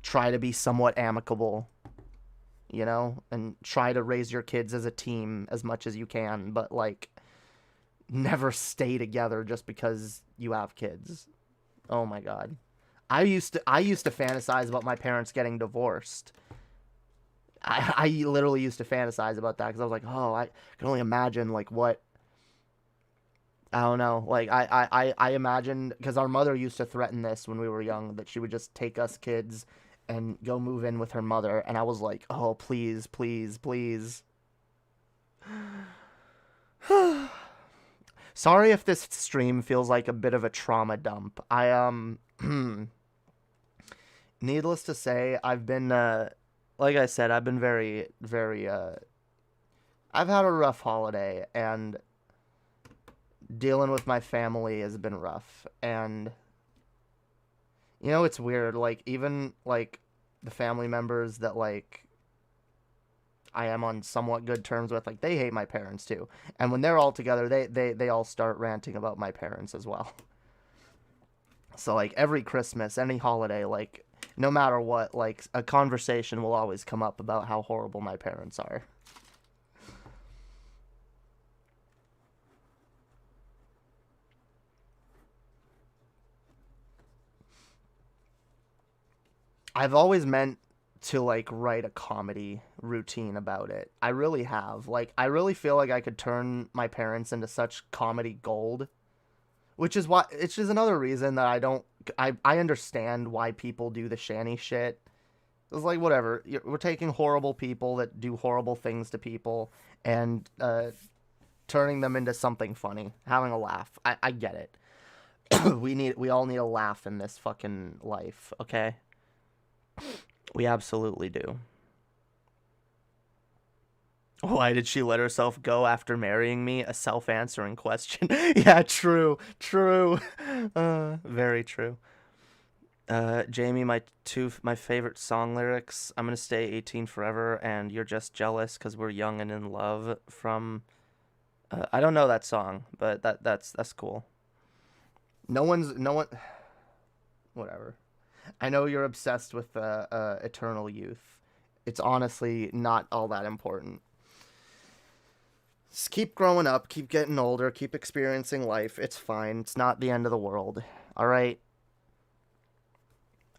try to be somewhat amicable. You know, and try to raise your kids as a team as much as you can, but like never stay together just because you have kids. Oh my god. I used to fantasize about my parents getting divorced. I literally used to fantasize about that because I was like, oh, I can only imagine like what, I don't know, like I imagined, because our mother used to threaten this when we were young, that she would just take us kids and go move in with her mother, and I was like, oh, please, please, please. Sorry if this stream feels like a bit of a trauma dump. Needless to say, I've been, like I said, I've been very, very, I've had a rough holiday, and dealing with my family has been rough, and... you know, it's weird, like, even, like, the family members that, like, I am on somewhat good terms with, like, they hate my parents, too. And when they're all together, they all start ranting about my parents as well. So, like, every Christmas, any holiday, like, no matter what, like, a conversation will always come up about how horrible my parents are. I've always meant to, like, write a comedy routine about it. I really have. Like, I really feel like I could turn my parents into such comedy gold. Which is another reason that I understand why people do the Shanny shit. It's like, whatever. We're taking horrible people that do horrible things to people and turning them into something funny. Having a laugh. I get it. We all need a laugh in this fucking life, okay? We absolutely do. Why did she let herself go after marrying me? A self-answering question. Yeah, true. True. Very true. Jamie, my favorite song lyrics. I'm gonna stay 18 forever, and you're just jealous because we're young and in love. From I don't know that song, but that's cool. No one. Whatever. I know you're obsessed with eternal youth. It's honestly not all that important. Just keep growing up, keep getting older, keep experiencing life. It's fine. It's not the end of the world. All right.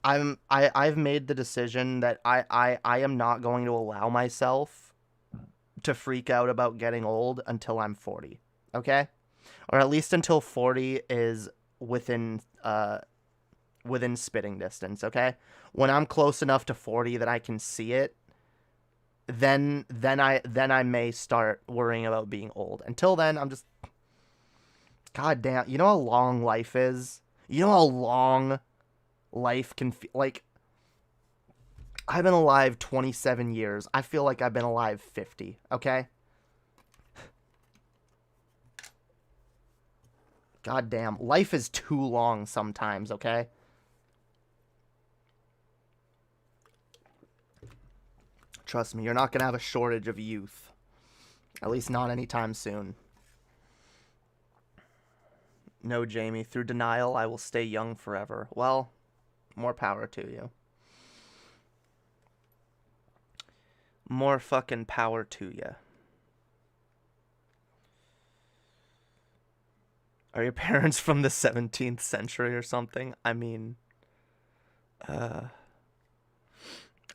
I've made the decision that I am not going to allow myself to freak out about getting old until I'm 40. Okay? Or at least until 40 is within spitting distance, okay? When I'm close enough to 40 that I can see it, then I may start worrying about being old. Until then, I'm just, god damn, you know how long life is? You know how long life can feel like? I've been alive 27 years. I feel like I've been alive 50, okay? God damn, life is too long sometimes, okay? Trust me, you're not going to have a shortage of youth. At least not anytime soon. No, Jamie, through denial, I will stay young forever. Well, more power to you. More fucking power to you. Are your parents from the 17th century or something? I mean,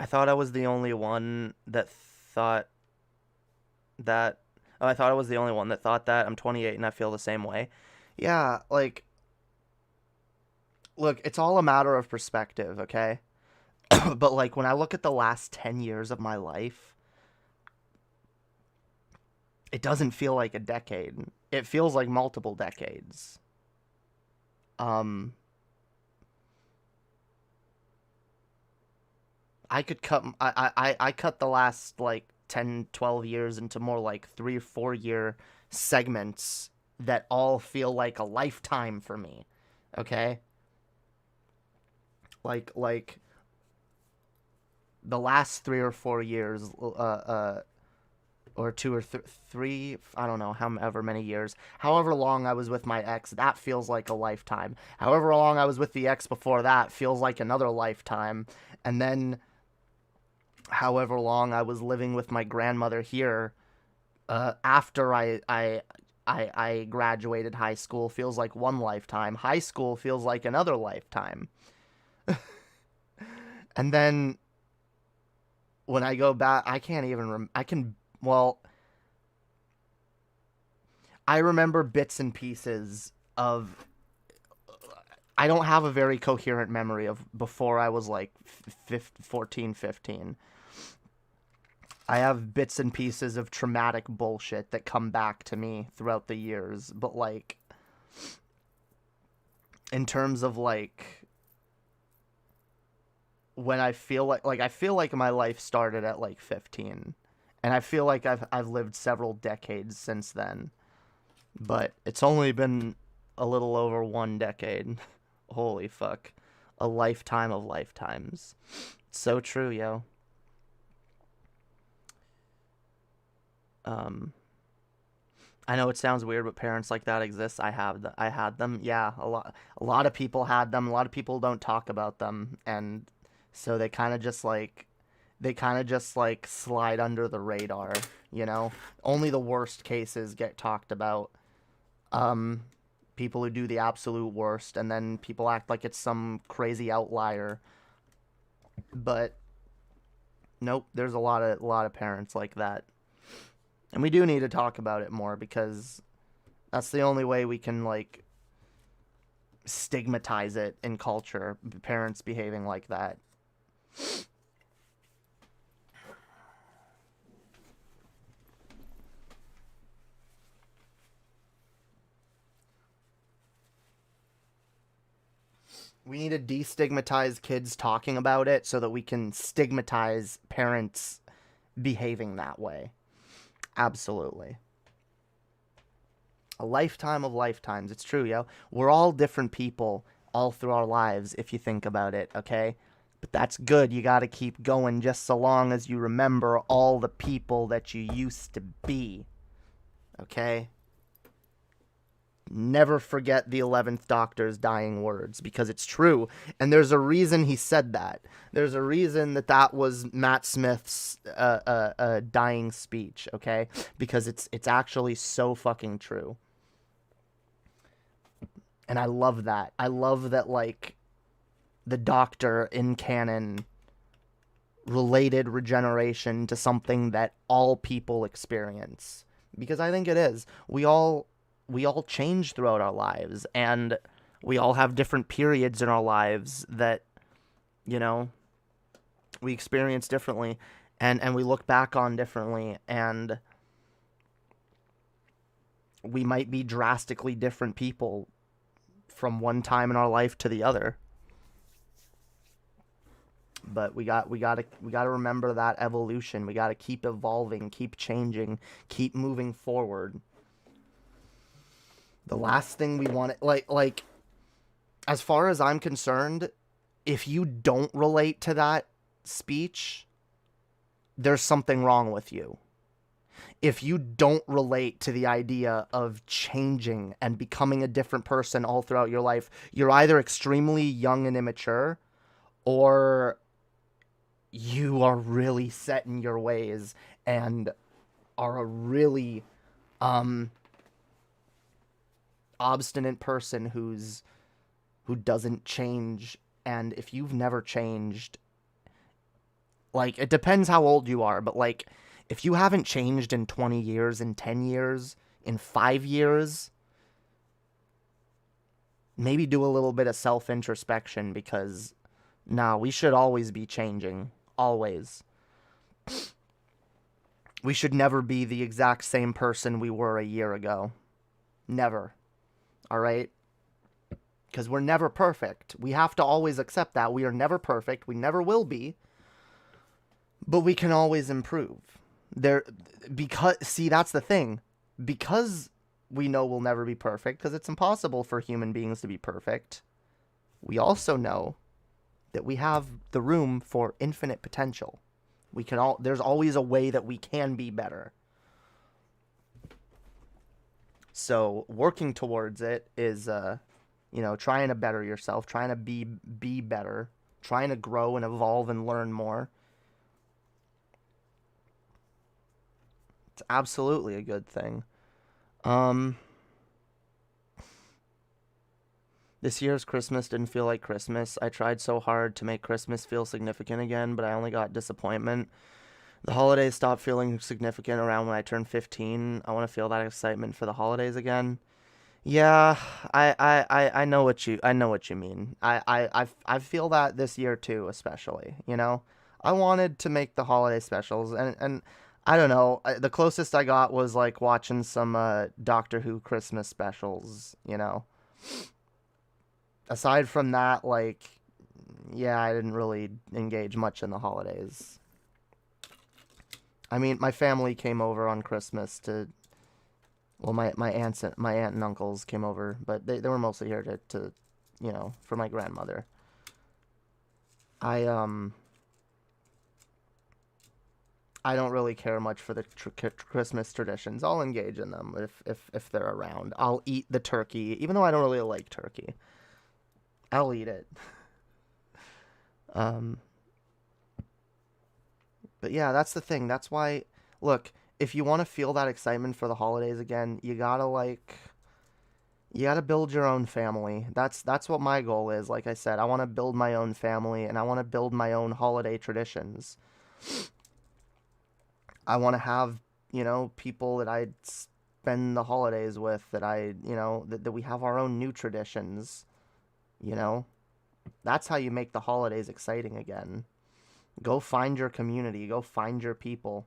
I thought I was the only one that thought that. Oh, I thought I was the only one that thought that. I'm 28 and I feel the same way. Yeah, like, look, it's all a matter of perspective, okay? But, like, when I look at the last 10 years of my life, it doesn't feel like a decade. It feels like multiple decades. I could cut I cut the last like 10, 12 years into more like 3 or 4 year segments that all feel like a lifetime for me. Okay? Like the last 3 or 4 years or 2 or 3, I don't know, however many years, however long I was with my ex, that feels like a lifetime. However long I was with the ex before that feels like another lifetime. And then however long I was living with my grandmother here after I graduated high school feels like one lifetime. High school feels like another lifetime. And then when I go back, I can't even I remember bits and pieces of. I don't have a very coherent memory of before I was like 14, 15. I have bits and pieces of traumatic bullshit that come back to me throughout the years. But, like, in terms of, like, when I feel like my life started at, like, 15. And I feel like I've lived several decades since then. But it's only been a little over 1 decade. Holy fuck. A lifetime of lifetimes. It's so true, yo. I know it sounds weird, but parents like that exist. I had them. Yeah, a lot of people had them. A lot of people don't talk about them, and so they kind of just like slide under the radar, you know? Only the worst cases get talked about. People who do the absolute worst, and then people act like it's some crazy outlier. But nope, there's a lot of parents like that. And we do need to talk about it more, because that's the only way we can, like, stigmatize it in culture, parents behaving like that. We need to destigmatize kids talking about it so that we can stigmatize parents behaving that way. Absolutely. A lifetime of lifetimes. It's true, yo. We're all different people all through our lives, if you think about it, okay? But that's good. You gotta keep going just so long as you remember all the people that you used to be, okay? Never forget the 11th Doctor's dying words, because it's true. And there's a reason he said that. There's a reason that that was Matt Smith's dying speech, okay? Because it's actually so fucking true. And I love that. I love that, like, the Doctor in canon related regeneration to something that all people experience. Because I think it is. We all change throughout our lives, and we all have different periods in our lives that, you know, we experience differently, and we look back on differently, and we might be drastically different people from one time in our life to the other. But we got to remember that evolution. We got to keep evolving, keep changing, keep moving forward. The last thing we want, like, as far as I'm concerned, if you don't relate to that speech, there's something wrong with you. If you don't relate to the idea of changing and becoming a different person all throughout your life, you're either extremely young and immature, or you are really set in your ways and are a really obstinate person who doesn't change. And if you've never changed, like, it depends how old you are, but, like, if you haven't changed in 20 years, in 10 years, in 5 years, maybe do a little bit of self-introspection, because, nah, we should always be changing. Always. We should never be the exact same person we were a year ago. Never. Alright? Because we're never perfect. We have to always accept that. We are never perfect. We never will be. But we can always improve. See, that's the thing. Because we know we'll never be perfect, because it's impossible for human beings to be perfect, we also know that we have the room for infinite potential. There's always a way that we can be better. So working towards it is, trying to better yourself, trying to be better, trying to grow and evolve and learn more. It's absolutely a good thing. This year's Christmas didn't feel like Christmas. I tried so hard to make Christmas feel significant again, but I only got disappointment. The holidays stopped feeling significant around when I turned 15. I want to feel that excitement for the holidays again. Yeah, I know what you mean. I feel that this year too, especially, you know. I wanted to make the holiday specials, and I don't know, the closest I got was, like, watching some Doctor Who Christmas specials, you know. Aside from that, like, yeah, I didn't really engage much in the holidays. I mean, my family came over on Christmas to, well, my aunt and uncles came over, but they were mostly here to for my grandmother. I don't really care much for the Christmas traditions. I'll engage in them if they're around. I'll eat the turkey, even though I don't really like turkey. I'll eat it. But yeah, that's the thing. That's why, look, if you want to feel that excitement for the holidays again, you gotta build your own family. That's what my goal is. Like I said, I want to build my own family, and I want to build my own holiday traditions. I want to have, people that I spend the holidays with, that that we have our own new traditions. That's how you make the holidays exciting again. Go find your community. Go find your people.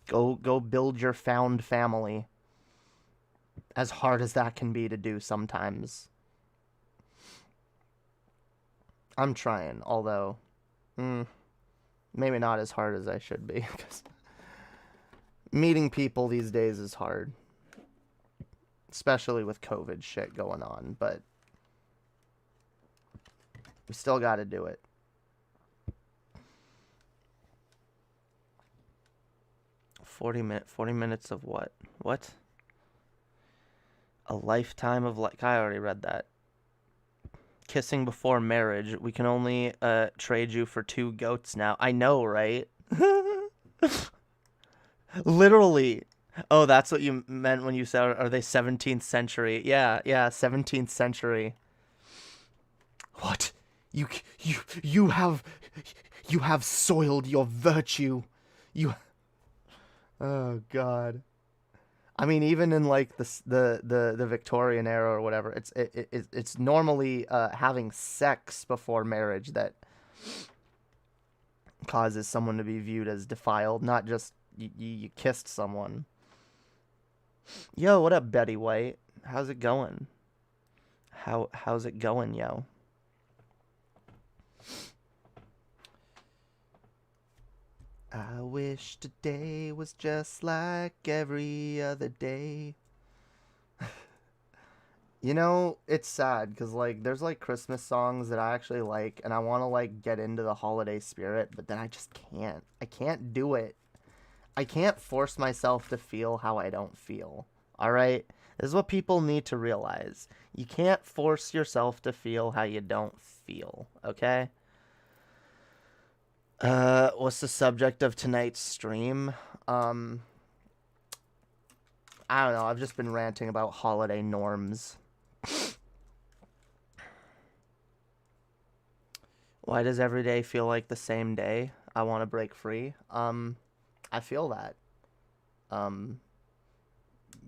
Go build your found family. As hard as that can be to do sometimes. I'm trying, although maybe not as hard as I should be, because Meeting people these days is hard. Especially with COVID shit going on, but we still got to do it. Forty minutes of what? What? A lifetime of I already read that. Kissing before marriage. We can only trade you for 2 goats now. I know, right? Literally. Oh, that's what you meant when you said, are they 17th century? Yeah, 17th century. What? You have soiled your virtue. Oh God. I mean, even in like the Victorian era or whatever, it's normally having sex before marriage that causes someone to be viewed as defiled, not just you kissed someone. Yo, what up, Betty White? How's it going? How's it going, yo? I wish today was just like every other day. You know, it's sad because like there's like Christmas songs that I actually like and I want to like get into the holiday spirit, but then I just can't. I can't do it. I can't force myself to feel how I don't feel. All right? This is what people need to realize. You can't force yourself to feel how you don't feel, okay? What's the subject of tonight's stream? I don't know. I've just been ranting about holiday norms. Why does every day feel like the same day? I want to break free. I feel that.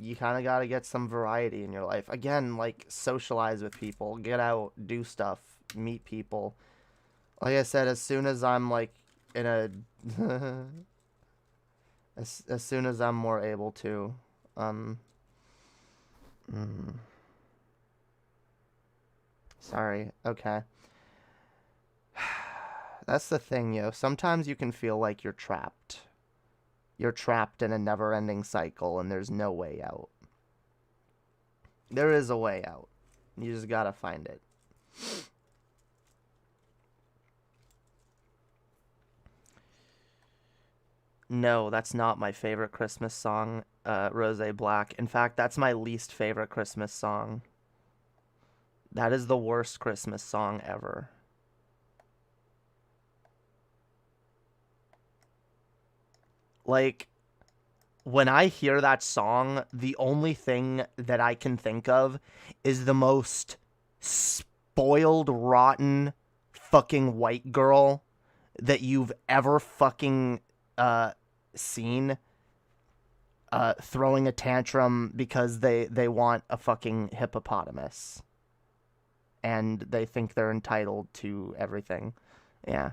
You kind of got to get some variety in your life. Again, like, socialize with people. Get out, do stuff, meet people. Like I said, as soon as I'm, like, in a... as soon as I'm more able to, Sorry, okay. That's the thing, yo. Sometimes you can feel like you're trapped. You're trapped in a never-ending cycle, and there's no way out. There is a way out. You just gotta find it. No, that's not my favorite Christmas song, Rose Black. In fact, that's my least favorite Christmas song. That is the worst Christmas song ever. Like, when I hear that song, the only thing that I can think of is the most spoiled, rotten, fucking white girl that you've ever fucking seen throwing a tantrum because they want a fucking hippopotamus. And they think they're entitled to everything. Yeah,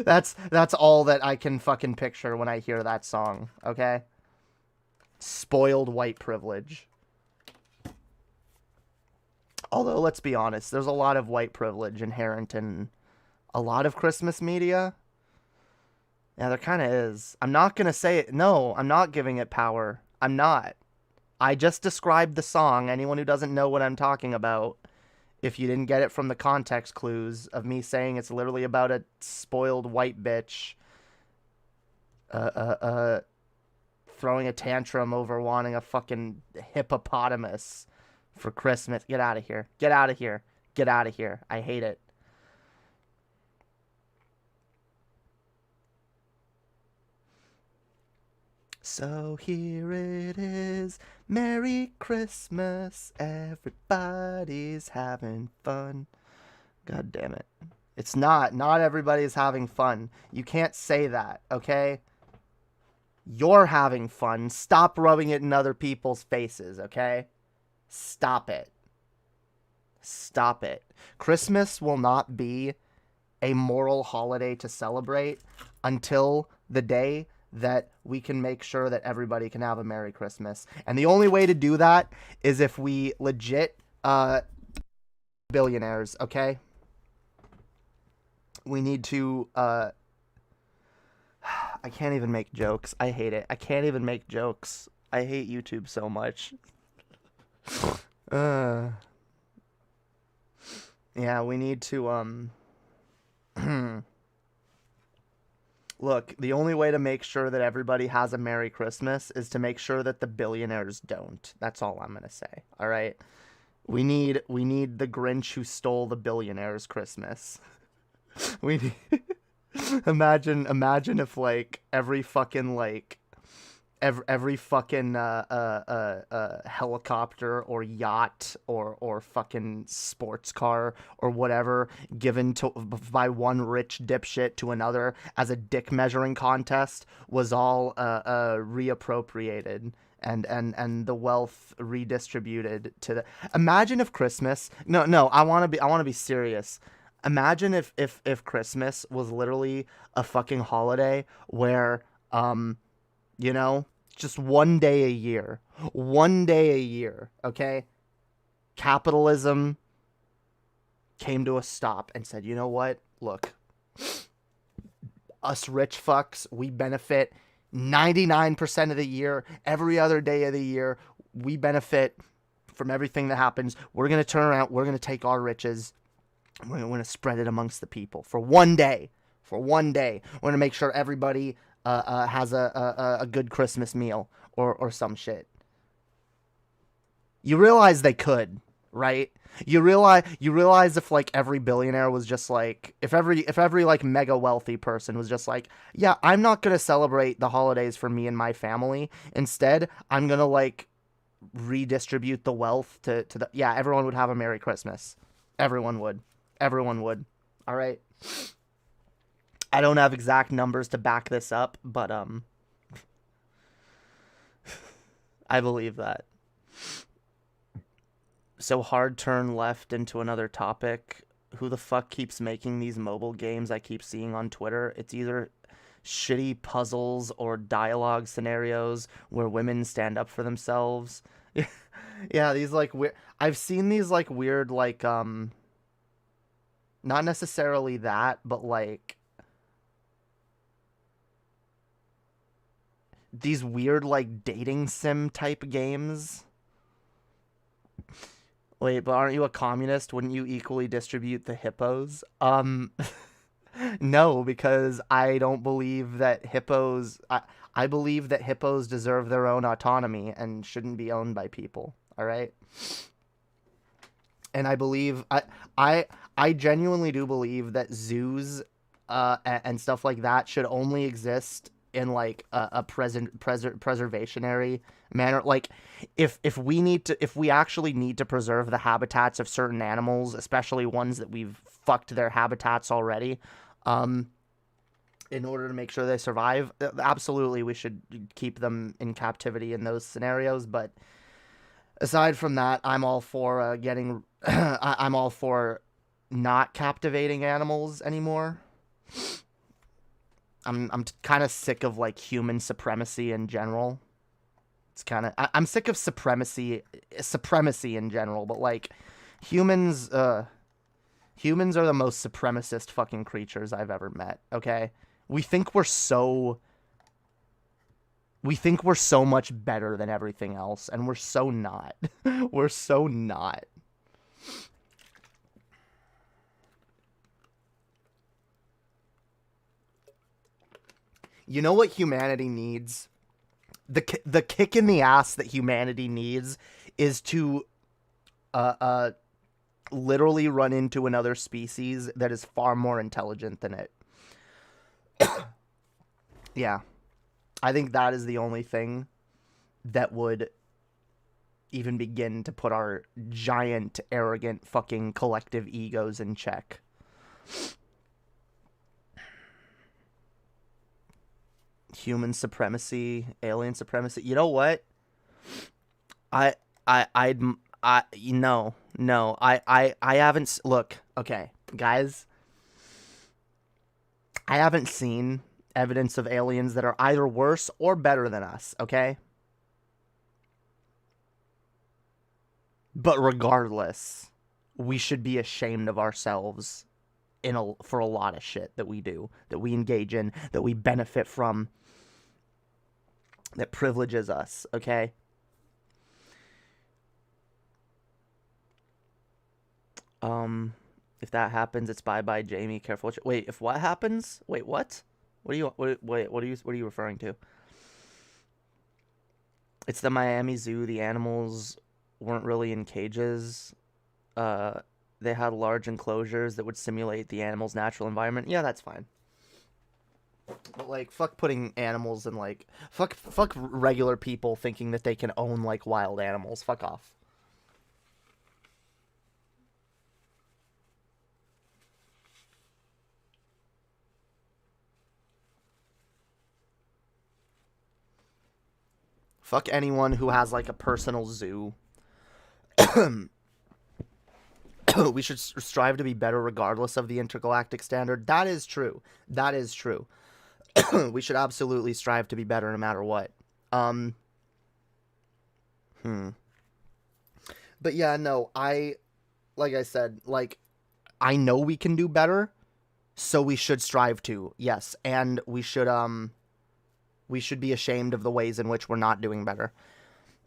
that's all that I can fucking picture when I hear that song, okay? Spoiled white privilege. Although, let's be honest, there's a lot of white privilege inherent in a lot of Christmas media. Yeah, there kind of is. I'm not going to say it. No, I'm not giving it power. I'm not. I just described the song. Anyone who doesn't know what I'm talking about, if you didn't get it from the context clues of me saying it's literally about a spoiled white bitch throwing a tantrum over wanting a fucking hippopotamus for Christmas. Get out of here. Get out of here. Get out of here. I hate it. So here it is, Merry Christmas, everybody's having fun. God damn it. It's not everybody's having fun. You can't say that, okay? You're having fun. Stop rubbing it in other people's faces, okay? Stop it. Stop it. Christmas will not be a moral holiday to celebrate until the day that we can make sure that everybody can have a Merry Christmas. And the only way to do that is if we legit billionaires, okay? We need to I can't even make jokes. I hate it. I can't even make jokes. I hate YouTube so much. Yeah, we need to, look, the only way to make sure that everybody has a Merry Christmas is to make sure that the billionaires don't. That's all I'm gonna say. All right? We need the Grinch who stole the billionaires' Christmas. We need imagine if like every fucking like every fucking helicopter or yacht or fucking sports car or whatever given to by one rich dipshit to another as a dick measuring contest was all reappropriated and the wealth redistributed to the. Imagine if Christmas. No, I want to be serious. Imagine if Christmas was literally a fucking holiday where you know, just one day a year. One day a year, okay? Capitalism came to a stop and said, you know what? Look, us rich fucks, we benefit 99% of the year. Every other day of the year, we benefit from everything that happens. We're going to turn around. We're going to take our riches. We're going to spread it amongst the people for one day. For one day. We're going to make sure everybody has a good Christmas meal or some shit. You realize they could, right? You realize if like every billionaire was just like if every like mega wealthy person was just like, yeah, I'm not gonna celebrate the holidays for me and my family. Instead, I'm gonna like redistribute the wealth to the everyone would have a Merry Christmas. Everyone would. All right. I don't have exact numbers to back this up, but I believe that. So hard turn left into another topic. Who the fuck keeps making these mobile games I keep seeing on Twitter? It's either shitty puzzles or dialogue scenarios where women stand up for themselves. Yeah, these like weird. I've seen these like weird like not necessarily that, but like these weird like dating sim type games. Wait, but aren't you a communist? Wouldn't you equally distribute the hippos? No, because I don't believe that hippos. I believe that hippos deserve their own autonomy and shouldn't be owned by people. All right. And I believe I genuinely do believe that zoos and stuff like that should only exist in like a preservationary manner. Like if we actually need to preserve the habitats of certain animals, especially ones that we've fucked their habitats already, in order to make sure they survive, absolutely we should keep them in captivity in those scenarios. But aside from that, I'm all for getting I'm all for not captivating animals anymore. I'm kind of sick of like human supremacy in general. It's kind of I'm sick of supremacy in general, but like humans are the most supremacist fucking creatures I've ever met, okay? We think we're so much better than everything else, and we're so not. We're so not. You know what humanity needs? The kick in the ass that humanity needs is to literally run into another species that is far more intelligent than it. Yeah. I think that is the only thing that would even begin to put our giant, arrogant, fucking collective egos in check. Human supremacy, alien supremacy. You know what? I haven't. Look, okay, guys. I haven't seen evidence of aliens that are either worse or better than us, okay? But regardless, we should be ashamed of ourselves for a lot of shit that we do, that we engage in, that we benefit from, that privileges us, okay? If that happens, it's bye-bye, Jamie. Careful. Wait, if what happens? Wait, what? What are you referring to? It's the Miami Zoo. The animals weren't really in cages. They had large enclosures that would simulate the animal's natural environment. Yeah, that's fine. But, like, fuck putting animals in, like... Fuck regular people thinking that they can own, like, wild animals. Fuck off. Fuck anyone who has, like, a personal zoo. We should strive to be better regardless of the intergalactic standard. That is true. That is true. We should absolutely strive to be better no matter what. But yeah, no, like I said, like, I know we can do better, so we should strive to, yes. And we should be ashamed of the ways in which we're not doing better.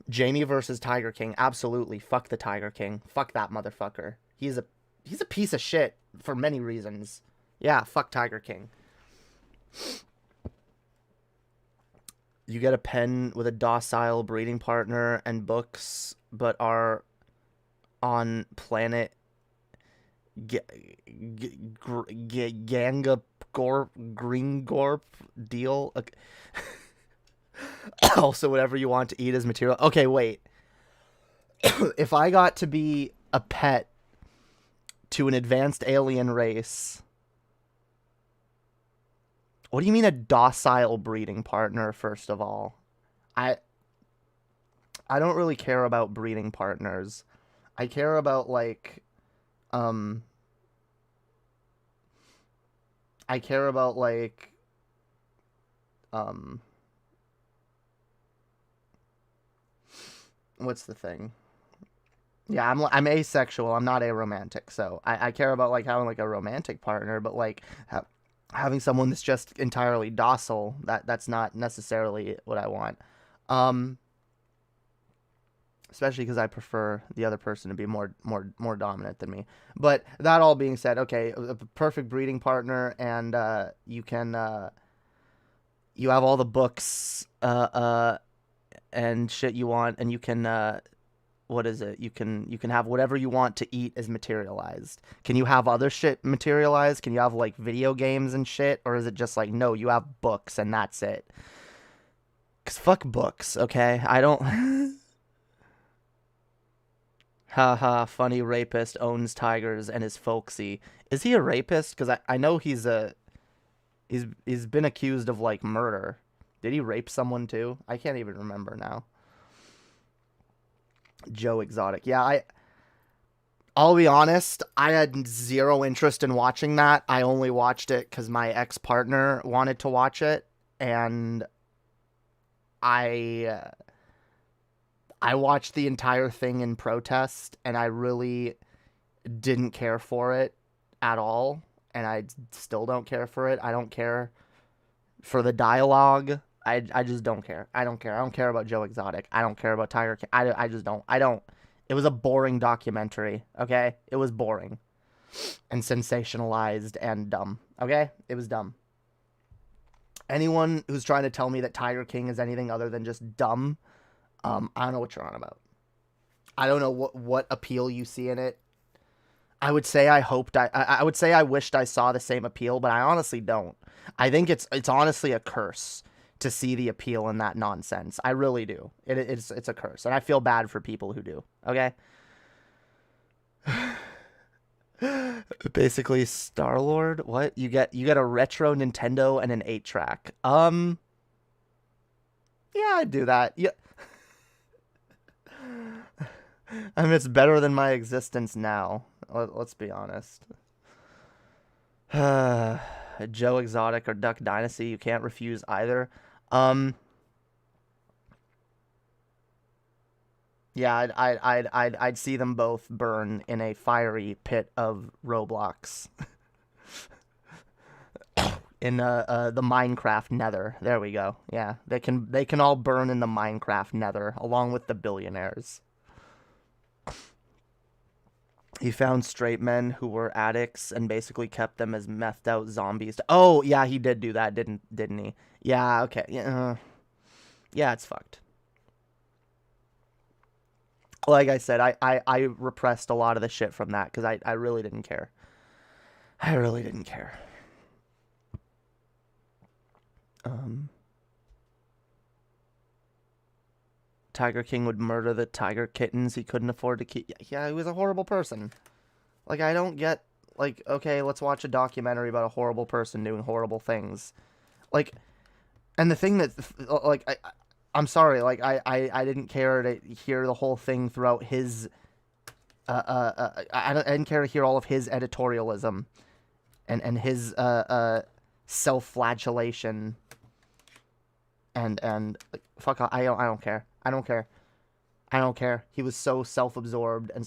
Jamie versus Tiger King, absolutely. Fuck the Tiger King. Fuck that motherfucker. He's a piece of shit for many reasons. Yeah, fuck Tiger King. You get a pen with a docile breeding partner and books, but are on planet Green Gorp deal. Okay. Also, whatever you want to eat is material. Okay, wait. If I got to be a pet to an advanced alien race, what do you mean a docile breeding partner, first of all? I don't really care about breeding partners. I care about, like, what's the thing? Yeah, I'm asexual. I'm not aromantic, so I care about, like, having, like, a romantic partner, but, like, having someone that's just entirely docile, that's not necessarily what I want. Especially because I prefer the other person to be more dominant than me. But that all being said, okay, a perfect breeding partner, and you have all the books and shit you want, and you can what is it? You can have whatever you want to eat is materialized. Can you have other shit materialized? Can you have, like, video games and shit? Or is it just like, no, you have books and that's it? 'Cause fuck books, okay? I don't... Haha, funny rapist owns tigers and is folksy. Is he a rapist? Because I know he's been accused of, like, murder. Did he rape someone too? I can't even remember now. Joe Exotic. Yeah, I'll be honest, I had zero interest in watching that. I only watched it because my ex-partner wanted to watch it, and I watched the entire thing in protest, and I really didn't care for it at all, and I still don't care for it. I don't care for the dialogue. I just don't care. I don't care. I don't care about Joe Exotic. I don't care about Tiger King. I just don't. I don't. It was a boring documentary, okay? It was boring and sensationalized and dumb, okay? It was dumb. Anyone who's trying to tell me that Tiger King is anything other than just dumb, I don't know what you're on about. I don't know what appeal you see in it. I would say I would say I wished I saw the same appeal, but I honestly don't. I think it's honestly a curse to see the appeal in that nonsense. I really do. It's a curse, and I feel bad for people who do. Okay. Basically, Star-Lord. What you get? You get a retro Nintendo and an 8-track. Yeah, I'd do that. Yeah. I mean, it's better than my existence now. Let's be honest. Joe Exotic or Duck Dynasty, you can't refuse either. Yeah, I'd see them both burn in a fiery pit of Roblox. In the Minecraft Nether. There we go. Yeah, they can all burn in the Minecraft Nether along with the billionaires. He found straight men who were addicts and basically kept them as methed out zombies. Oh, yeah, he did do that, didn't he? Yeah, okay. Yeah, yeah, it's fucked. Like I said, I repressed a lot of the shit from that because I really didn't care. I really didn't care. Tiger King would murder the tiger kittens he couldn't afford to keep. Yeah, he was a horrible person. Like, I don't get, like, okay, let's watch a documentary about a horrible person doing horrible things. Like, and the thing that, like, I'm sorry, like, I didn't care to hear the whole thing throughout his, I didn't care to hear all of his editorialism and his, self-flagellation. And like, fuck, I don't care. I don't care. I don't care. He was so self-absorbed and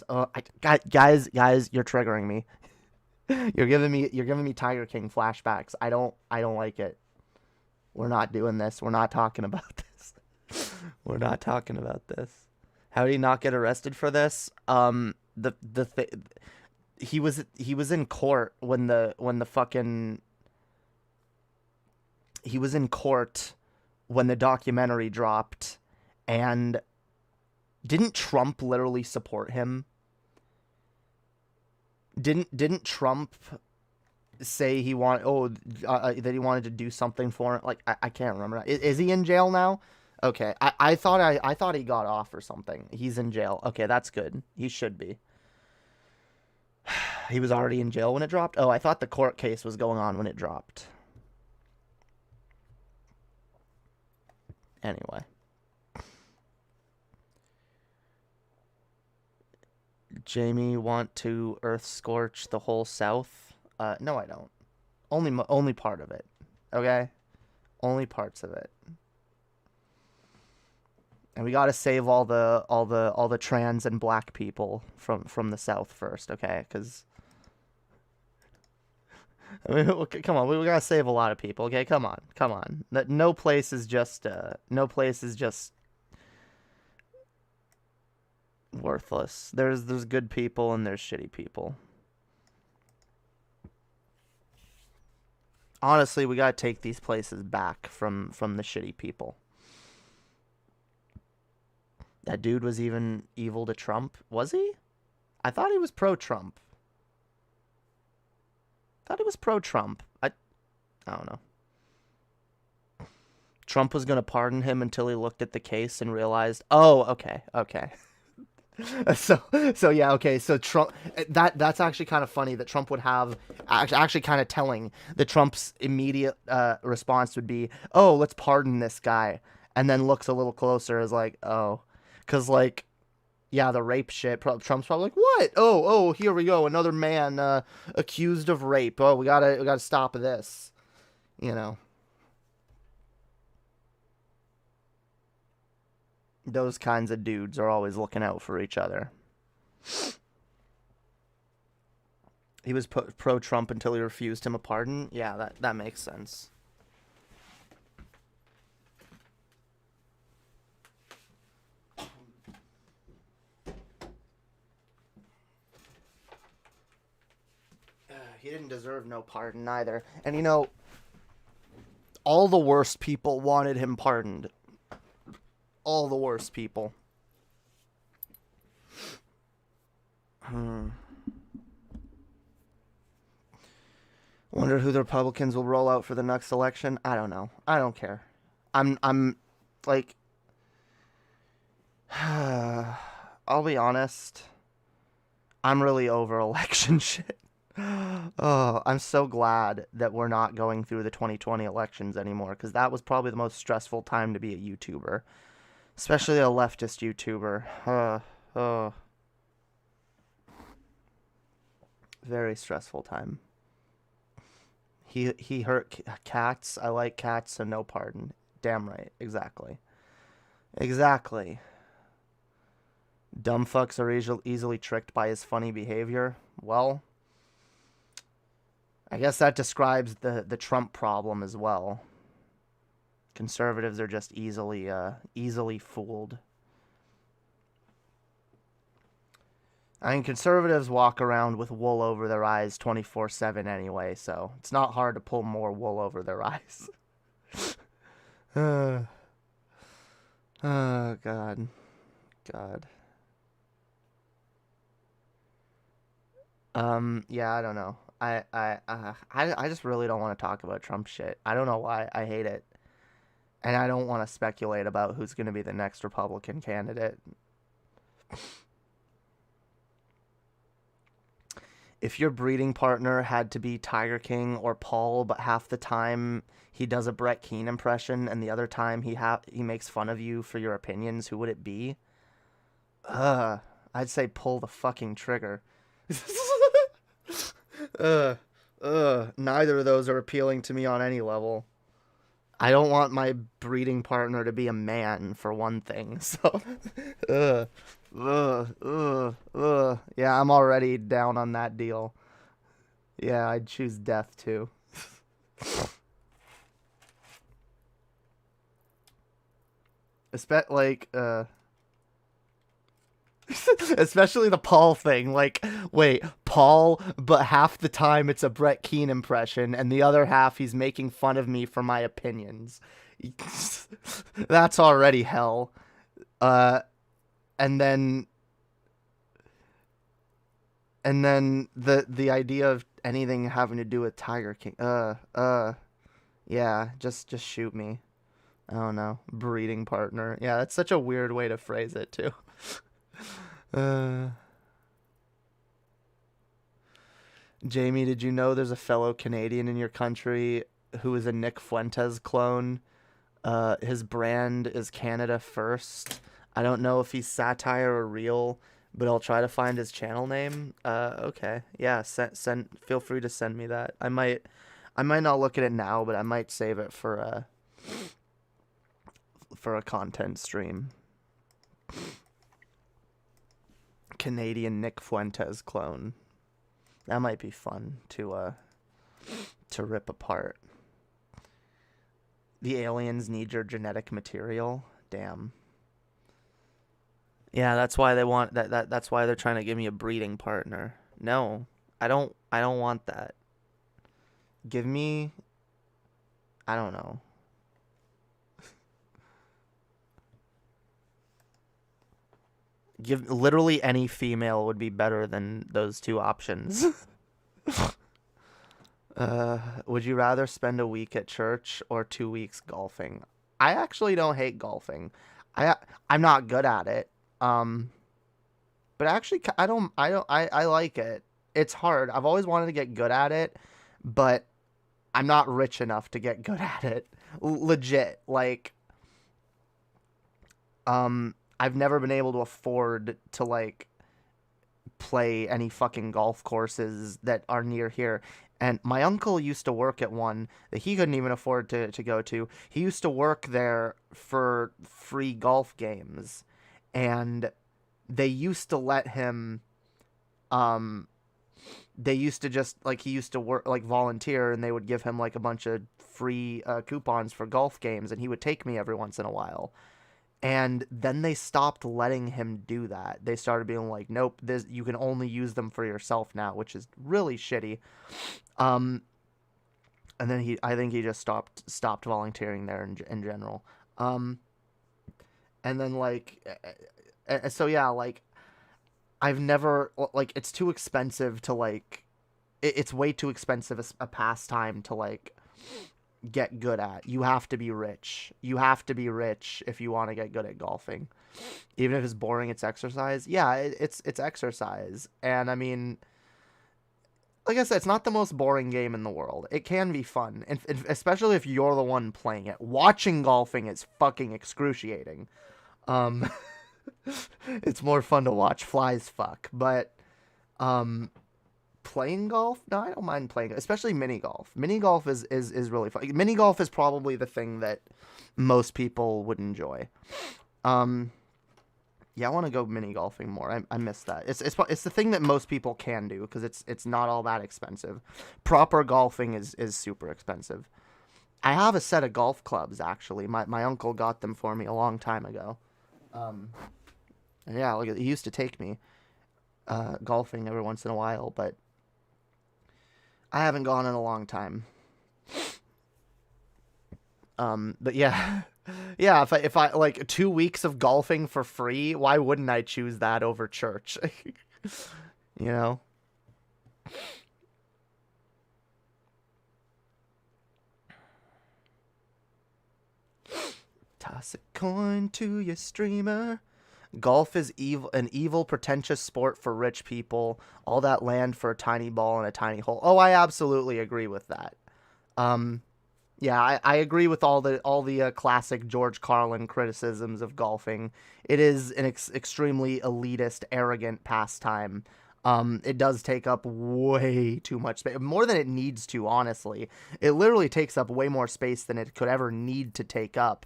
guys, you're triggering me. You're giving me Tiger King flashbacks. I don't like it. We're not doing this. We're not talking about this. We're not talking about this. How did he not get arrested for this? He was in court when the fucking he was in court when the documentary dropped, and didn't Trump literally support him? Didn't Trump say he that he wanted to do something for it? Like, I can't remember. Is he in jail now? Okay, I thought he got off or something. He's in jail. Okay, that's good. He should be. He was already in jail when it dropped? Oh, I thought the court case was going on when it dropped. Anyway. Jamie want to earth scorch the whole South? No, I don't. Only part of it. Okay? Only parts of it. And we got to save all the trans and black people from the South first, okay? Cuz I mean, come on, we got to save a lot of people, okay? Come on. No place is just worthless. There's good people and there's shitty people. Honestly, we got to take these places back from the shitty people. That dude was even evil to Trump. Was he? I thought he was pro-Trump. I don't know. Trump was going to pardon him until he looked at the case and realized, oh, okay. So yeah, okay. So Trump, that's actually kind of funny that Trump would have, actually kind of telling that Trump's immediate response would be, oh, let's pardon this guy. And then looks a little closer is like, oh, because like, yeah, the rape shit. Trump's probably like, what? Oh, here we go, another man accused of rape. Oh, we gotta stop this. You know, those kinds of dudes are always looking out for each other. He was pro-Trump until he refused him a pardon. Yeah, that makes sense. He didn't deserve no pardon either. And you know, all the worst people wanted him pardoned. All the worst people. Wonder who the Republicans will roll out for the next election. I don't know. I don't care. I'm like, I'll be honest. I'm really over election shit. Oh, I'm so glad that we're not going through the 2020 elections anymore, because that was probably the most stressful time to be a YouTuber, especially a leftist YouTuber. Very stressful time. He hurt cats. I like cats, so no pardon. Damn right. Exactly. Dumb fucks are easily tricked by his funny behavior. Well, I guess that describes the Trump problem as well. Conservatives are just easily fooled. I mean, conservatives walk around with wool over their eyes 24/7 anyway, so it's not hard to pull more wool over their eyes. Oh, God. Yeah, I don't know. I just really don't want to talk about Trump shit. I don't know why. I hate it. And I don't want to speculate about who's going to be the next Republican candidate. If your breeding partner had to be Tiger King or Paul, but half the time he does a Brett Keane impression and the other time he makes fun of you for your opinions, who would it be? I'd say pull the fucking trigger. Neither of those are appealing to me on any level. I don't want my breeding partner to be a man, for one thing, so... Yeah, I'm already down on that deal. Yeah, I'd choose death, too. Especially the Paul thing. Like, wait, Paul, but half the time it's a Brett Keane impression, and the other half he's making fun of me for my opinions. That's already hell. And then the idea of anything having to do with Tiger King. Yeah, just shoot me. I don't know. Breeding partner. Yeah, that's such a weird way to phrase it, too. Jamie, did you know there's a fellow Canadian in your country who is a Nick Fuentes clone? His brand is Canada First. I don't know if he's satire or real, but I'll try to find his channel name. Okay. Yeah, feel free to send me that. I might not look at it now, but I might save it for a content stream. Canadian Nick Fuentes clone. That might be fun to rip apart. The aliens need your genetic material. Damn. Yeah, that's why they want that. That's why they're trying to give me a breeding partner. No, I don't want that. Give me, I don't know. Give literally any female would be better than those two options. Would you rather spend a week at church or 2 weeks golfing? I actually don't hate golfing. I'm not good at it. But actually I like it. It's hard. I've always wanted to get good at it, but I'm not rich enough to get good at it. Legit. Like, I've never been able to afford to, like, play any fucking golf courses that are near here. And my uncle used to work at one that he couldn't even afford to go to. He used to work there for free golf games. And they used to let him, they used to just, like, he used to work, like, volunteer, and they would give him, like, a bunch of free coupons for golf games, and he would take me every once in a while. And then they stopped letting him do that. They started being like, nope, you can only use them for yourself now, which is really shitty. And then I think he just stopped volunteering there in general. And then, like, so yeah, like, I've never, like, it's too expensive to, like, it's way too expensive a pastime to, like, get good at. You have to be rich. You have to be rich if you want to get good at golfing. Even if it's boring, it's exercise. Yeah, it's exercise. And I mean, like I said, it's not the most boring game in the world. It can be fun, and especially if you're the one playing it. Watching golfing is fucking excruciating. It's more fun to watch flies fuck, but playing golf? No, I don't mind playing, especially mini golf. Mini golf is really fun. Mini golf is probably the thing that most people would enjoy. Yeah, I want to go mini golfing more. I miss that. It's the thing that most people can do because it's not all that expensive. Proper golfing is super expensive. I have a set of golf clubs actually. My uncle got them for me a long time ago. And yeah, like he used to take me golfing every once in a while, but I haven't gone in a long time. But yeah. Yeah, if I like 2 weeks of golfing for free, why wouldn't I choose that over church? You know? Toss a coin to your streamer. Golf is an evil, pretentious sport for rich people. All that land for a tiny ball and a tiny hole. Oh, I absolutely agree with that. Yeah, I agree with all the classic George Carlin criticisms of golfing. It is an extremely elitist, arrogant pastime. It does take up way too much space, more than it needs to, honestly. It literally takes up way more space than it could ever need to take up.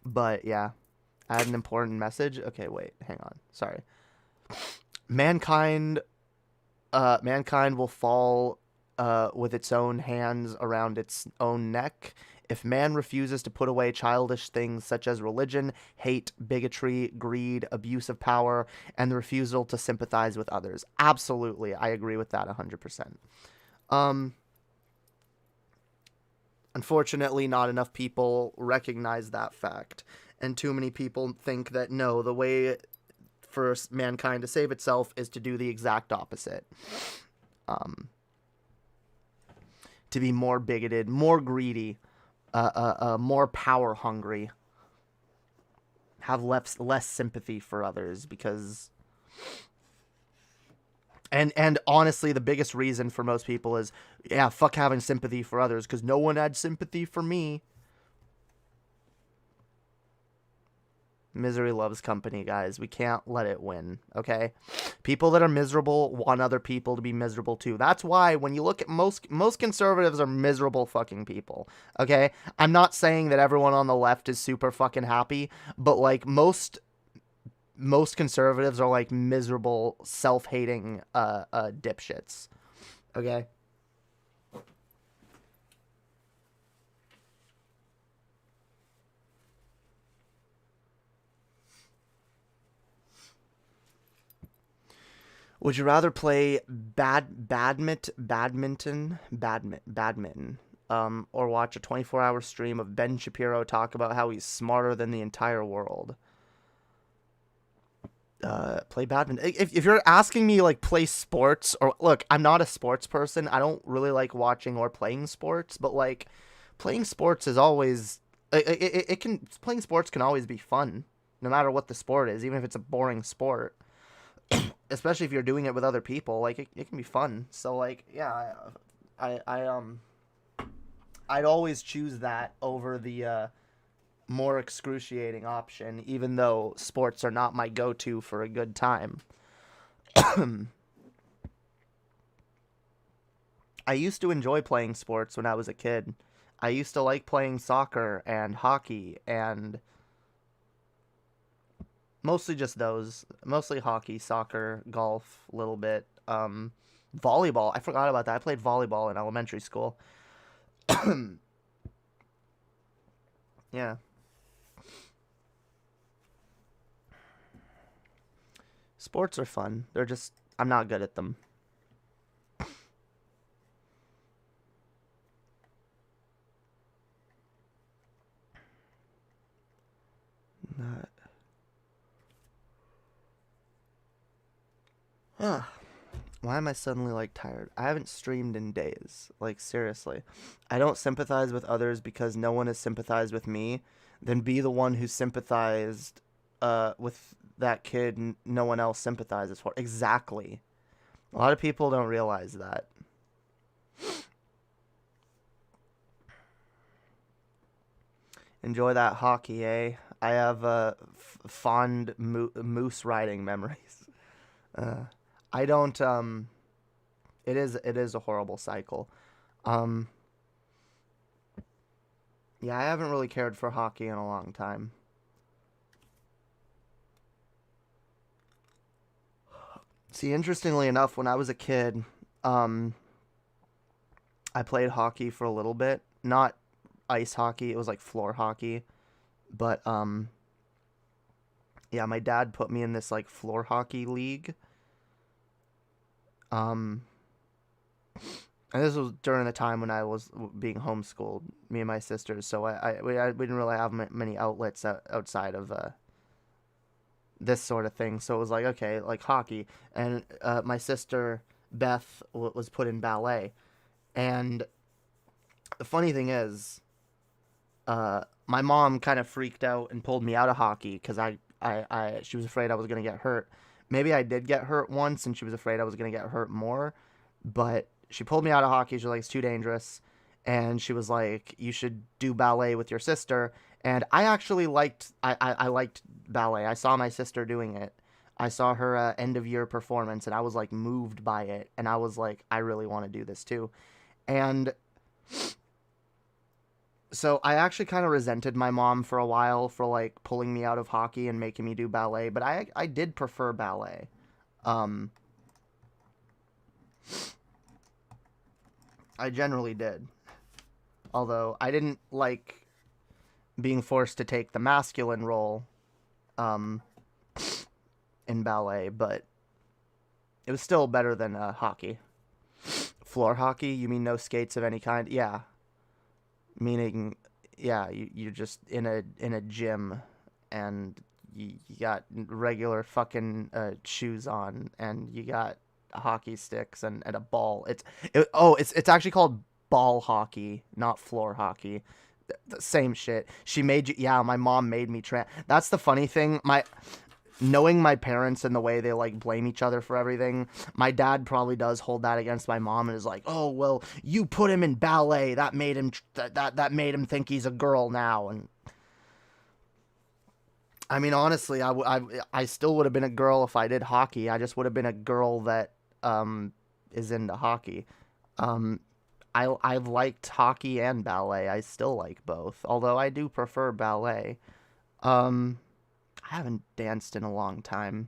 But yeah, I had an important message. Okay, wait, hang on. Sorry. Mankind will fall with its own hands around its own neck if man refuses to put away childish things such as religion, hate, bigotry, greed, abuse of power, and the refusal to sympathize with others. Absolutely, I agree with that 100%. Unfortunately, not enough people recognize that fact, and too many people think that no, the way for mankind to save itself is to do the exact opposite. To be more bigoted, more greedy, more power hungry, have less sympathy for others because... And honestly, the biggest reason for most people is, yeah, fuck having sympathy for others, because no one had sympathy for me. Misery loves company, guys. We can't let it win, okay? People that are miserable want other people to be miserable too. That's why when you look at most conservatives are miserable fucking people, okay? I'm not saying that everyone on the left is super fucking happy, but like most conservatives are like miserable, self-hating dipshits. Okay? Would you rather play badminton, or watch a 24-hour stream of Ben Shapiro talk about how he's smarter than the entire world? Play badminton. If you're asking me, like, play sports, or look, I'm not a sports person. I don't really like watching or playing sports, but like, playing sports is always playing sports can always be fun, no matter what the sport is, even if it's a boring sport. Especially if you're doing it with other people, like it can be fun. So like, yeah, I'd always choose that over the more excruciating option, even though sports are not my go-to for a good time. I used to enjoy playing sports when I was a kid. I used to like playing soccer and hockey and mostly just those. Mostly hockey, soccer, golf, a little bit. Volleyball. I forgot about that. I played volleyball in elementary school. Yeah. Sports are fun. They're just... I'm not good at them. Not... Why am I suddenly, like, tired? I haven't streamed in days. Like, seriously. I don't sympathize with others because no one has sympathized with me. Then be the one who sympathized with that kid no one else sympathizes for. Exactly. A lot of people don't realize that. Enjoy that hockey, eh? I have fond moose riding memories. I don't, it is a horrible cycle. Yeah, I haven't really cared for hockey in a long time. See, interestingly enough, when I was a kid, I played hockey for a little bit. Not ice hockey, it was like floor hockey. But yeah, my dad put me in this like floor hockey league. And this was during the time when I was being homeschooled, me and my sisters. So we didn't really have many outlets outside of this sort of thing. So it was like, okay, like hockey. And my sister Beth was put in ballet. And the funny thing is, my mom kind of freaked out and pulled me out of hockey because she was afraid I was going to get hurt. Maybe I did get hurt once, and she was afraid I was going to get hurt more. But she pulled me out of hockey. She was like, it's too dangerous. And she was like, you should do ballet with your sister. And I actually liked ballet. I saw my sister doing it. I saw her end of year performance, and I was like moved by it. And I was like, I really want to do this too. And so I actually kind of resented my mom for a while for like pulling me out of hockey and making me do ballet, but I did prefer ballet. I generally did. Although I didn't like being forced to take the masculine role in ballet, but it was still better than hockey. Floor hockey? You mean no skates of any kind? Yeah. Meaning, yeah, you're just in a gym, and you got regular fucking shoes on, and you got hockey sticks and a ball. It's actually called ball hockey, not floor hockey. The same shit. She made you. Yeah, my mom made me That's the funny thing. Knowing my parents and the way they like blame each other for everything, my dad probably does hold that against my mom and is like, oh well, you put him in ballet, that made him that made him think he's a girl now. And I mean, honestly, I still would have been a girl if I did hockey. I just would have been a girl that is into hockey. I've liked hockey and ballet. I still like both, although I do prefer ballet. I haven't danced in a long time.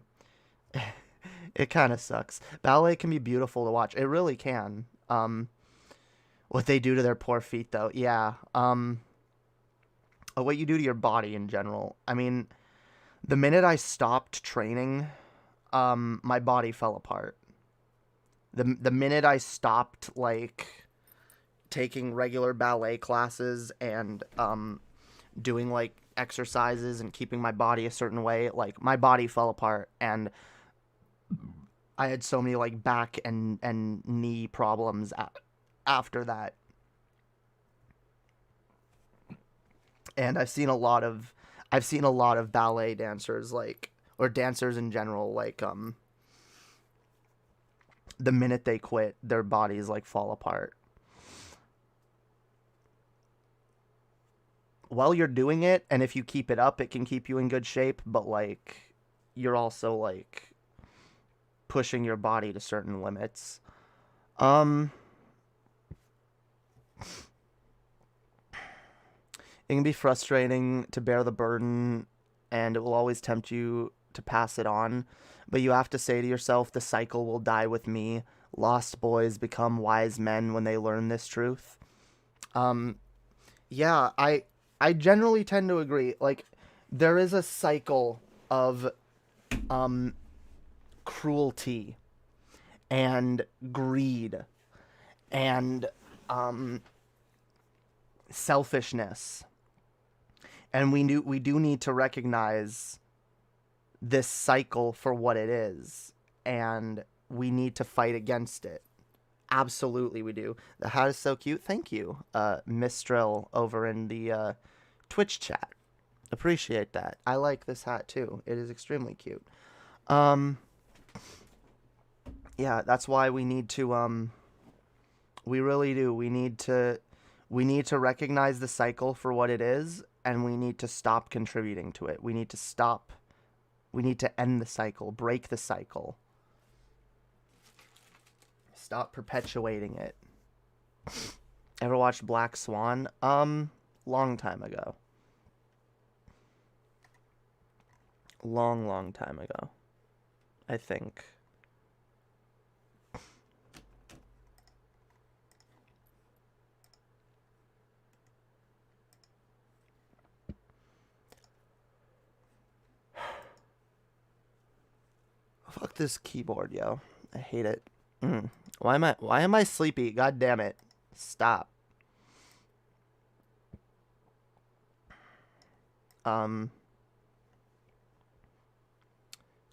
It kind of sucks. Ballet can be beautiful to watch. It really can. What they do to their poor feet, though. Yeah. What you do to your body in general. I mean, the minute I stopped training, my body fell apart. The minute I stopped, like, taking regular ballet classes and doing, like, exercises and keeping my body a certain way, like my body fell apart, and I had so many like back and knee problems after that. And I've seen a lot of ballet dancers, like, or dancers in general, like the minute they quit, their bodies like fall apart. While you're doing it, and if you keep it up, it can keep you in good shape, but like you're also like pushing your body to certain limits. It can be frustrating to bear the burden, and it will always tempt you to pass it on, but you have to say to yourself, the cycle will die with me. Lost boys become wise men when they learn this truth. Yeah, I generally tend to agree. Like, there is a cycle of cruelty and greed and selfishness. And we do need to recognize this cycle for what it is, and we need to fight against it. Absolutely, we do. The hat is so cute. Thank you, Mistral over in the Twitch chat. Appreciate that. I like this hat too. It is extremely cute. Yeah, that's why we need to. We really do. We need to recognize the cycle for what it is, and we need to stop contributing to it. We need to stop. We need to end the cycle. Break the cycle. Stop perpetuating it. Ever watched Black Swan? Long time ago. Long time ago. I think. Fuck this keyboard, yo. I hate it. Why am I sleepy? God damn it. Stop.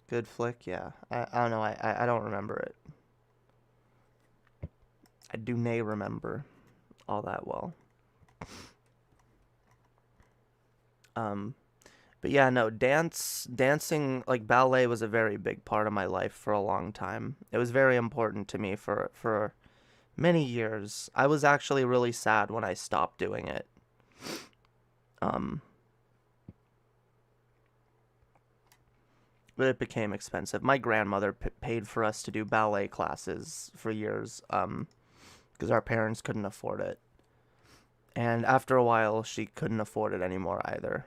Good flick, yeah. I don't know, I don't remember it. I do nay remember all that well. But yeah, no, dancing, like ballet was a very big part of my life for a long time. It was very important to me for many years. I was actually really sad when I stopped doing it. But it became expensive. My grandmother paid for us to do ballet classes for years, because our parents couldn't afford it. And after a while, she couldn't afford it anymore either.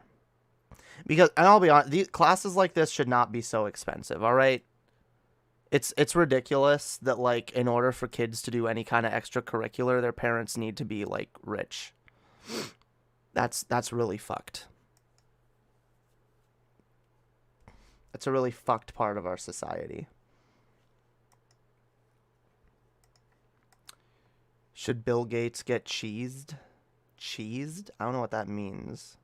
Because, and I'll be honest, these classes like this should not be so expensive, all right? It's ridiculous that, like, in order for kids to do any kind of extracurricular, their parents need to be, like, rich. That's really fucked. That's a really fucked part of our society. Should Bill Gates get cheesed? Cheesed? I don't know what that means.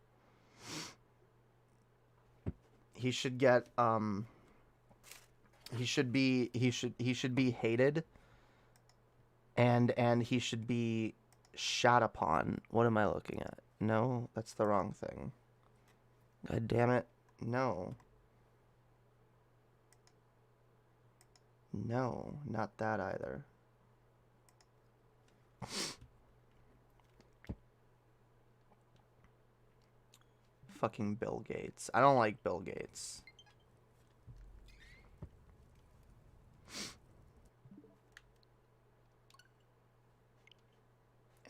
He should get he should be hated, and he should be shat upon. What am I looking at? No, that's the wrong thing. God damn it. No. No, not that either. Fucking Bill Gates. I don't like Bill Gates.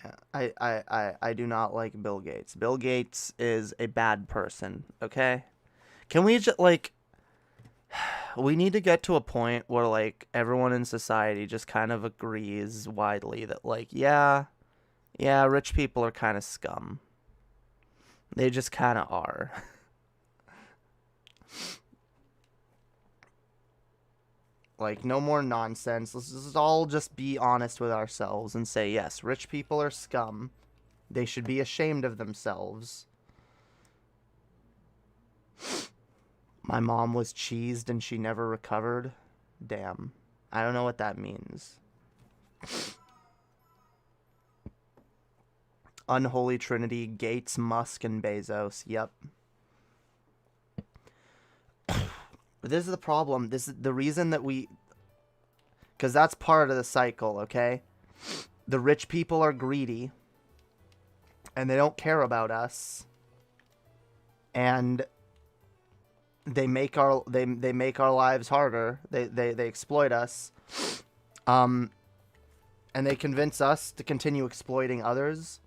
Yeah, I do not like Bill Gates. Bill Gates is a bad person, okay? Can we just, like... We need to get to a point where, like, everyone in society just kind of agrees widely that, like, yeah, rich people are kind of scum. They just kind of are. Like, no more nonsense. Let's just all just be honest with ourselves and say, yes, rich people are scum. They should be ashamed of themselves. My mom was cheesed and she never recovered. Damn. I don't know what that means. Unholy Trinity, Gates, Musk, and Bezos. Yep. This is the problem. This is the reason that we... Because that's part of the cycle, okay? The rich people are greedy. And they don't care about us. And... They make our lives harder. They exploit us, and they convince us to continue exploiting others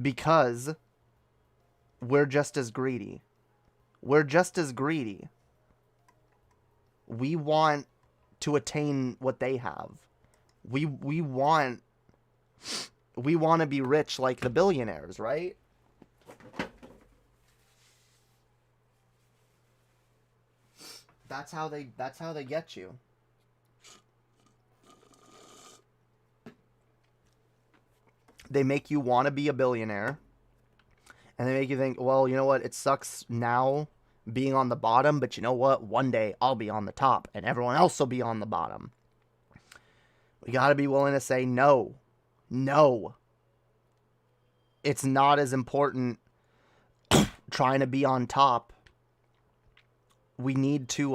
because we're just as greedy. We're just as greedy. We want to attain what they have. We want to be rich like the billionaires, right? That's how they get you. They make you want to be a billionaire. And they make you think, well, you know what? It sucks now being on the bottom, but you know what? One day I'll be on the top and everyone else will be on the bottom. We got to be willing to say no. No. It's not as important trying to be on top. We need to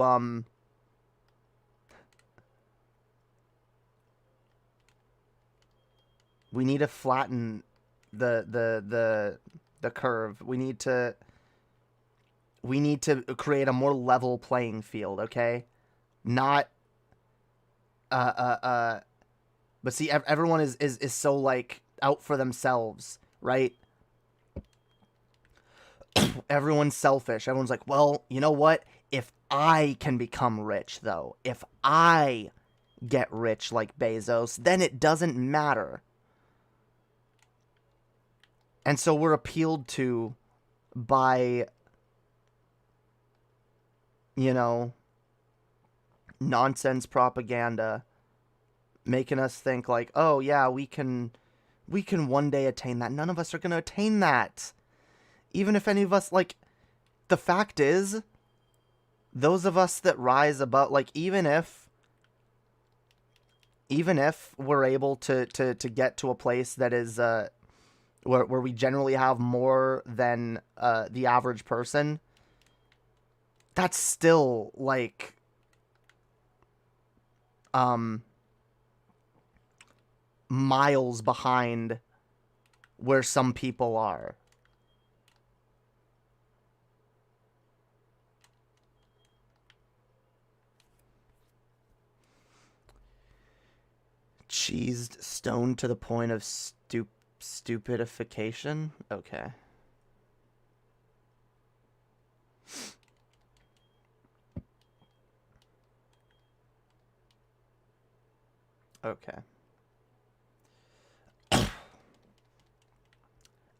flatten the curve. We need to create a more level playing field, okay? Not but see, everyone is so, like, out for themselves, right? Everyone's selfish. Everyone's like, well, you know what? If I can become rich, though, if I get rich like Bezos, then it doesn't matter. And so we're appealed to by, you know, nonsense propaganda making us think like, oh yeah, we can one day attain that. None of us are going to attain that. Even if any of us, like, the fact is, those of us that rise above, like, even if we're able to get to a place that is where we generally have more than the average person, that's still like miles behind where some people are. Cheesed, stoned to the point of stupidification? Okay. Okay.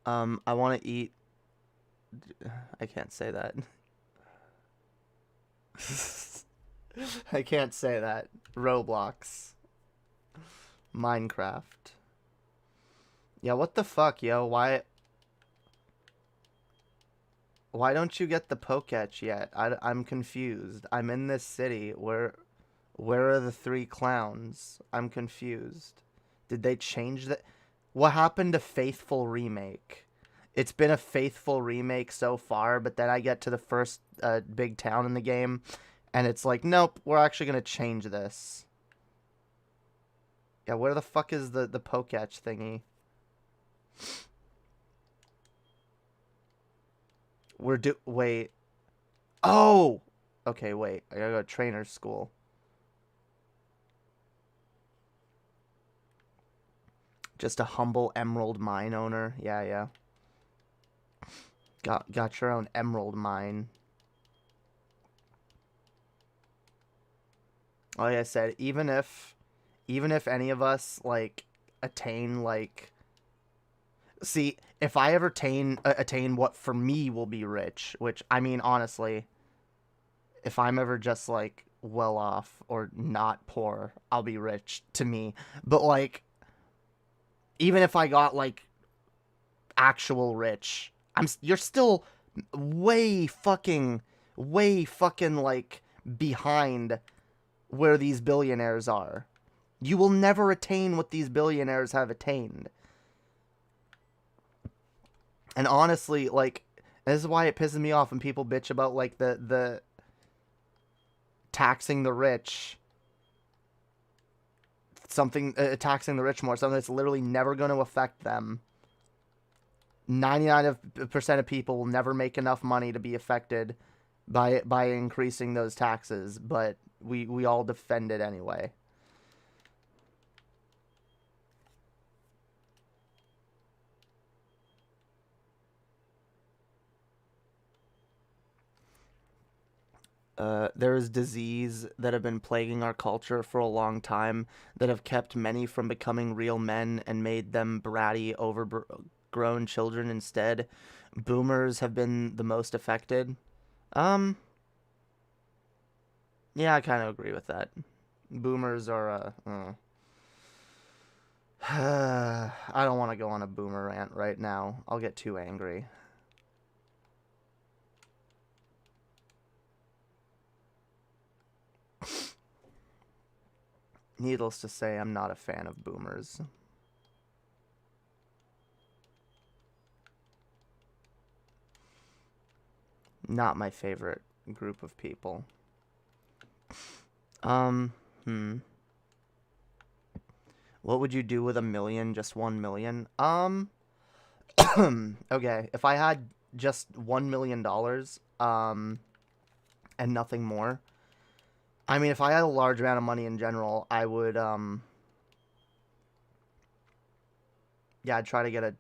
I want to eat... I can't say that. I can't say that. Roblox. Minecraft. Yeah, what the fuck, yo? Why don't you get the Poketch yet? I'm confused. I'm in this city. Where are the 3 clowns? I'm confused. Did they change that? What happened to Faithful Remake? It's been a faithful remake so far, but then I get to the first big town in the game, and it's like, nope, we're actually going to change this. Yeah, where the fuck is the Poketch thingy? Wait. Oh! Okay, wait. I gotta go to trainer's school. Just a humble emerald mine owner. Yeah. Got your own emerald mine. Like I said, even if any of us, like, attain, like... See, if I ever attain what for me will be rich, which, I mean, honestly, if I'm ever just, like, well off or not poor, I'll be rich to me. But, like, even if I got, like, actual rich, you're still way fucking, like, behind where these billionaires are. You will never attain what these billionaires have attained. And honestly, like, this is why it pisses me off when people bitch about, like, the taxing the rich. Something, taxing the rich more. Something that's literally never going to affect them. 99% of people will never make enough money to be affected by increasing those taxes. But we all defend it anyway. There is disease that have been plaguing our culture for a long time that have kept many from becoming real men and made them bratty, overgrown children instead. Boomers have been the most affected. Yeah, I kind of agree with that. Boomers are, I don't want to go on a boomer rant right now. I'll get too angry. Needless to say, I'm not a fan of boomers. Not my favorite group of people. What would you do with $1 million? Just $1 million? Okay, if I had just $1 million, and nothing more. I mean, if I had a large amount of money in general, I would, yeah, I'd try to get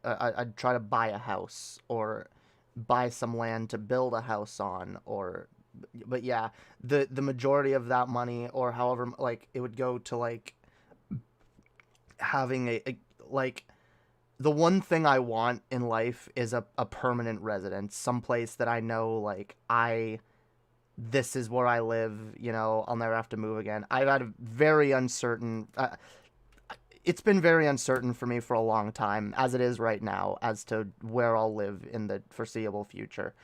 I'd try to buy a house, or buy some land to build a house on, but yeah, the majority of that money, or however, like, it would go to, like, having like, the one thing I want in life is a permanent residence, someplace that I know, like, I this is where I live, you know, I'll never have to move again. I've had a very uncertain, it's been very uncertain for me for a long time, as it is right now, as to where I'll live in the foreseeable future.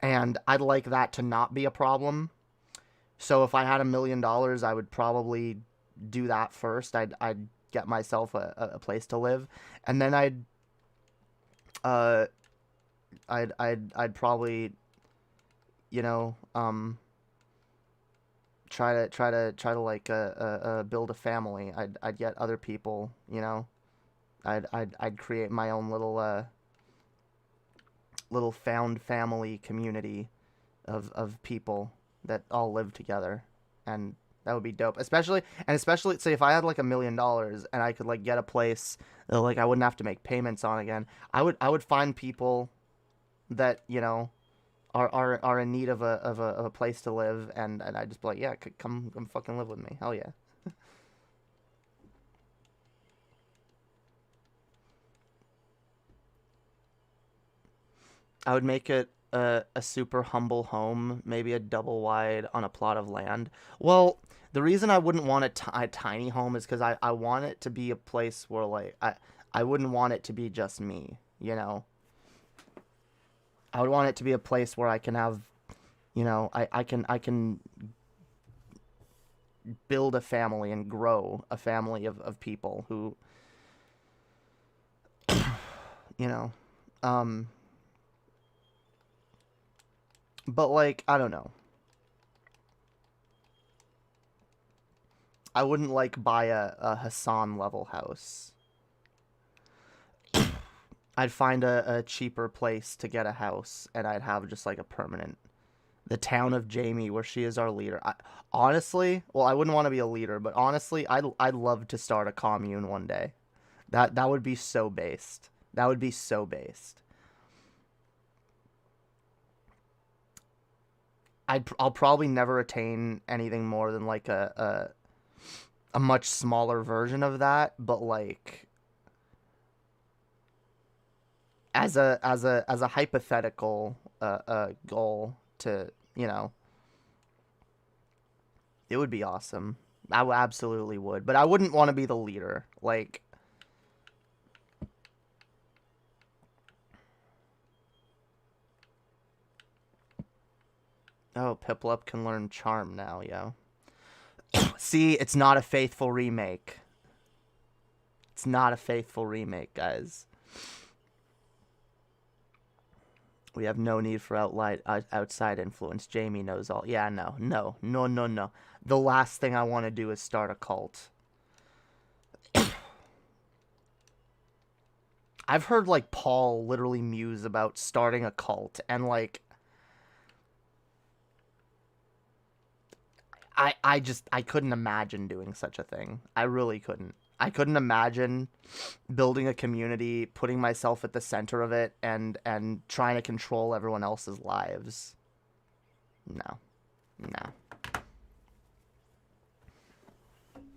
And I'd like that to not be a problem. So if I had $1 million, I would probably do that first. I'd get myself a place to live, and then I'd probably, you know, try to like build a family. I'd get other people, you know. I'd create my own little found family community of people that all live together, and that would be dope. Especially say if I had like $1 million and I could like get a place that, like, I wouldn't have to make payments on again. I would find people that, you know, are in need of a place to live, and I'd just be like, yeah, come fucking live with me. Hell yeah. I would make it a super humble home, maybe a double wide on a plot of land. Well, the reason I wouldn't want a tiny home is because I want it to be a place where, like, I wouldn't want it to be just me, you know? I would want it to be a place where I can have, you know, I can build a family and grow a family of people who, you know, but, like, I don't know. I wouldn't, like, buy a Hassan level house. I'd find a cheaper place to get a house, and I'd have just, like, a permanent... The town of Jamie, where she is our leader. Honestly, well, I wouldn't want to be a leader, but honestly, I'd love to start a commune one day. That would be so based. That would be so based. I'll probably never attain anything more than, like, a much smaller version of that, but, like, as a hypothetical goal to, you know, it would be awesome. I absolutely would, but I wouldn't want to be the leader. Like, oh, Piplup can learn Charm now, yo. See, it's not a faithful remake. It's not a faithful remake, guys. We have no need for outside influence. Jamie knows all. Yeah, no. The last thing I want to do is start a cult. I've heard, like, Paul literally muse about starting a cult, and, like, I couldn't imagine doing such a thing. I really couldn't. I couldn't imagine building a community, putting myself at the center of it, and trying to control everyone else's lives. No.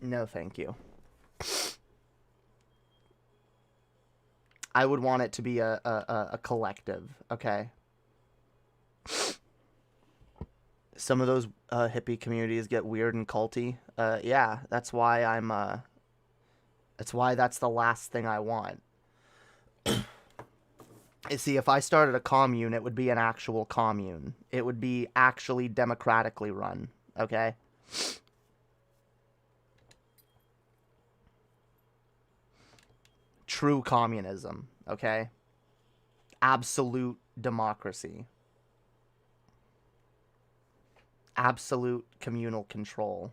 No, thank you. I would want it to be a collective, okay? Some of those hippie communities get weird and culty. Yeah, that's why that's the last thing I want. You see, if I started a commune, it would be an actual commune. It would be actually democratically run, okay? True communism, okay? Absolute democracy. Absolute communal control.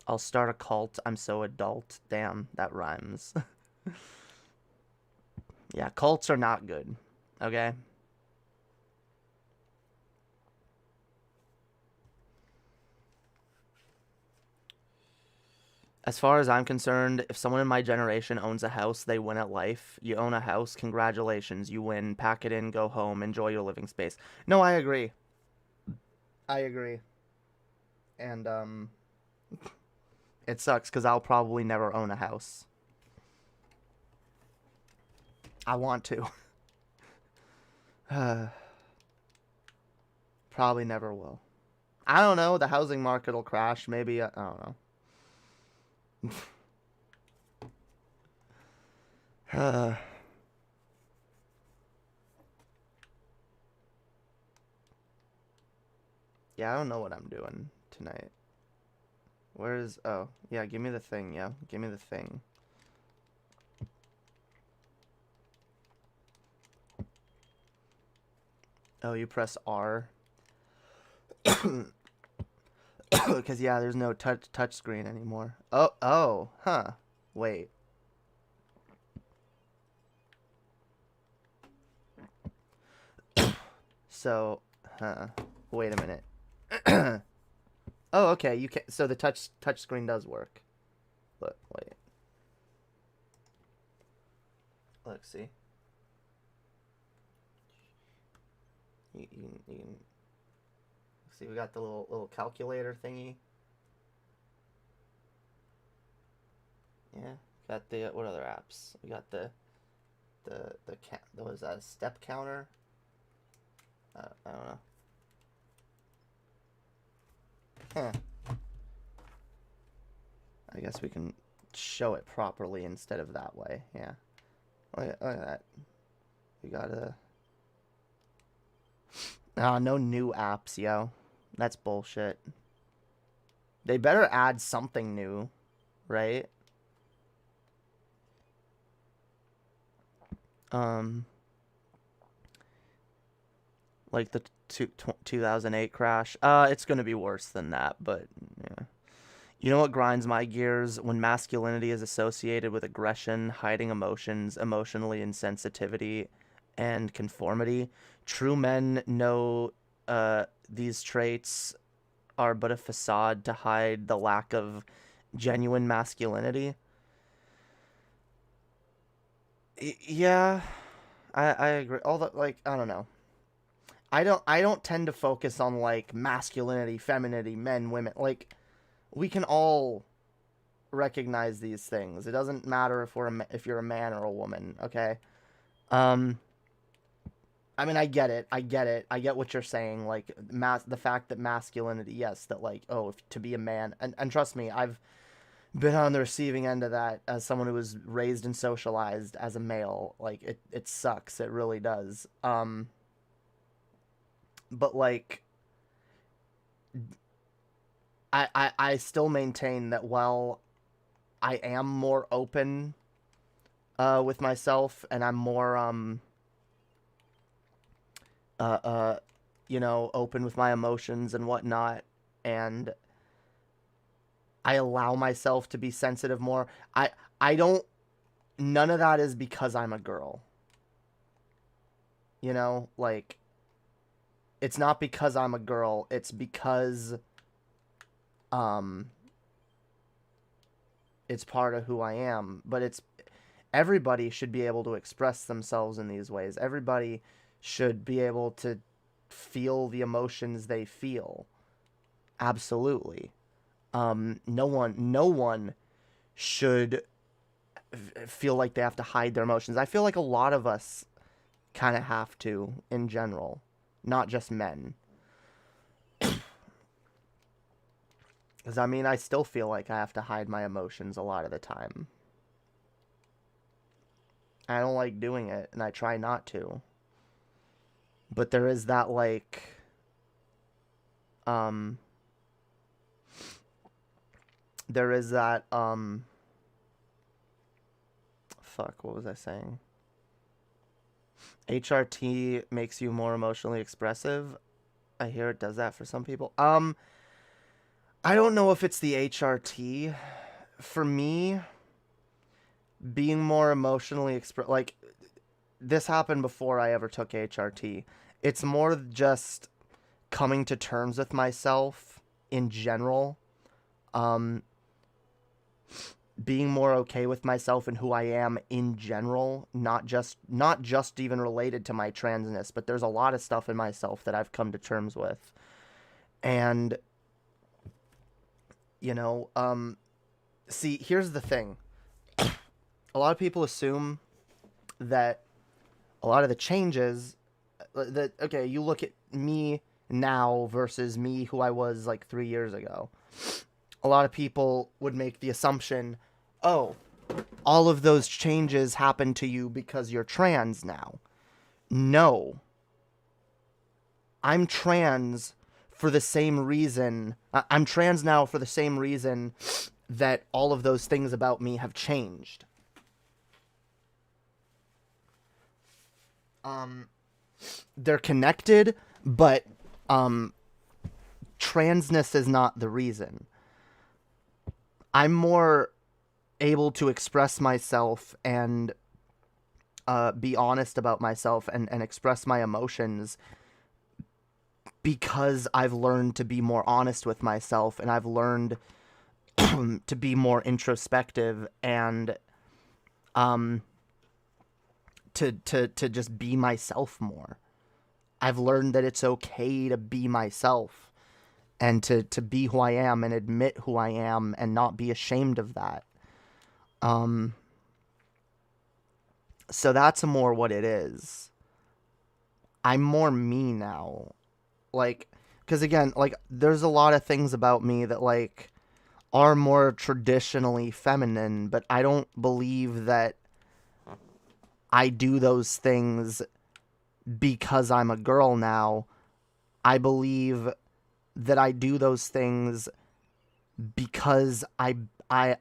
I'll start a cult. I'm so adult. Damn, that rhymes. Yeah, cults are not good. Okay? As far as I'm concerned, if someone in my generation owns a house, they win at life. You own a house, congratulations, you win. Pack it in, go home, enjoy your living space. No, I agree. And, it sucks because I'll probably never own a house. I want to. Probably never will. I don't know. The housing market will crash. Maybe. I don't know. Yeah, I don't know what I'm doing tonight. Where's... Oh, yeah, give me the thing, yeah. Give me the thing. Oh, you press R? Because, yeah, there's no touch screen anymore. Oh, huh. Wait. So, huh. Wait a minute. Oh, okay. You can. So the touch screen does work. Look, wait. Look, see. You can see. We got the little calculator thingy. Yeah. Got the what other apps? We got the what is that? A step counter. I don't know. Huh. I guess we can show it properly instead of that way. Yeah. Look at that. We got no new apps, yo. That's bullshit. They better add something new, right? Like the 2008 crash. It's gonna be worse than that, but yeah. You know what grinds my gears? When masculinity is associated with aggression, hiding emotions, emotionally insensitivity, and conformity. True men know these traits are but a facade to hide the lack of genuine masculinity. Yeah, I agree. Although, like, I don't know. I don't tend to focus on like masculinity, femininity, men, women. Like, we can all recognize these things. It doesn't matter if you're a man or a woman, okay? I mean, I get it. I get what you're saying. Like, the fact that masculinity, yes, that like, oh, to be a man, and trust me, I've been on the receiving end of that as someone who was raised and socialized as a male. Like, it sucks. It really does. But like, I still maintain that while I am more open with myself, and I'm more you know, open with my emotions and whatnot, and I allow myself to be sensitive more. I don't, none of that is because I'm a girl. You know, like, it's not because I'm a girl, it's because it's part of who I am. But everybody should be able to express themselves in these ways. Everybody should be able to feel the emotions they feel. Absolutely. No one should feel like they have to hide their emotions. I feel like a lot of us kind of have to, in general, not just men. Because, I mean, I still feel like I have to hide my emotions a lot of the time. I don't like doing it, and I try not to. But there is that, like, there is that, fuck, what was I saying? HRT makes you more emotionally expressive. I hear it does that for some people. I don't know if it's the HRT. For me, being more emotionally like, this happened before I ever took HRT. It's more just coming to terms with myself in general. Being more okay with myself and who I am in general, not just even related to my transness, but there's a lot of stuff in myself that I've come to terms with. And, you know, see, here's the thing. A lot of people assume that a lot of the changes that, okay, you look at me now versus me who I was like 3 years ago. A lot of people would make the assumption, oh, all of those changes happen to you because you're trans now. No. I'm trans for the same reason. I'm trans now for the same reason that all of those things about me have changed. They're connected, but transness is not the reason. I'm more able to express myself and be honest about myself and express my emotions because I've learned to be more honest with myself, and I've learned to be more introspective and to just be myself more. I've learned that it's okay to be myself and to be who I am and admit who I am and not be ashamed of that. So that's more what it is. I'm more me now. Like, because again, like, there's a lot of things about me that, like, are more traditionally feminine, but I don't believe that I do those things because I'm a girl now. I believe that I do those things because I'm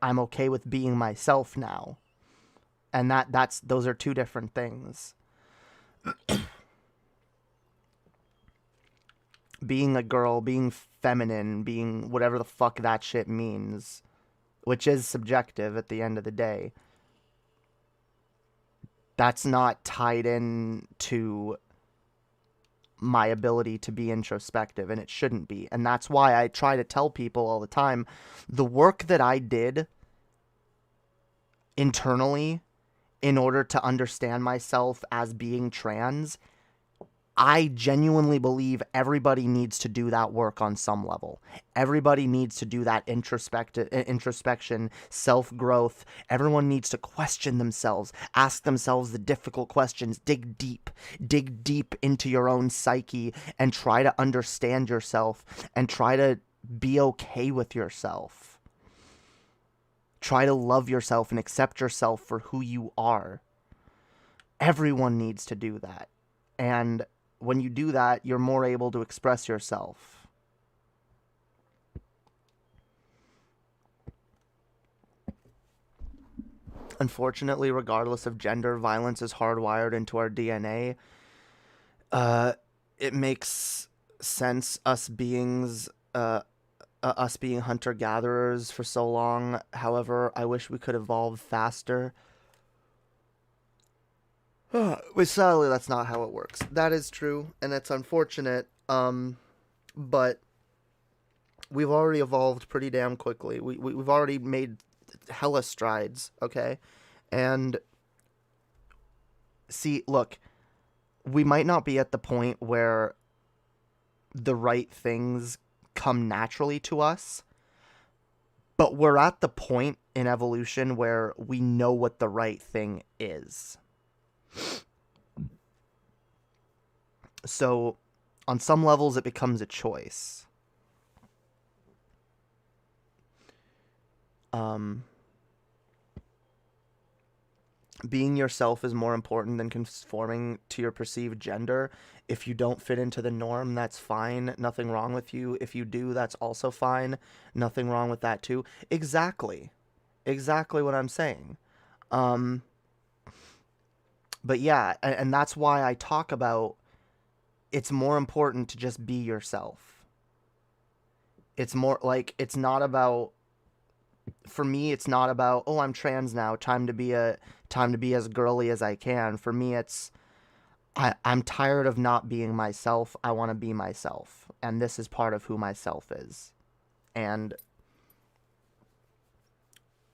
okay with being myself now. And those are two different things. Being a girl, being feminine, being whatever the fuck that shit means, which is subjective at the end of the day, that's not tied in to my ability to be introspective, and it shouldn't be. And that's why I try to tell people all the time, the work that I did internally in order to understand myself as being trans, I genuinely believe everybody needs to do that work on some level. Everybody needs to do that introspection, self-growth. Everyone needs to question themselves, ask themselves the difficult questions, dig deep into your own psyche and try to understand yourself and try to be okay with yourself. Try to love yourself and accept yourself for who you are. Everyone needs to do that. And when you do that, you're more able to express yourself. Unfortunately, regardless of gender, violence is hardwired into our DNA. It makes sense, us being hunter-gatherers for so long. However, I wish we could evolve faster. But sadly, that's not how it works. That is true, and it's unfortunate, but we've already evolved pretty damn quickly. We've already made hella strides, okay? And, see, look, we might not be at the point where the right things come naturally to us, but we're at the point in evolution where we know what the right thing is. So, on some levels, it becomes a choice. Being yourself is more important than conforming to your perceived gender. If you don't fit into the norm, that's fine. Nothing wrong with you. If you do, that's also fine. Nothing wrong with that too. Exactly. Exactly what I'm saying. But yeah, and that's why I talk about it's more important to just be yourself. It's more like, it's not about, for me, it's not about, oh, I'm trans now, time to be as girly as I can. For me, it's, I'm tired of not being myself. I want to be myself. And this is part of who myself is. And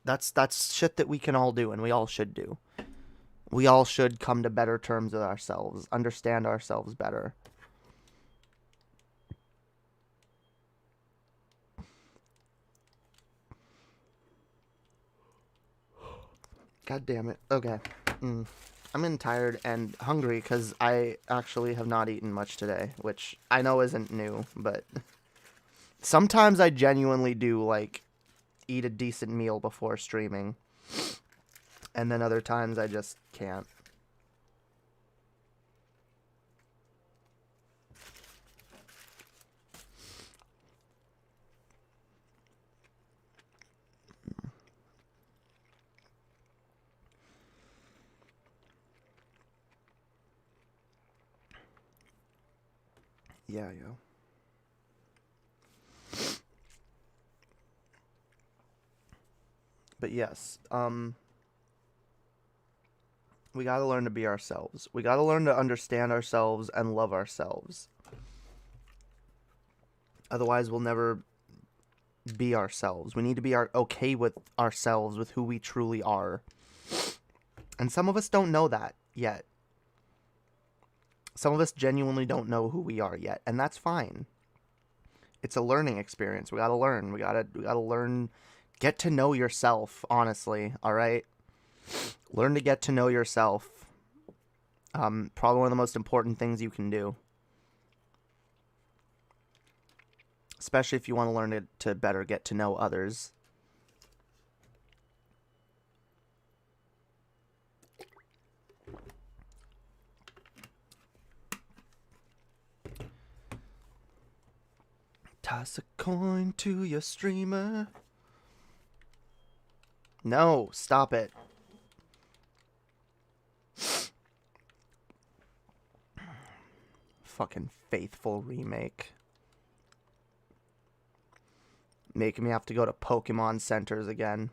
that's shit that we can all do, and we all should do. We all should come to better terms with ourselves, understand ourselves better. God damn it. Okay. I'm getting tired and hungry because I actually have not eaten much today, which I know isn't new, but sometimes I genuinely do, like, eat a decent meal before streaming, and then other times I just can't. Yeah, yo. But yes, we gotta learn to be ourselves. We gotta learn to understand ourselves and love ourselves. Otherwise, we'll never be ourselves. We need to be okay with ourselves, with who we truly are. And some of us don't know that yet. Some of us genuinely don't know who we are yet, and that's fine. It's a learning experience. We gotta learn. We gotta learn. Get to know yourself, honestly, alright? Learn to get to know yourself. Probably one of the most important things you can do. Especially if you want to learn to better get to know others. Toss a coin to your streamer. No, stop it. Fucking Faithful remake. Making me have to go to Pokemon centers again.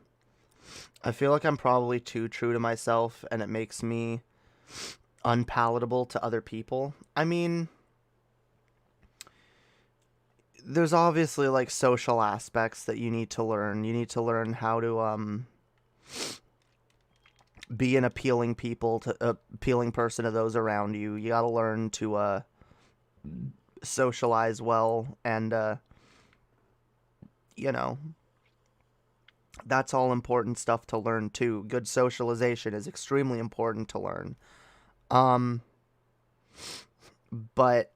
I feel like I'm probably too true to myself, and it makes me unpalatable to other people. I mean, there's obviously, like, social aspects that you need to learn. You need to learn how to, be an appealing person to those around you. You gotta learn to, socialize well, and, you know, that's all important stuff to learn, too. Good socialization is extremely important to learn. But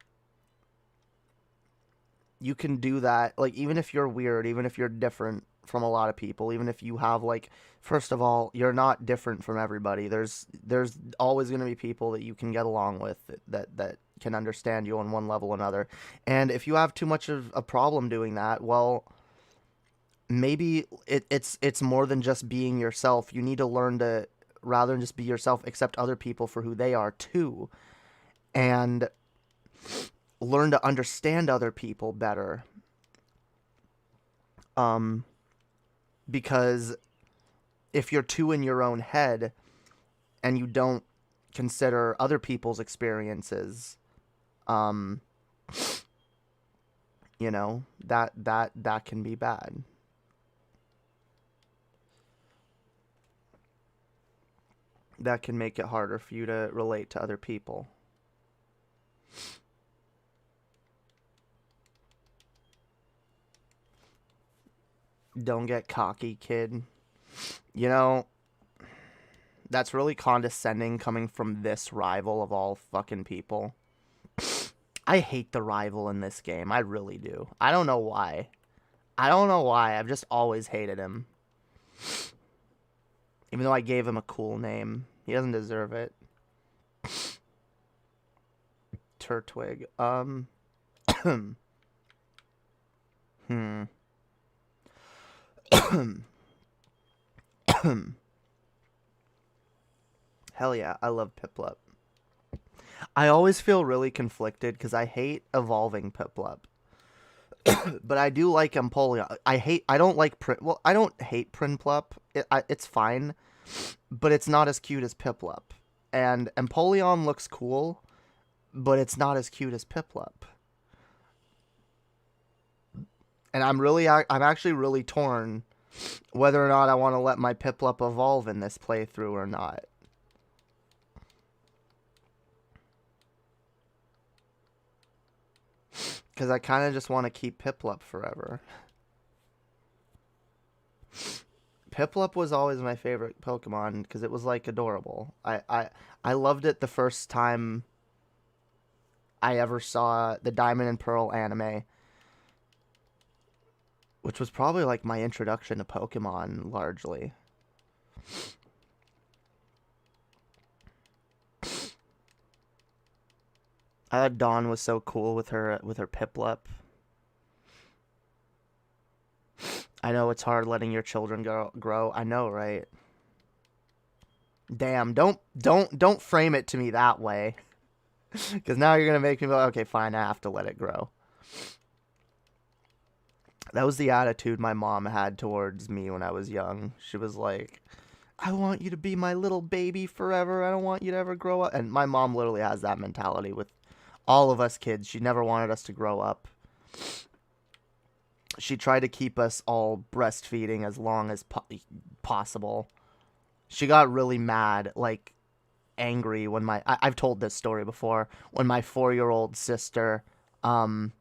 you can do that, like, even if you're weird, even if you're different from a lot of people, even if you have, like, first of all, you're not different from everybody. There's always going to be people that you can get along with that can understand you on one level or another. And if you have too much of a problem doing that, well, maybe it's more than just being yourself. You need to learn to, rather than just be yourself, accept other people for who they are too, and learn to understand other people better. Because if you're too in your own head and you don't consider other people's experiences, you know, that can be bad. That can make it harder for you to relate to other people. Don't get cocky, kid. You know, that's really condescending coming from this rival of all fucking people. I hate the rival in this game. I really do. I don't know why. I've just always hated him. Even though I gave him a cool name. He doesn't deserve it. Turtwig. Hell yeah, I love Piplup. I always feel really conflicted because I hate evolving Piplup. But I do like Empoleon. I don't hate Prinplup. It's fine, but it's not as cute as Piplup. And Empoleon looks cool, but it's not as cute as Piplup. And I'm actually really torn whether or not I want to let my Piplup evolve in this playthrough or not. Because I kind of just want to keep Piplup forever. Piplup was always my favorite Pokemon because it was like adorable. I loved it the first time I ever saw the Diamond and Pearl anime, which was probably like my introduction to Pokemon largely. I thought Dawn was so cool with her Piplup. I know it's hard letting your children grow. I know, right? Damn, don't frame it to me that way. Because now you're going to make me go, okay, fine, I have to let it grow. That was the attitude my mom had towards me when I was young. She was like, I want you to be my little baby forever. I don't want you to ever grow up. And my mom literally has that mentality with all of us kids. She never wanted us to grow up. She tried to keep us all breastfeeding as long as possible. She got really mad, like angry when I've told this story before, when my 4-year-old sister, I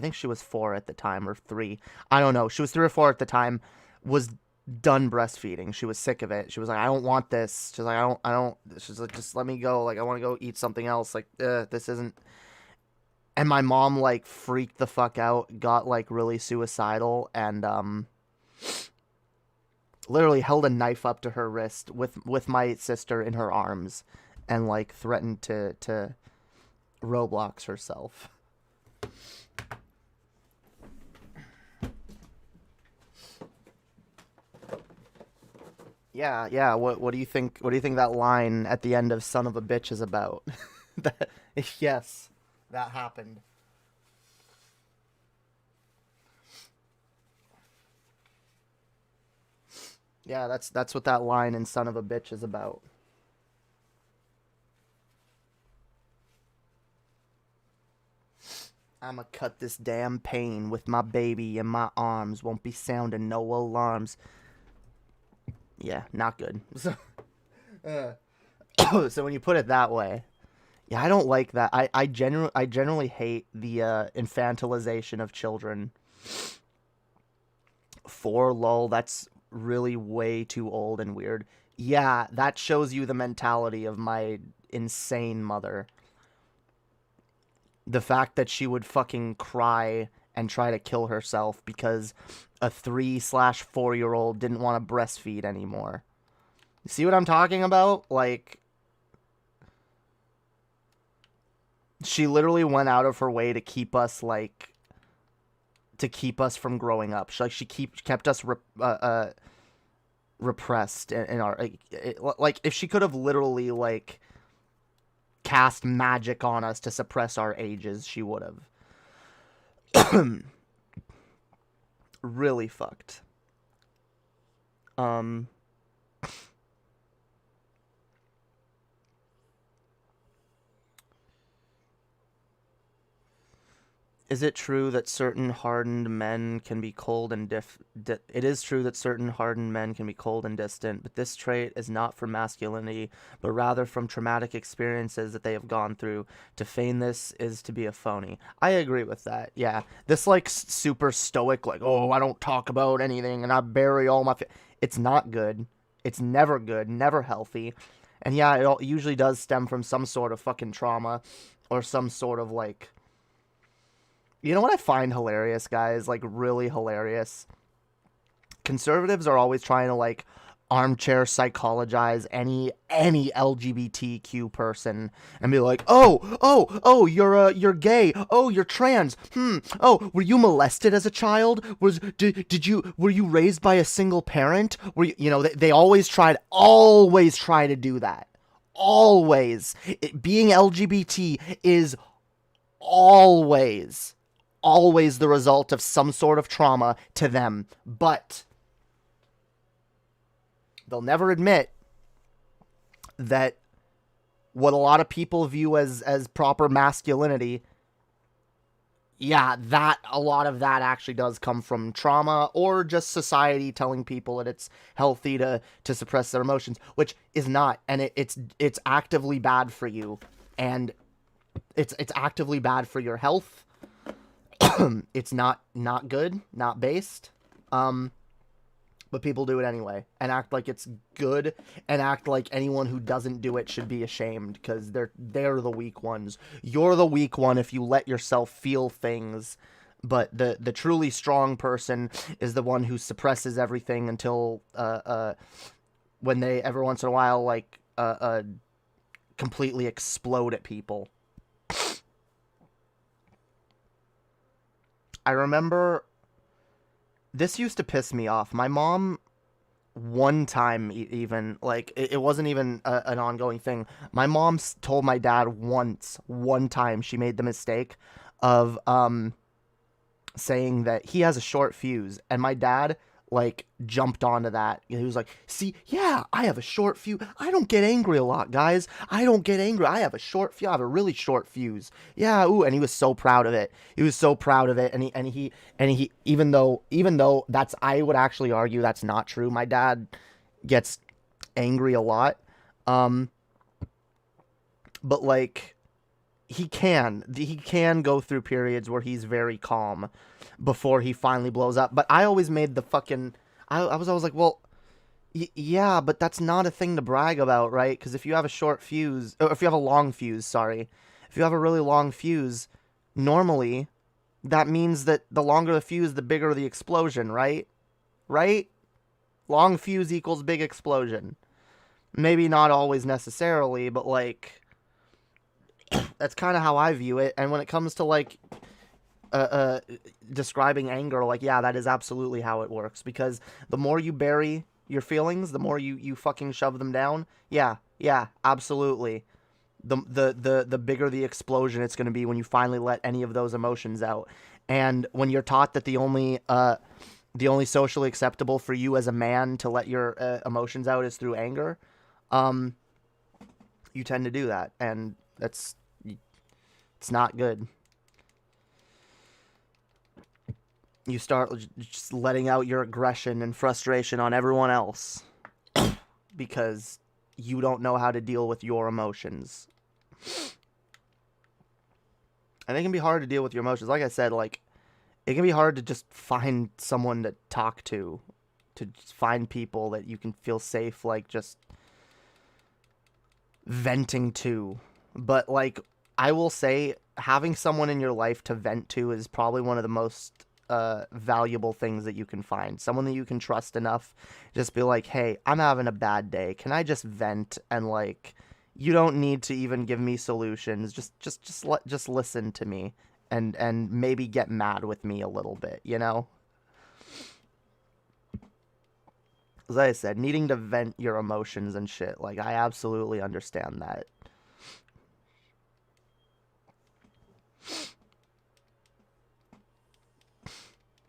think she was 4 at the time, or 3. I don't know. She was 3 or 4 at the time, was done breastfeeding. She was sick of it. She was like, I don't want this. She's like, I don't, she's like, just let me go. Like, I want to go eat something else. Like, this isn't. And my mom, like, freaked the fuck out, got, like, really suicidal, and, literally held a knife up to her wrist with my sister in her arms, and, like, threatened to Roblox herself. Yeah, what do you think, that line at the end of Son of a Bitch is about? Yes. That happened. Yeah, that's what that line in Son of a Bitch is about. I'ma cut this damn pain with my baby in my arms. Won't be sounding no alarms. Yeah, not good. So, so when you put it that way, yeah, I don't like that. I generally hate the infantilization of children. 4, lol, that's really way too old and weird. Yeah, that shows you the mentality of my insane mother. The fact that she would fucking cry and try to kill herself because a 3/4-year-old didn't want to breastfeed anymore. See what I'm talking about? Like, she literally went out of her way to keep us, like, to keep us from growing up. She kept us repressed in our, like, if she could have literally, like, cast magic on us to suppress our ages, she would have. Really fucked. Is it true that certain hardened men can be cold and It is true that certain hardened men can be cold and distant, but this trait is not from masculinity, but rather from traumatic experiences that they have gone through. To feign this is to be a phony. I agree with that. Yeah, this like super stoic, like, oh, I don't talk about anything and I bury all my. It's not good. It's never good. Never healthy. And yeah, it usually does stem from some sort of fucking trauma, or some sort of like. You know what I find hilarious, guys? Like, really hilarious? Conservatives are always trying to, like, armchair psychologize any LGBTQ person and be like, oh, you're gay. Oh, you're trans. Oh, were you molested as a child? Were you raised by a single parent? They always try to do that. Always. Being LGBT is always the result of some sort of trauma to them, but they'll never admit that what a lot of people view as proper masculinity, yeah, that a lot of that actually does come from trauma, or just society telling people that it's healthy to suppress their emotions, which is not, and it's actively bad for you, and it's actively bad for your health. It's not good, not based. But people do it anyway and act like it's good and act like anyone who doesn't do it should be ashamed because they're the weak ones. You're the weak one if you let yourself feel things, but the truly strong person is the one who suppresses everything until when they every once in a while like completely explode at people. I remember this used to piss me off. My mom, one time even, like, it wasn't even an ongoing thing. My mom told my dad one time she made the mistake of saying that he has a short fuse. And my dad, like, jumped onto that. He was like, see, yeah, I have a short fuse. I don't get angry a lot, guys. I don't get angry. I have a short fuse. I have a really short fuse. Yeah, ooh, and he was so proud of it. He was so proud of it. And he even though that's, I would actually argue that's not true. My dad gets angry a lot. But like he can go through periods where he's very calm before he finally blows up. But I always made the fucking, I was always like, well, yeah, but that's not a thing to brag about, right? Because if you have a short fuse, or if you have a long fuse, sorry, if you have a really long fuse, normally that means that the longer the fuse, the bigger the explosion, right? Right? Long fuse equals big explosion. Maybe not always necessarily, but like, that's kind of how I view it. And when it comes to like describing anger, like, yeah, that is absolutely how it works. Because the more you bury your feelings, the more you fucking shove them down. Yeah, absolutely. The bigger the explosion it's going to be when you finally let any of those emotions out. And when you're taught that the only socially acceptable for you as a man to let your emotions out is through anger, you tend to do that, and it's not good. You start just letting out your aggression and frustration on everyone else because you don't know how to deal with your emotions. And it can be hard to deal with your emotions. Like I said, like, it can be hard to just find someone to talk to just find people that you can feel safe, like, just venting to. But, like, I will say, having someone in your life to vent to is probably one of the most valuable things that you can find. Someone that you can trust enough, just be like, hey, I'm having a bad day. Can I just vent? And like, you don't need to even give me solutions. Just listen to me and maybe get mad with me a little bit, you know? As I said, needing to vent your emotions and shit, like, I absolutely understand that.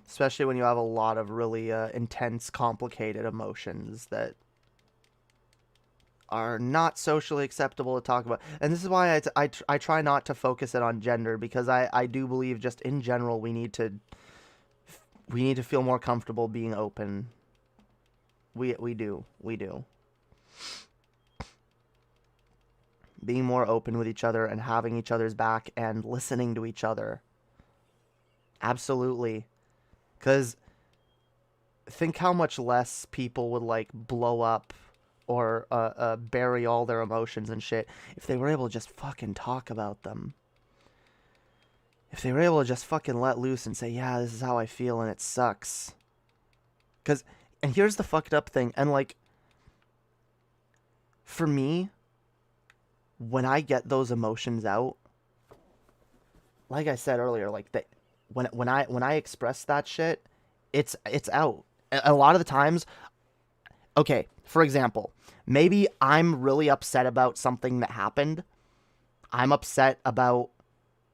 Especially when you have a lot of really intense, complicated emotions that are not socially acceptable to talk about. And this is why I try not to focus it on gender, because I do believe just in general we need to feel more comfortable being open. We do. Being more open with each other and having each other's back and listening to each other. Absolutely. Because think how much less people would, like, blow up or bury all their emotions and shit if they were able to just fucking talk about them. If they were able to just fucking let loose and say, yeah, this is how I feel and it sucks. Because, and here's the fucked up thing, and, like, for me, when I get those emotions out, like I said earlier, like, when I express that shit, it's out. A lot of the times, okay, for example, maybe I'm really upset about something that happened. I'm upset about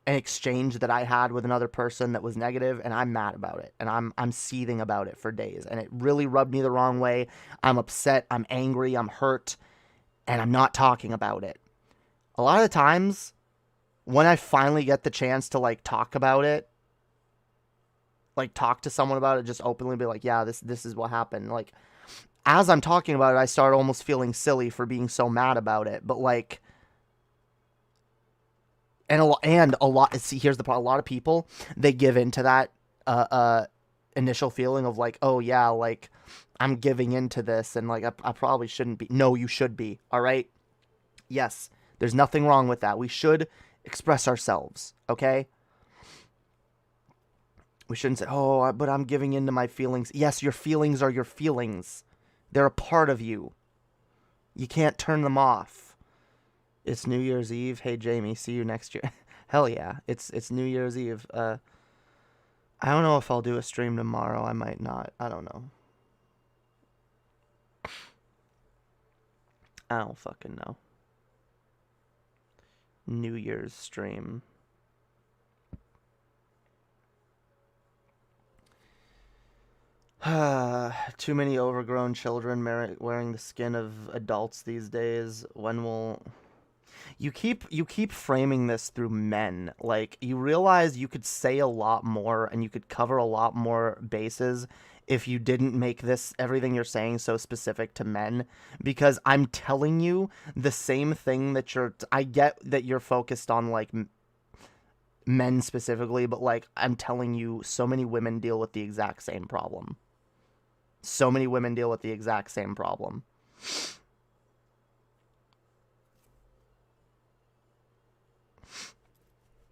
an exchange that I had with another person that was negative, and I'm mad about it, and I'm seething about it for days, and it really rubbed me the wrong way. I'm upset, I'm angry, I'm hurt, and I'm not talking about it. A lot of the times, when I finally get the chance to, like, talk about it, like, talk to someone about it, just openly be like, yeah, this is what happened. Like, as I'm talking about it, I start almost feeling silly for being so mad about it. But, like, and a lot, see, here's the part, a lot of people, they give into that, initial feeling of like, oh yeah, like I'm giving into this and like I probably shouldn't be. No, you should be. All right. Yes, there's nothing wrong with that. We should express ourselves. Okay. We shouldn't say, oh, but I'm giving into my feelings. Yes, your feelings are your feelings. They're a part of you. You can't turn them off. It's New Year's Eve. Hey, Jamie, see you next year. Hell yeah. It's New Year's Eve. I don't know if I'll do a stream tomorrow. I might not. I don't know. I don't fucking know. New Year's stream. Too many overgrown children wearing the skin of adults these days. When will... You keep framing this through men. Like, you realize you could say a lot more and you could cover a lot more bases if you didn't make this, everything you're saying, so specific to men. Because I'm telling you the same thing that I get that you're focused on, like, men specifically, but, like, I'm telling you, so many women deal with the exact same problem. So many women deal with the exact same problem.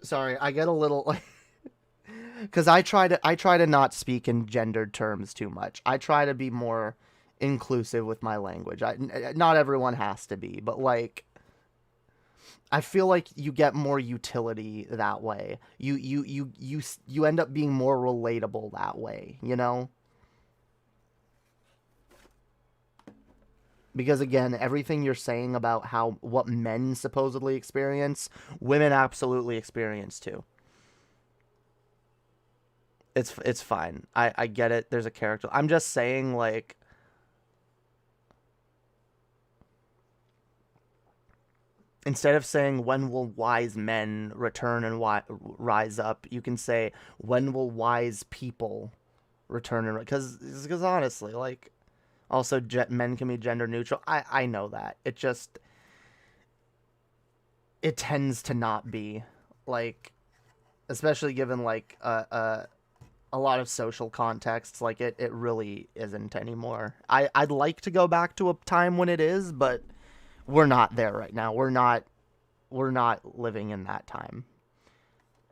Sorry, I get a little like because I try to not speak in gendered terms too much. I try to be more inclusive with my language. Not everyone has to be, but like I feel like you get more utility that way. You end up being more relatable that way, you know? Because again, everything you're saying about what men supposedly experience, women absolutely experience too. It's fine. I get it. There's a character. I'm just saying, like, instead of saying when will wise men return and rise up, you can say when will wise people return and because honestly, like. Also, men can be gender neutral. I know that. It tends to not be. Like, especially given, like, a lot of social contexts, like, it really isn't anymore. I'd like to go back to a time when it is, but we're not there right now. We're not living in that time.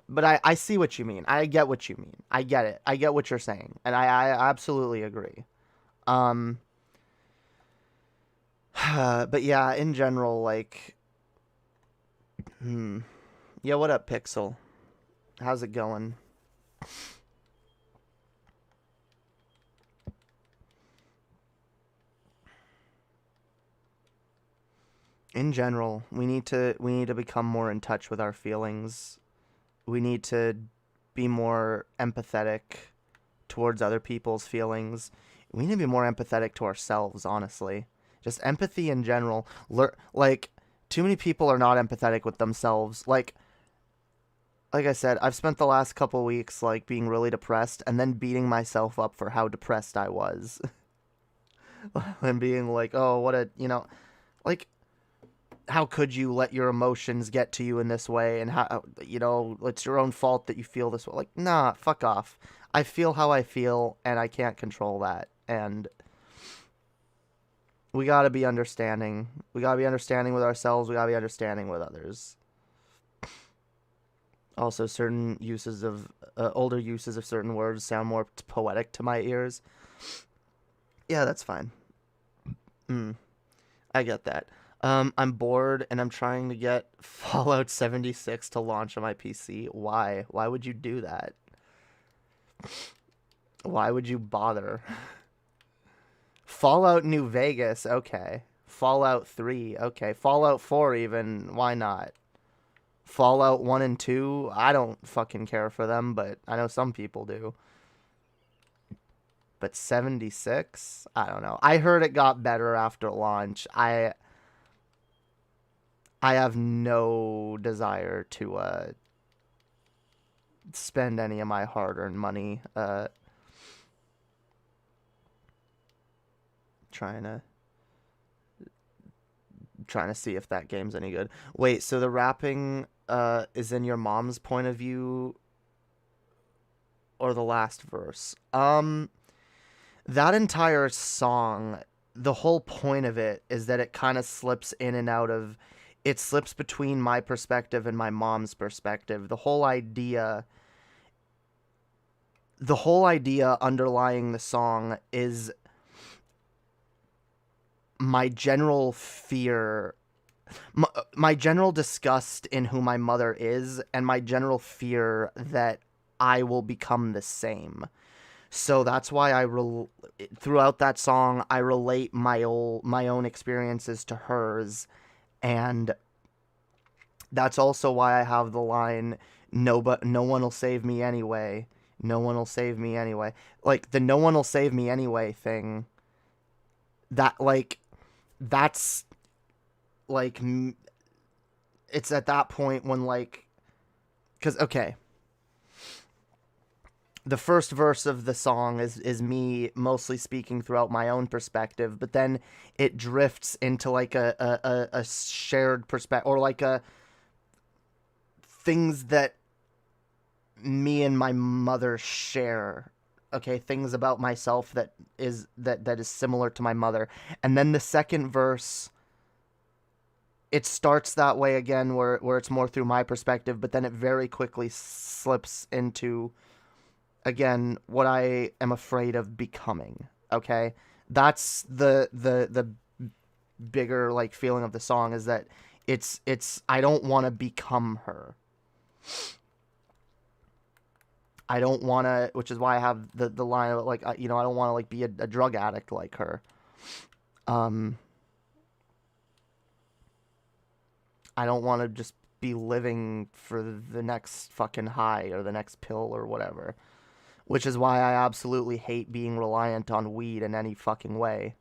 But I see what you mean. I get what you mean. I get it. I get what you're saying. And I absolutely agree. But yeah, in general, like, yeah, what up, Pixel? How's it going? In general, we need to become more in touch with our feelings. We need to be more empathetic towards other people's feelings. We need to be more empathetic to ourselves, honestly. Just empathy in general. Like, too many people are not empathetic with themselves. Like I said, I've spent the last couple weeks, like, being really depressed and then beating myself up for how depressed I was. And being like, oh, what a, like, how could you let your emotions get to you in this way? And how, it's your own fault that you feel this way. Like, nah, fuck off. I feel how I feel, and I can't control that. And we gotta be understanding. We gotta be understanding with ourselves. We gotta be understanding with others. Also, certain uses of, older uses of certain words sound more poetic to my ears. Yeah, that's fine. I get that. I'm bored and I'm trying to get Fallout 76 to launch on my PC. Why? Why would you do that? Why would you bother? Fallout New Vegas, okay. Fallout 3, okay. Fallout 4 even, why not? Fallout 1 and 2, I don't fucking care for them, but I know some people do. But 76? I don't know. I heard it got better after launch. I have no desire to spend any of my hard-earned money trying to see if that game's any good. Wait, so the rapping is in your mom's point of view or the last verse? That entire song, the whole point of it is that it kind of slips in and out of, it slips between my perspective and my mom's perspective. The whole idea underlying the song is my general fear, my general disgust in who my mother is, and my general fear that I will become the same. So that's why throughout that song, I relate my own experiences to hers, and that's also why I have the line, no one will save me anyway. No one will save me anyway. Like, the no one will save me anyway thing, that, like, that's, like, it's at that point when, like, because, okay, the first verse of the song is me mostly speaking throughout my own perspective, but then it drifts into, like, a shared perspective, or, like, things that me and my mother share. Okay, things about myself that is similar to my mother. And then the second verse, it starts that way again, where it's more through my perspective, but then it very quickly slips into, again, what I am afraid of becoming. Okay, that's the bigger, like, feeling of the song, is that it's I don't want to become her. I don't want to, which is why I have the line of, like, I don't want to, like, be a drug addict like her. I don't want to just be living for the next fucking high or the next pill or whatever. Which is why I absolutely hate being reliant on weed in any fucking way.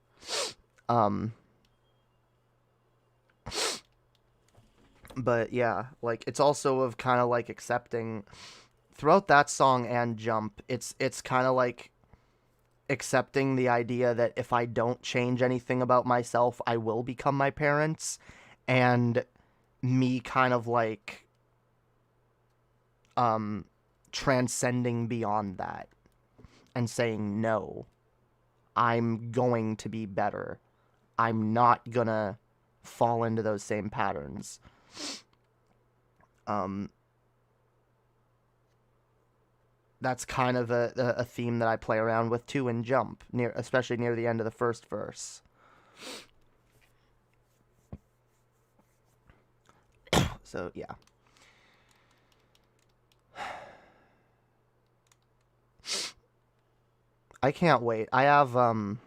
But yeah, like, it's also of kind of, like, accepting, throughout that song and Jump, it's kind of like accepting the idea that if I don't change anything about myself, I will become my parents, and me kind of, like, transcending beyond that and saying, no, I'm going to be better. I'm not gonna fall into those same patterns. That's kind of a theme that I play around with too in Jump, especially near the end of the first verse. So yeah. I can't wait. I have I'm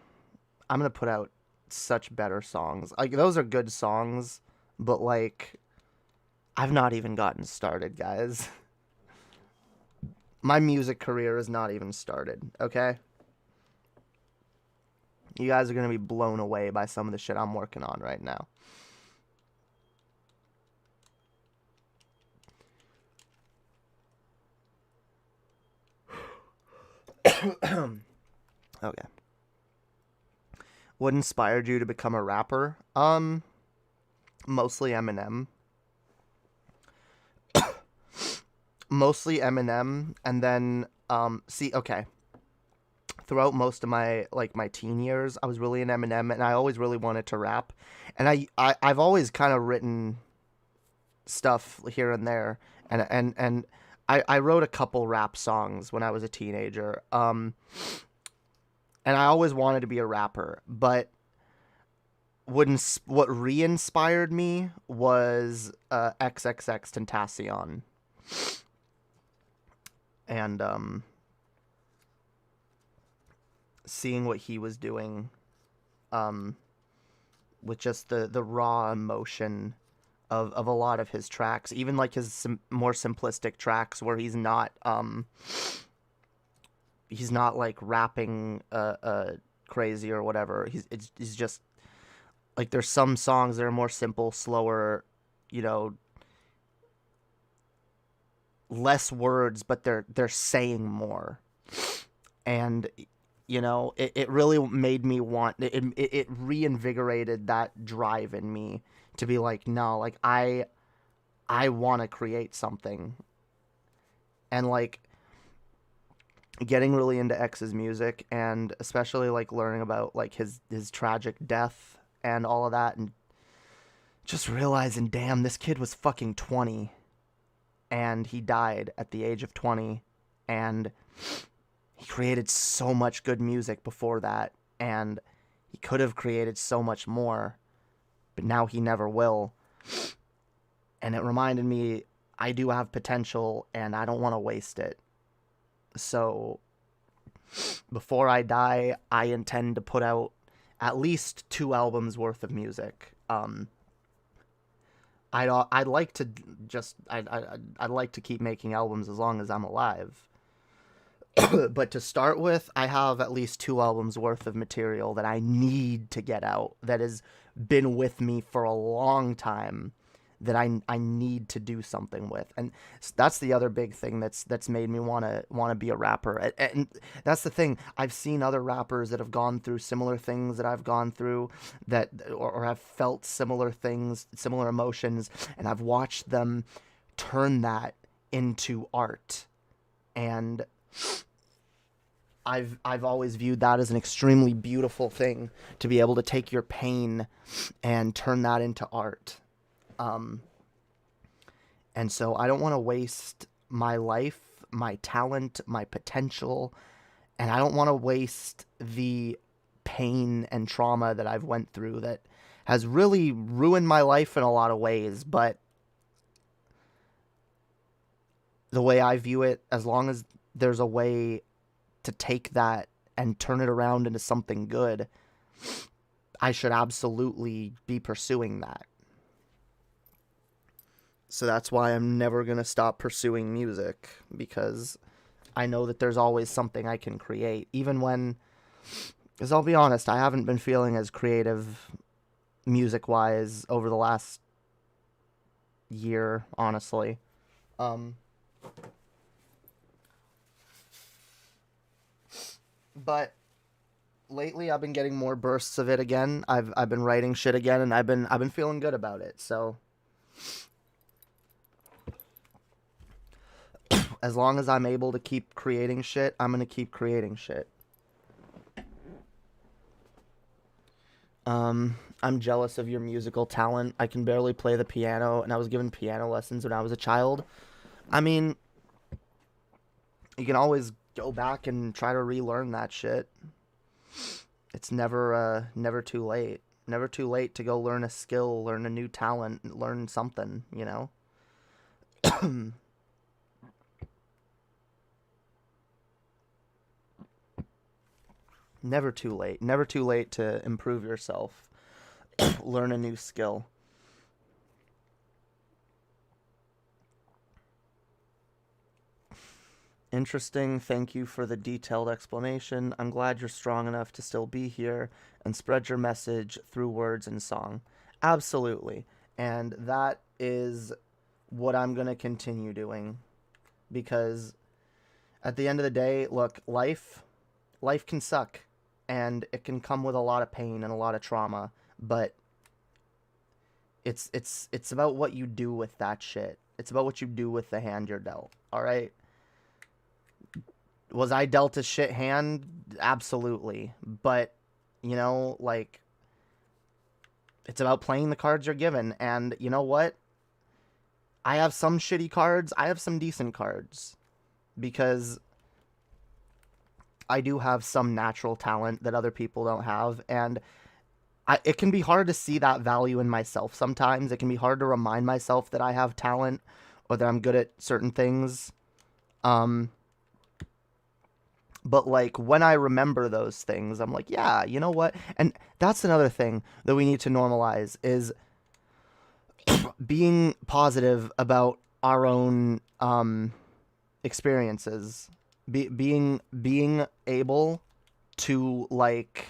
gonna put out such better songs. Like, those are good songs, but, like, I've not even gotten started, guys. My music career is not even started, okay? You guys are gonna be blown away by some of the shit I'm working on right now. Okay. What inspired you to become a rapper? Mostly Eminem. Mostly Eminem, and then, okay. Throughout most of my teen years, I was really an Eminem, and I always really wanted to rap. And I've always kind of written stuff here and there, and I wrote a couple rap songs when I was a teenager. And I always wanted to be a rapper, but what re-inspired me was XXXTentacion. And seeing what he was doing with just the raw emotion of a lot of his tracks, even, like, his more simplistic tracks where he's not like rapping crazy or whatever. He's just, like, there's some songs that are more simple, slower, less words, but they're saying more. And it really made me want it reinvigorated that drive in me to be like, no, like, I want to create something. And, like, getting really into X's music, and especially like learning about like his tragic death and all of that, and just realizing, damn, this kid was fucking 20 and he died at the age of 20, and he created so much good music before that, and he could have created so much more, but now he never will. And it reminded me, I do have potential and I don't want to waste it. So before I die, I intend to put out at least 2 albums worth of music. I'd like to just I'd like to keep making albums as long as I'm alive. But to start with, I have at least 2 albums worth of material that I need to get out, that has been with me for a long time, that I need to do something with. And that's the other big thing that's made me want to be a rapper. And that's the thing. I've seen other rappers that have gone through similar things that I've gone through, that or have felt similar things, similar emotions, and I've watched them turn that into art. And I've always viewed that as an extremely beautiful thing, to be able to take your pain and turn that into art. And so I don't want to waste my life, my talent, my potential, and I don't want to waste the pain and trauma that I've went through that has really ruined my life in a lot of ways. But the way I view it, as long as there's a way to take that and turn it around into something good, I should absolutely be pursuing that. So that's why I'm never going to stop pursuing music, because I know that there's always something I can create, even when, because I'll be honest, I haven't been feeling as creative music-wise over the last year, honestly. But lately I've been getting more bursts of it again. I've been writing shit again, and I've been feeling good about it. So as long as I'm able to keep creating shit, I'm going to keep creating shit. I'm jealous of your musical talent. I can barely play the piano, and I was given piano lessons when I was a child. I mean, you can always go back and try to relearn that shit. It's never too late. Never too late to go learn a skill, learn a new talent, learn something, you know? Never too late. Never too late to improve yourself. Learn a new skill. Interesting. Thank you for the detailed explanation. I'm glad you're strong enough to still be here and spread your message through words and song. Absolutely. And that is what I'm going to continue doing. Because at the end of the day, look, life can suck. And it can come with a lot of pain and a lot of trauma. But it's about what you do with that shit. It's about what you do with the hand you're dealt. All right? Was I dealt a shit hand? Absolutely. But, you know, like, it's about playing the cards you're given. And you know what? I have some shitty cards. I have some decent cards. Because I do have some natural talent that other people don't have. And it can be hard to see that value in myself sometimes. It can be hard to remind myself that I have talent or that I'm good at certain things. But, like, when I remember those things, I'm like, yeah, you know what? And that's another thing that we need to normalize, is being positive about our own experiences. Being able to, like,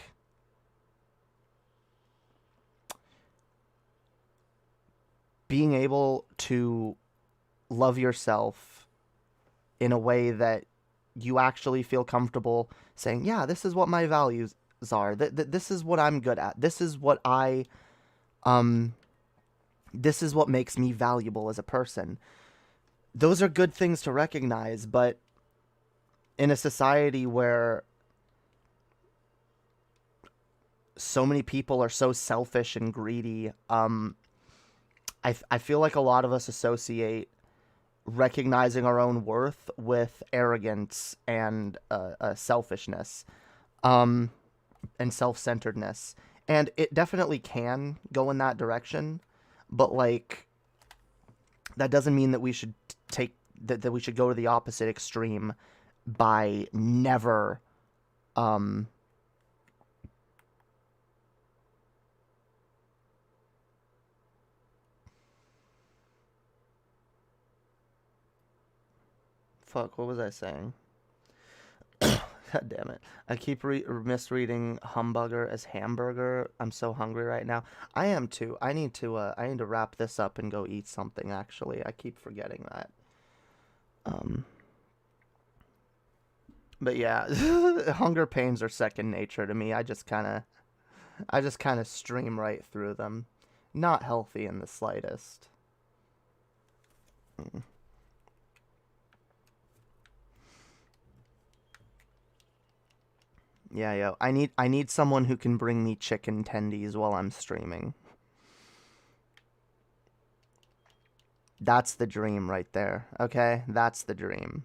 being able to love yourself in a way that you actually feel comfortable saying, yeah, this is what my values are. This is what I'm good at. This is what this is what makes me valuable as a person. Those are good things to recognize, but in a society where so many people are so selfish and greedy, I feel like a lot of us associate recognizing our own worth with arrogance and selfishness, and self-centeredness. And it definitely can go in that direction, but like that doesn't mean that we should take that we should go to the opposite extreme by never fuck, what was I saying? God damn it. I keep misreading humburger as hamburger. I'm so hungry right now. I am too. I need to wrap this up and go eat something, actually. I keep forgetting that. But yeah, hunger pains are second nature to me. I just kind of stream right through them. Not healthy in the slightest. Yeah, yo, I need someone who can bring me chicken tendies while I'm streaming. That's the dream right there, okay? That's the dream.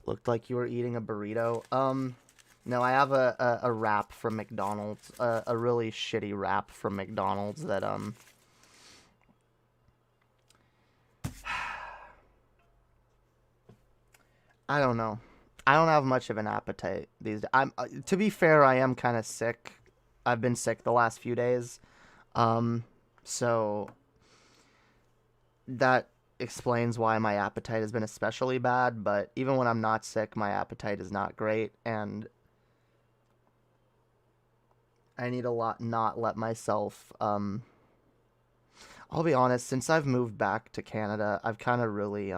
Looked like you were eating a burrito. No, I have a wrap from McDonald's, a really shitty wrap from McDonald's that, I don't know. I don't have much of an appetite these days. To be fair, I am kind of sick. I've been sick the last few days. So that explains why my appetite has been especially bad, but even when I'm not sick, my appetite is not great, and I need to not let myself, I'll be honest, since I've moved back to Canada, I've kind of really,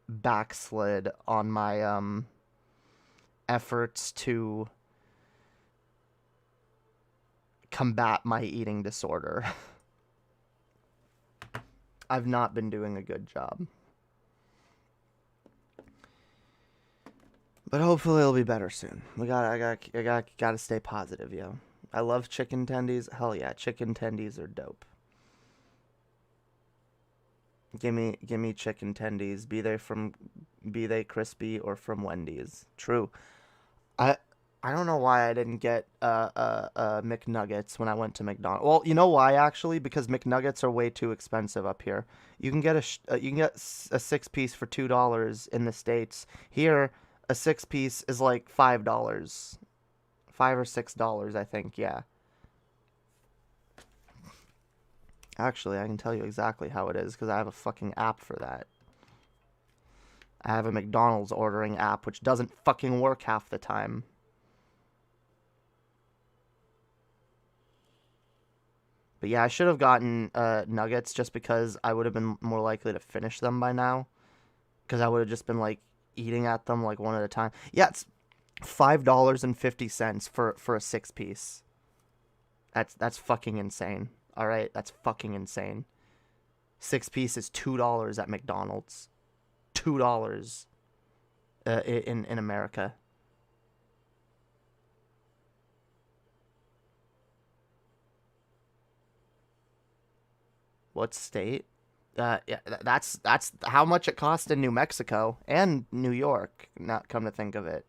backslid on my, efforts to combat my eating disorder. I've not been doing a good job. But hopefully it'll be better soon. I gotta stay positive, yo. I love chicken tendies. Hell yeah, chicken tendies are dope. Give me chicken tendies. Be they crispy or from Wendy's. True. I don't know why I didn't get McNuggets when I went to McDonald's. Well, you know why actually? Because McNuggets are way too expensive up here. You can get a 6-piece for $2 in the States. Here, a 6-piece is like $5, $5 or $6, I think. Yeah. Actually, I can tell you exactly how it is because I have a fucking app for that. I have a McDonald's ordering app which doesn't fucking work half the time. But yeah, I should have gotten nuggets just because I would have been more likely to finish them by now. Because I would have just been like eating at them like one at a time. Yeah, it's $5.50 for a 6-piece. That's fucking insane. All right, that's fucking insane. 6-piece is $2 at McDonald's. $2 in America. What state? Yeah, that's how much it cost in New Mexico and New York. Not come to think of it.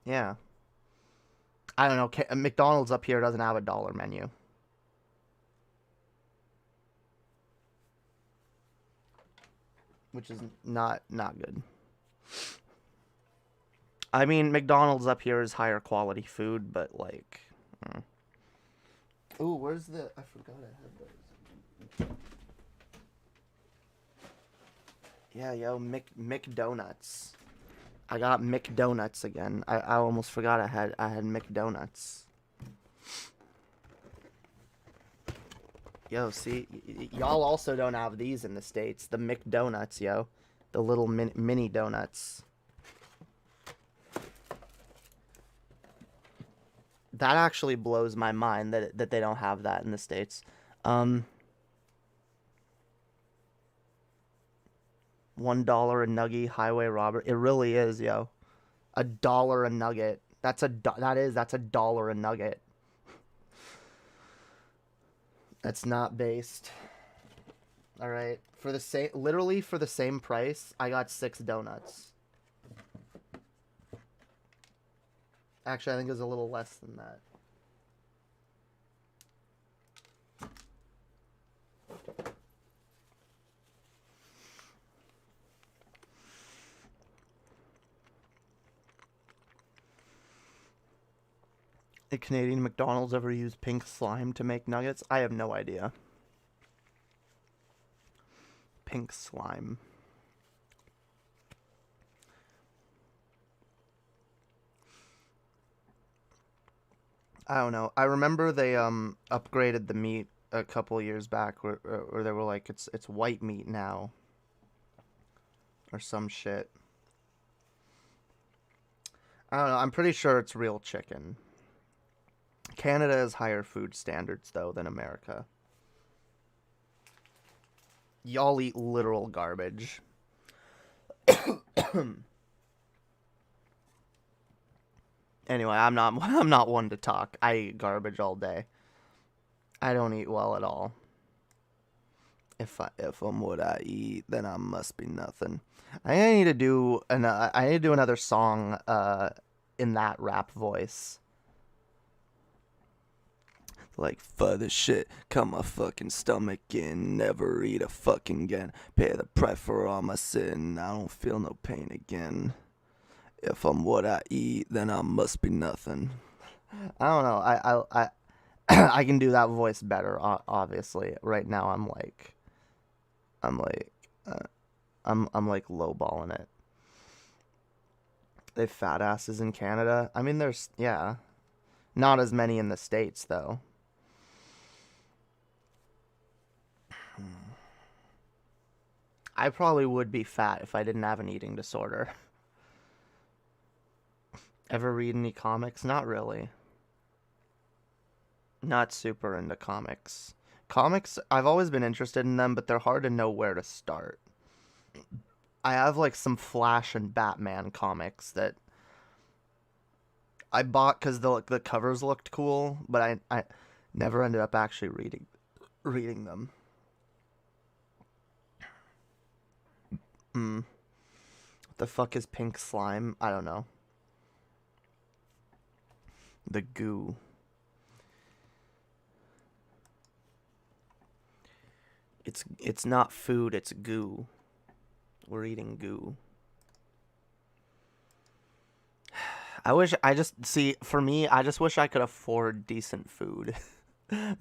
Yeah. I don't know. McDonald's up here doesn't have a dollar menu. Which is not good. I mean, McDonald's up here is higher quality food, but like... Ooh, where's the... I forgot I had those. Yeah, yo, McDonuts. I got McDonuts again. I almost forgot I had McDonuts. Yo, see, y'all also don't have these in the States. The McDonuts, yo. The little mini donuts. That actually blows my mind that they don't have that in the States. $1 a nugget, highway robber. It really is, yo. $1 a nugget. That's $1 a nugget. That's not based. All right, for the same, literally for the same price, I got 6 donuts. Actually, I think it was a little less than that. Did Canadian McDonald's ever use pink slime to make nuggets? I have no idea. Pink slime. I don't know. I remember they upgraded the meat a couple years back where they were like it's white meat now or some shit. I don't know. I'm pretty sure it's real chicken. Canada has higher food standards, though, than America. Y'all eat literal garbage. Anyway, I'm not one to talk. I eat garbage all day. I don't eat well at all. If I'm what I eat, then I must be nothing. I need to do another song in that rap voice. Like, for the shit, cut my fucking stomach in, never eat a fucking again. Pay the price for all my sin, I don't feel no pain again. If I'm what I eat, then I must be nothing. I don't know, I I can do that voice better, obviously. Right now, I'm like lowballing it. They have fat asses in Canada. I mean, there's, yeah. Not as many in the States, though. I probably would be fat if I didn't have an eating disorder. Ever read any comics? Not really. Not super into comics. Comics, I've always been interested in them, but they're hard to know where to start. I have like some Flash and Batman comics that I bought because the covers looked cool, but I never ended up actually reading them. What the fuck is pink slime? I don't know. The goo. It's not food, it's goo. We're eating goo. For me, I just wish I could afford decent food.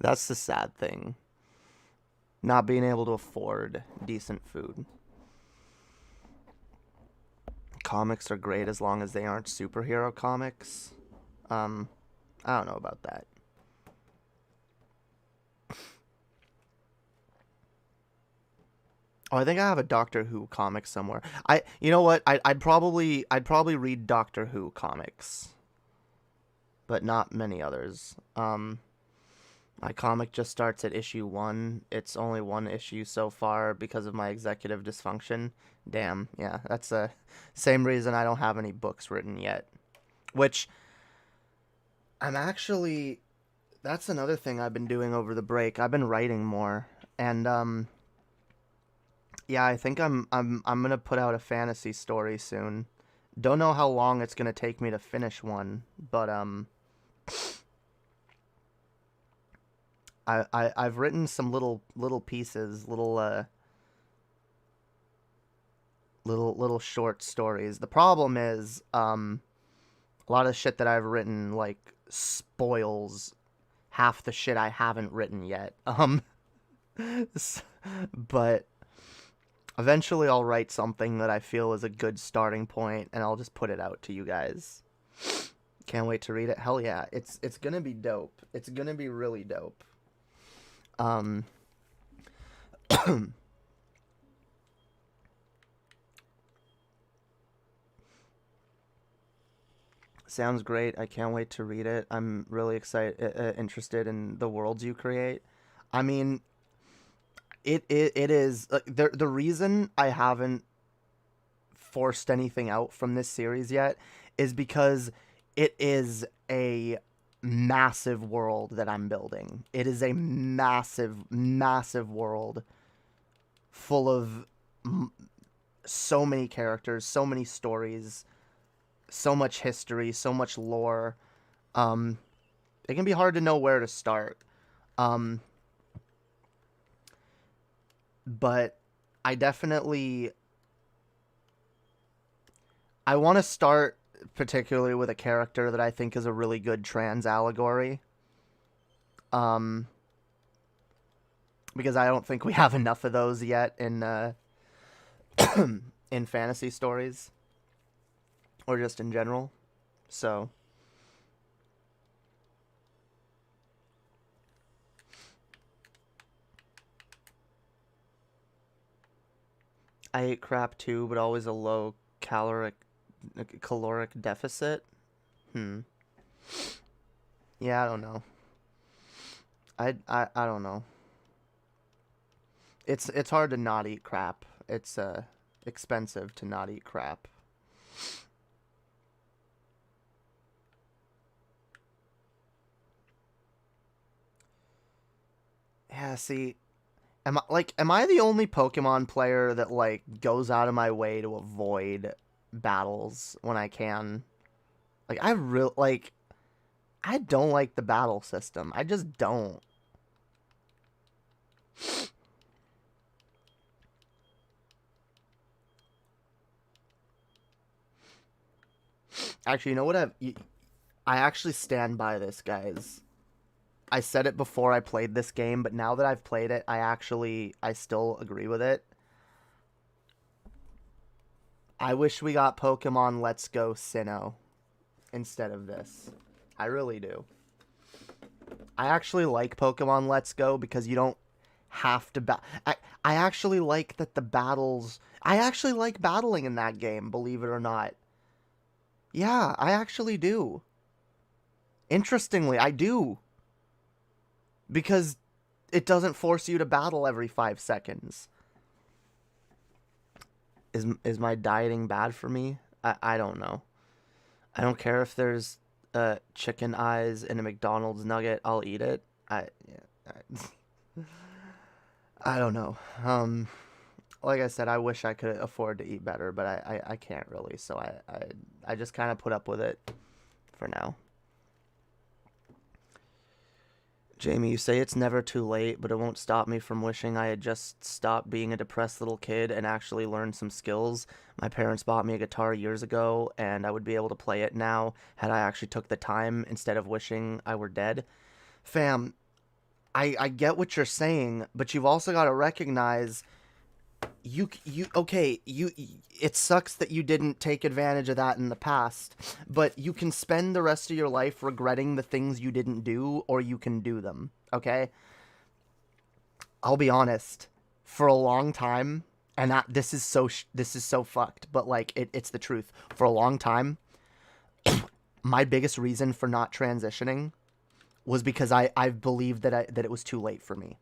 That's the sad thing. Not being able to afford decent food. Comics are great as long as they aren't superhero comics. I don't know about that. Oh, I think I have a Doctor Who comic somewhere. You know what? I'd probably read Doctor Who comics, but not many others. My comic just starts at issue 1. It's only 1 issue so far because of my executive dysfunction. Damn, yeah, that's the same reason I don't have any books written yet. Which, that's another thing I've been doing over the break. I've been writing more, and yeah, I think I'm gonna put out a fantasy story soon. Don't know how long it's gonna take me to finish one, but I've written some little pieces, little short stories. The problem is a lot of shit that I've written like spoils half the shit I haven't written yet. But eventually I'll write something that I feel is a good starting point, and I'll just put it out to you guys. Can't wait to read it. Hell yeah, it's gonna be dope. It's gonna be really dope. Sounds great. I can't wait to read it. I'm really interested in the worlds you create. I mean, it is the reason I haven't forced anything out from this series yet is because it is a massive world that I'm building. It is a massive, massive world full of so many characters, so many stories, so much history, so much lore. It can be hard to know where to start. But I definitely... I want to start particularly with a character that I think is a really good trans allegory. Because I don't think we have enough of those yet in in fantasy stories. Or just in general. So... I ate crap too, but always a low caloric deficit. Yeah, I don't know. I don't know. It's hard to not eat crap. It's expensive to not eat crap. Yeah, see, am I the only Pokemon player that like goes out of my way to avoid battles when I can? Like I don't like the battle system. I just don't. Actually, you know what I actually stand by this, guys. I said it before I played this game, but now that I've played it, I still agree with it. I wish we got Pokemon Let's Go Sinnoh instead of this. I really do. I actually like Pokemon Let's Go because you don't have to I actually like that the battles... I actually like battling in that game, believe it or not. Yeah, I actually do. Interestingly, I do. Because it doesn't force you to battle every 5 seconds. Is my dieting bad for me? I don't know. I don't care if there's chicken eyes in a McDonald's nugget. I'll eat it. I don't know. Like I said, I wish I could afford to eat better, but I can't really. So I just kind of put up with it for now. Jamie, you say it's never too late, but it won't stop me from wishing I had just stopped being a depressed little kid and actually learned some skills. My parents bought me a guitar years ago, and I would be able to play it now had I actually took the time instead of wishing I were dead. Fam, I get what you're saying, but you've also got to recognize... it sucks that you didn't take advantage of that in the past, but you can spend the rest of your life regretting the things you didn't do, or you can do them, okay? I'll be honest, for a long time, and this is so fucked, but like, it's the truth. For a long time, my biggest reason for not transitioning was because I believed that it was too late for me.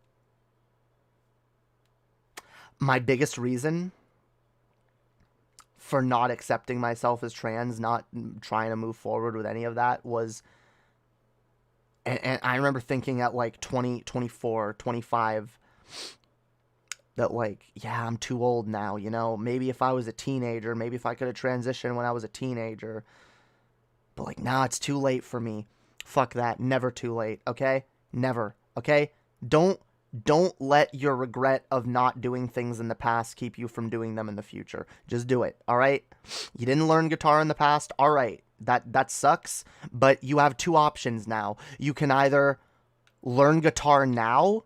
My biggest reason for not accepting myself as trans, not trying to move forward with any of that was, and I remember thinking at like 20, 24, 25, that like, yeah, I'm too old now, you know? Maybe if I was a teenager, maybe if I could have transitioned when I was a teenager. But like, nah, it's too late for me. Fuck that. Never too late, okay? Never, okay? Don't let your regret of not doing things in the past keep you from doing them in the future. Just do it, all right? You didn't learn guitar in the past, all right. That sucks, but you have two options now. You can either learn guitar now,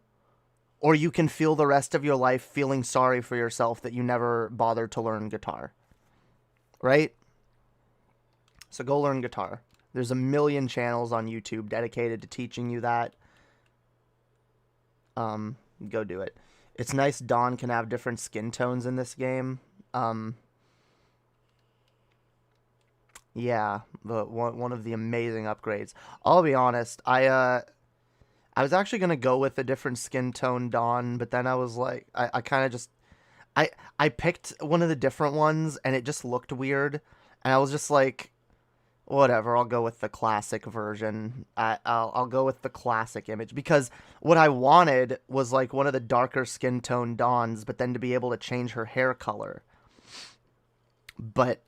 or you can feel the rest of your life feeling sorry for yourself that you never bothered to learn guitar, right? So go learn guitar. There's a million channels on YouTube dedicated to teaching you that. Go do it. It's nice Dawn can have different skin tones in this game. Yeah, but one of the amazing upgrades. I'll be honest, I was actually gonna go with a different skin tone Dawn, but then I was like, I kind of just, I picked one of the different ones, and it just looked weird, and I was just like, whatever, I'll go with the classic version. I'll go with the classic image, because what I wanted was like one of the darker skin tone Dawns, but then to be able to change her hair color. But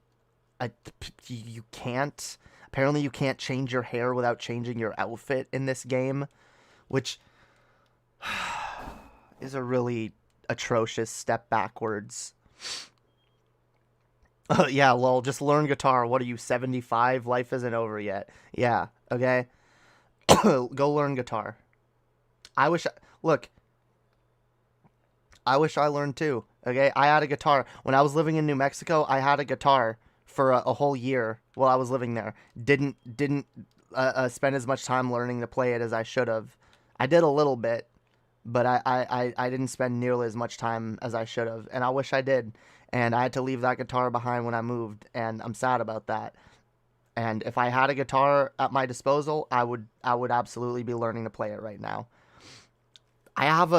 you can't. Apparently you can't change your hair without changing your outfit in this game, which is a really atrocious step backwards. Yeah, lol, just learn guitar. What are you, 75? Life isn't over yet. Yeah, okay? Go learn guitar. Look, I wish I learned too, okay? I had a guitar. When I was living in New Mexico, I had a guitar for a whole year while I was living there. Didn't spend as much time learning to play it as I should have. I did a little bit, but I didn't spend nearly as much time as I should have, and I wish I did. And I had to leave that guitar behind when I moved, and I'm sad about that. And if I had a guitar at my disposal, I would absolutely be learning to play it right now. I have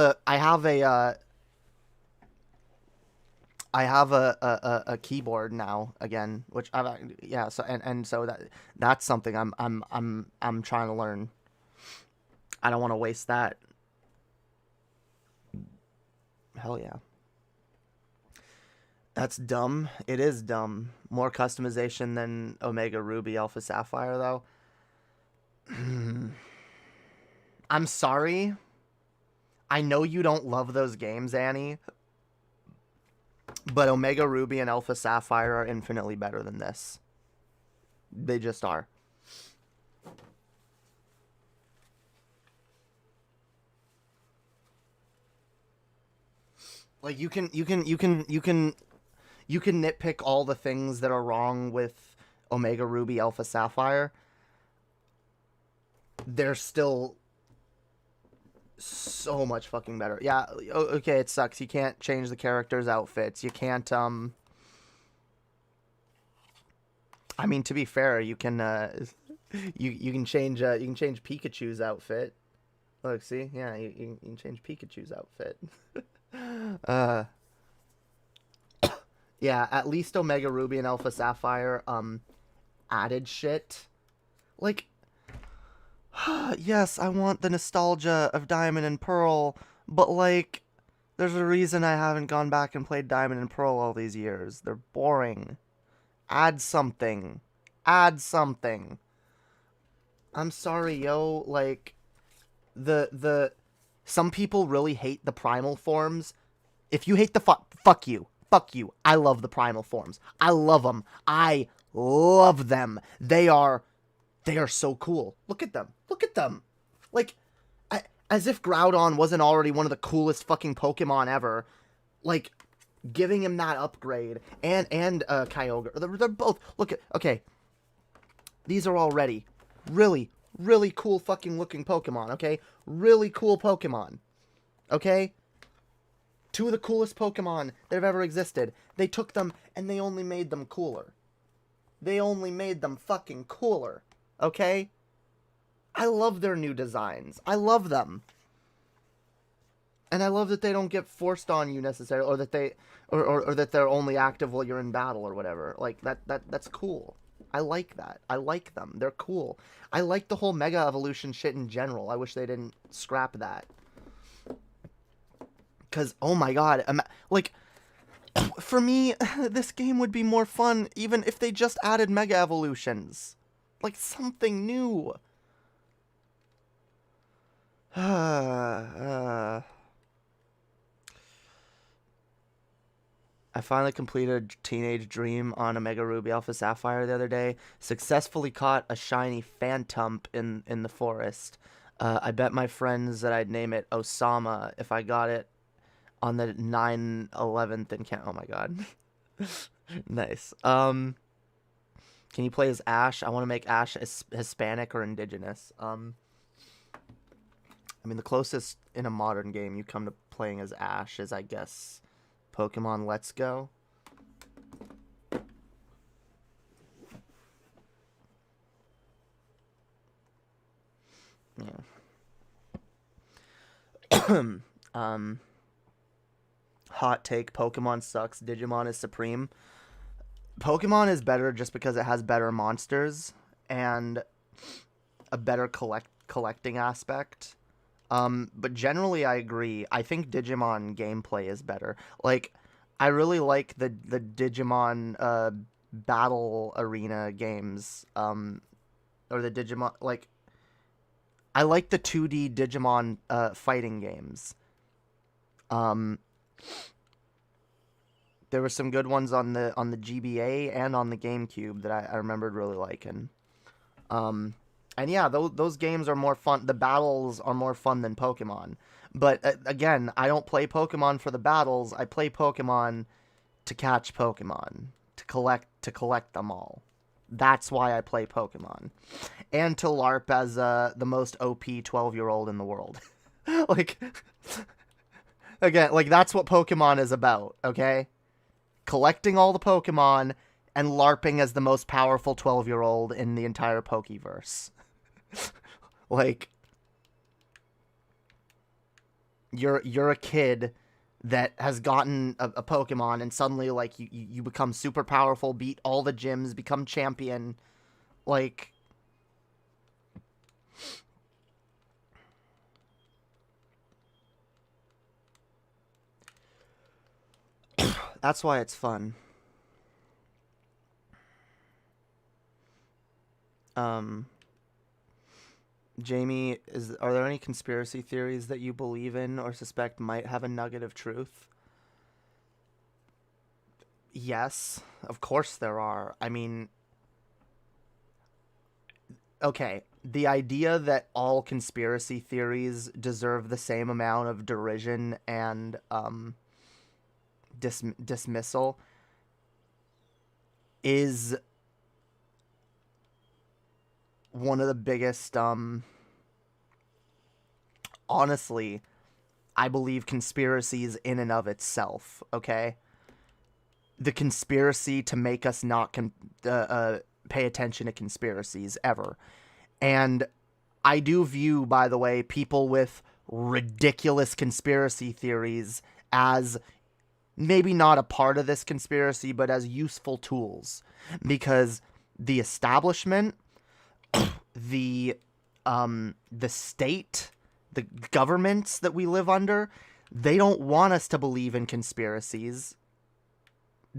a keyboard now again, which so that's something I'm trying to learn. I don't want to waste that. Hell yeah. That's dumb. It is dumb. More customization than Omega Ruby Alpha Sapphire, though. I'm sorry. I know you don't love those games, Annie. But Omega Ruby and Alpha Sapphire are infinitely better than this. They just are. Like, you can nitpick all the things that are wrong with Omega Ruby Alpha Sapphire. They're still so much fucking better. Yeah, okay, it sucks. You can't change the characters' outfits. You can't, I mean, to be fair, you can, you can change Pikachu's outfit. Look, see? Yeah, you can change Pikachu's outfit. Yeah, at least Omega Ruby and Alpha Sapphire, added shit. Like, yes, I want the nostalgia of Diamond and Pearl, but, like, there's a reason I haven't gone back and played Diamond and Pearl all these years. They're boring. Add something. Add something. I'm sorry, yo, like, some people really hate the primal forms. If you hate the fuck you. Fuck you. I love the primal forms. I love them. I love them. They are so cool. Look at them. Look at them. Like, as if Groudon wasn't already one of the coolest fucking Pokemon ever. Like, giving him that upgrade. And Kyogre. They're both... Look at... Okay. These are already really, really cool fucking looking Pokemon, okay? Really cool Pokemon. Okay? Two of the coolest Pokemon that have ever existed. They took them and they only made them cooler. They only made them fucking cooler. Okay? I love their new designs. I love them. And I love that they don't get forced on you necessarily, or that they or that they're only active while you're in battle or whatever. Like that's cool. I like that. I like them. They're cool. I like the whole Mega Evolution shit in general. I wish they didn't scrap that. Because, oh my god, like, for me, this game would be more fun even if they just added Mega Evolutions. Like, something new. I finally completed Teenage Dream on Omega Ruby Alpha Sapphire the other day. Successfully caught a shiny Phantump in the forest. I bet my friends that I'd name it Osama if I got it on the 9/11th encounter. Oh my god. Nice. Can you play as Ash? I want to make Ash Hispanic or indigenous. I mean, the closest in a modern game you come to playing as Ash is, I guess, Pokemon Let's Go. Yeah. hot take, Pokemon sucks, Digimon is supreme. Pokemon is better just because it has better monsters and a better collecting aspect. But generally I agree. I think Digimon gameplay is better. Like, I really like the Digimon battle arena games. Or the Digimon, like, I like the 2D Digimon fighting games. There were some good ones on the GBA and on the GameCube that I remembered really liking. And yeah, those games are more fun. The battles are more fun than Pokemon. But again, I don't play Pokemon for the battles. I play Pokemon to catch Pokemon, to collect them all. That's why I play Pokemon. And to LARP as the most OP 12-year-old in the world. Like, again, like, that's what Pokemon is about, okay? Collecting all the Pokemon and LARPing as the most powerful 12-year-old in the entire Pokeverse. Like, you're a kid that has gotten a Pokemon, and suddenly, like, you become super powerful, beat all the gyms, become champion. Like, that's why it's fun. Jamie, are there any conspiracy theories that you believe in or suspect might have a nugget of truth? Yes, of course there are. I mean, okay, the idea that all conspiracy theories deserve the same amount of derision and dismissal is one of the biggest, honestly, I believe conspiracies in and of itself, okay? The conspiracy to make us not pay attention to conspiracies ever. And I do view, by the way, people with ridiculous conspiracy theories as maybe not a part of this conspiracy, but as useful tools. Because the establishment, the state, the governments that we live under, they don't want us to believe in conspiracies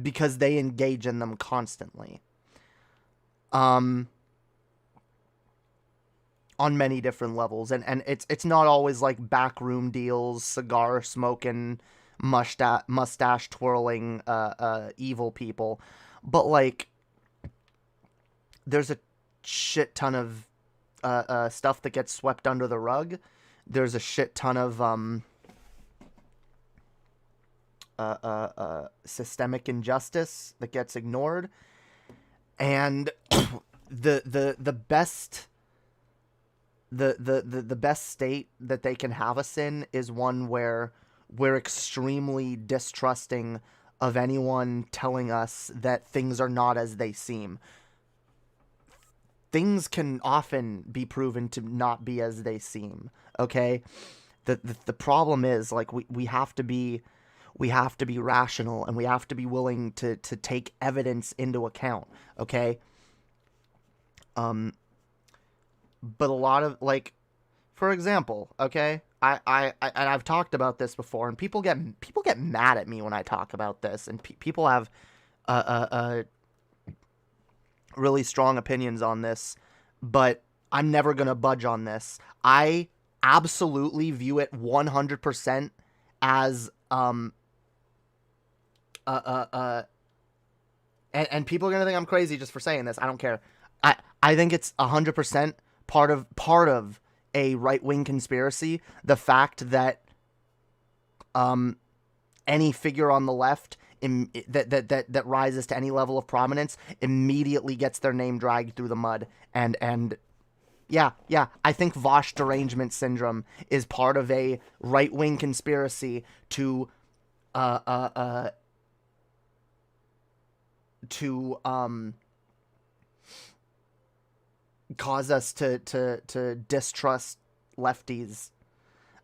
because they engage in them constantly. On many different levels. And it's not always like backroom deals, cigar smoking, mustache twirling evil people. But, like, there's a shit ton of stuff that gets swept under the rug. There's a shit ton of systemic injustice that gets ignored. And the best the best state that they can have us in is one where we're extremely distrusting of anyone telling us that things are not as they seem. Things can often be proven to not be as they seem, okay? The problem is, like, we have to be rational, and we have to be willing to take evidence into account, okay? But a lot of, like, for example, okay, I've talked about this before, and people get mad at me when I talk about this, and people have really strong opinions on this, but I'm never gonna budge on this. I absolutely view it 100% as and people are gonna think I'm crazy just for saying this. I don't care. I think it's 100% part of a right-wing conspiracy. The fact that any figure on the left that rises to any level of prominence immediately gets their name dragged through the mud. And yeah, I think Vosh derangement syndrome is part of a right-wing conspiracy to cause us to distrust lefties.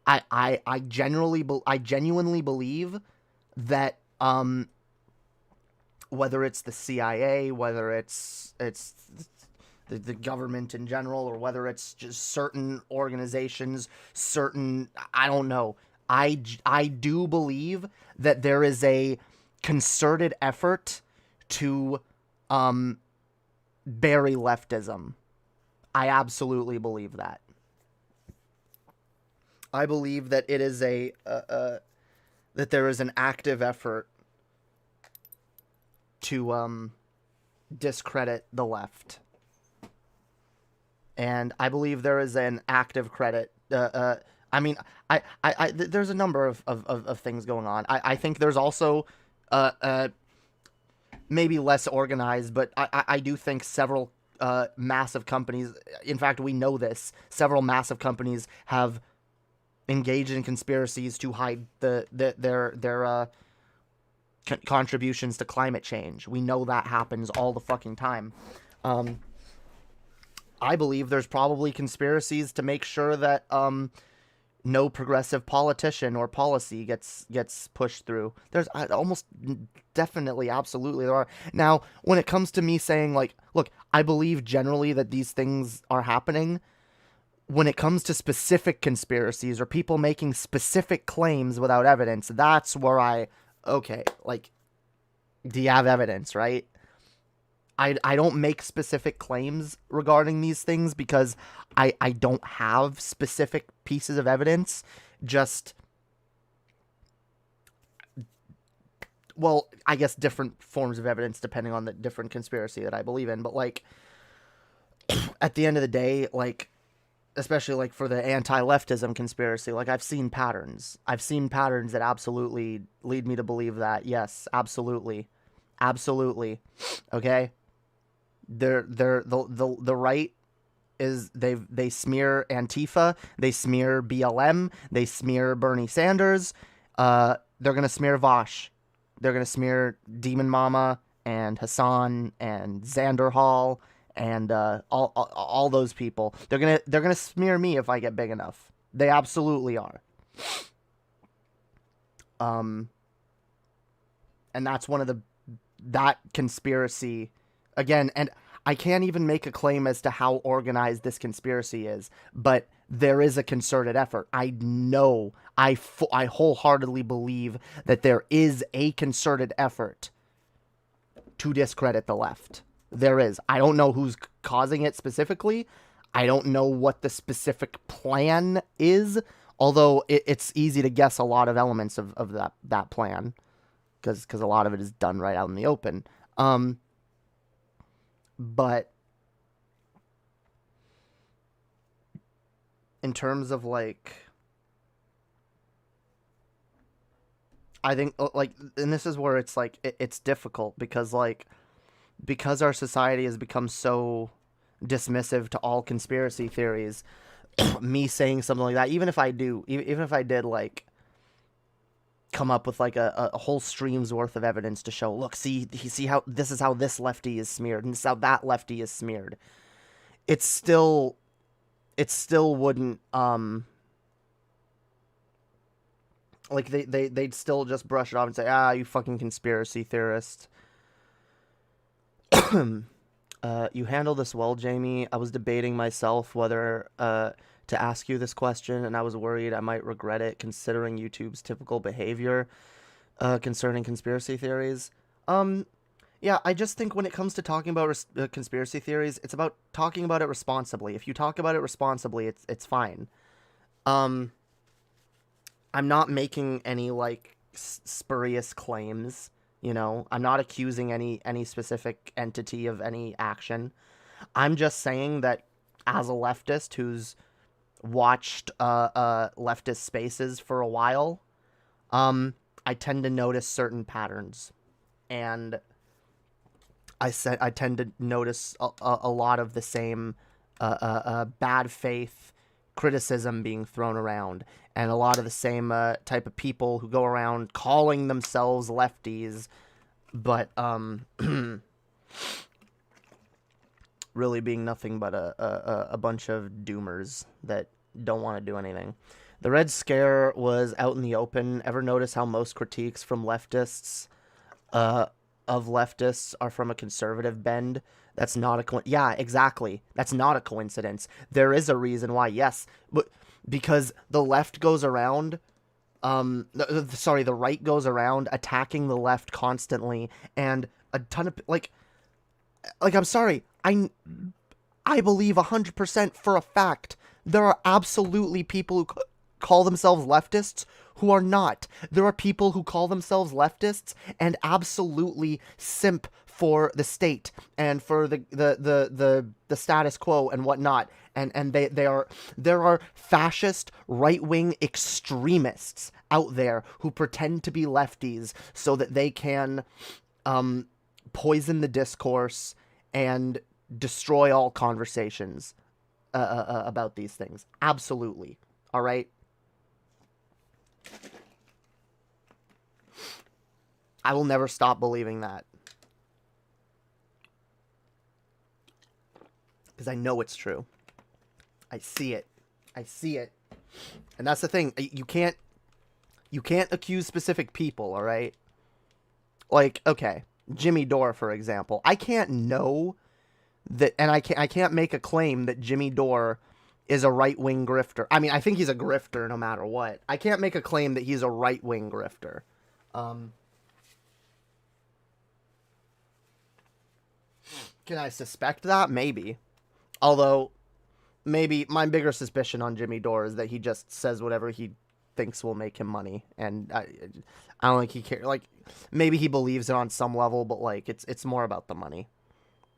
I genuinely believe that whether it's the CIA, whether it's the government in general, or whether it's just certain organizations, I don't know. I do believe that there is a concerted effort to bury leftism. I absolutely believe that. I believe that it is that there is an active effort to discredit the left. And I believe there is an active credit. I mean, there's a number of things going on. I think there's also maybe less organized, but I do think several massive companies, in fact, we know this, several massive companies have engaged in conspiracies to hide their contributions to climate change. We know that happens all the fucking time. I believe there's probably conspiracies to make sure that no progressive politician or policy gets pushed through. There's almost definitely, absolutely there are. Now, when it comes to me saying, like, look, I believe generally that these things are happening. When it comes to specific conspiracies or people making specific claims without evidence, that's where okay, like, do you have evidence, right? I don't make specific claims regarding these things because I don't have specific pieces of evidence. Just, well, I guess different forms of evidence depending on the different conspiracy that I believe in. But, like, at the end of the day, like, especially, like, for the anti-leftism conspiracy, like, I've seen patterns. I've seen patterns that absolutely lead me to believe that. Yes, absolutely. Absolutely. Okay? The right is they smear Antifa, they smear BLM, they smear Bernie Sanders, they're gonna smear Vosh, they're gonna smear Demon Mama and Hassan and Xander Hall and all those people. They're gonna smear me if I get big enough. They absolutely are. And that's one of that conspiracy. Again, and I can't even make a claim as to how organized this conspiracy is, but there is a concerted effort. I know, I wholeheartedly believe that there is a concerted effort to discredit the left. There is. I don't know who's causing it specifically. I don't know what the specific plan is, although it's easy to guess a lot of elements of that plan, because a lot of it is done right out in the open. But in terms of, like, I think, like, and this is where it's, like, it's difficult because our society has become so dismissive to all conspiracy theories, me saying something like that, even if I did, like, come up with, like, a whole stream's worth of evidence to show, look, see how this is how this lefty is smeared, and this is how that lefty is smeared. It still wouldn't, like, they'd still just brush it off and say, you fucking conspiracy theorist. You handle this well, Jamie. I was debating myself whether to ask you this question, and I was worried I might regret it considering YouTube's typical behavior concerning conspiracy theories. Yeah, I just think when it comes to talking about conspiracy theories, it's about talking about it responsibly. If you talk about it responsibly, it's fine. I'm not making any, like, spurious claims, you know? I'm not accusing any specific entity of any action. I'm just saying that as a leftist who's watched leftist spaces for a while, I tend to notice certain patterns, and I tend to notice a lot of the same bad faith criticism being thrown around, and a lot of the same type of people who go around calling themselves lefties, but really being nothing but a bunch of doomers that don't want to do anything. The Red Scare was out in the open. Ever notice how most critiques from leftists, of leftists, are from a conservative bend? That's not a yeah, exactly. That's not a coincidence. There is a reason why. Yes, but because the left goes around. The right goes around attacking the left constantly, and a ton of I'm sorry, I believe 100% for a fact there are absolutely people who call themselves leftists who are not. There are people who call themselves leftists and absolutely simp for the state and for the status quo and whatnot. And there are fascist right-wing extremists out there who pretend to be lefties so that they can poison the discourse and destroy all conversations about these things. Absolutely. All right? I will never stop believing that. Because I know it's true. I see it. I see it. And that's the thing. You can't accuse specific people, all right? Like, okay, Jimmy Dore, for example. I can't know that, and I can't make a claim that Jimmy Dore is a right-wing grifter. I mean, I think he's a grifter no matter what. I can't make a claim that he's a right-wing grifter. Can I suspect that? Maybe. Although, maybe my bigger suspicion on Jimmy Dore is that he just says whatever he thinks will make him money, and I don't think he cares. Like, maybe he believes it on some level, but like it's more about the money.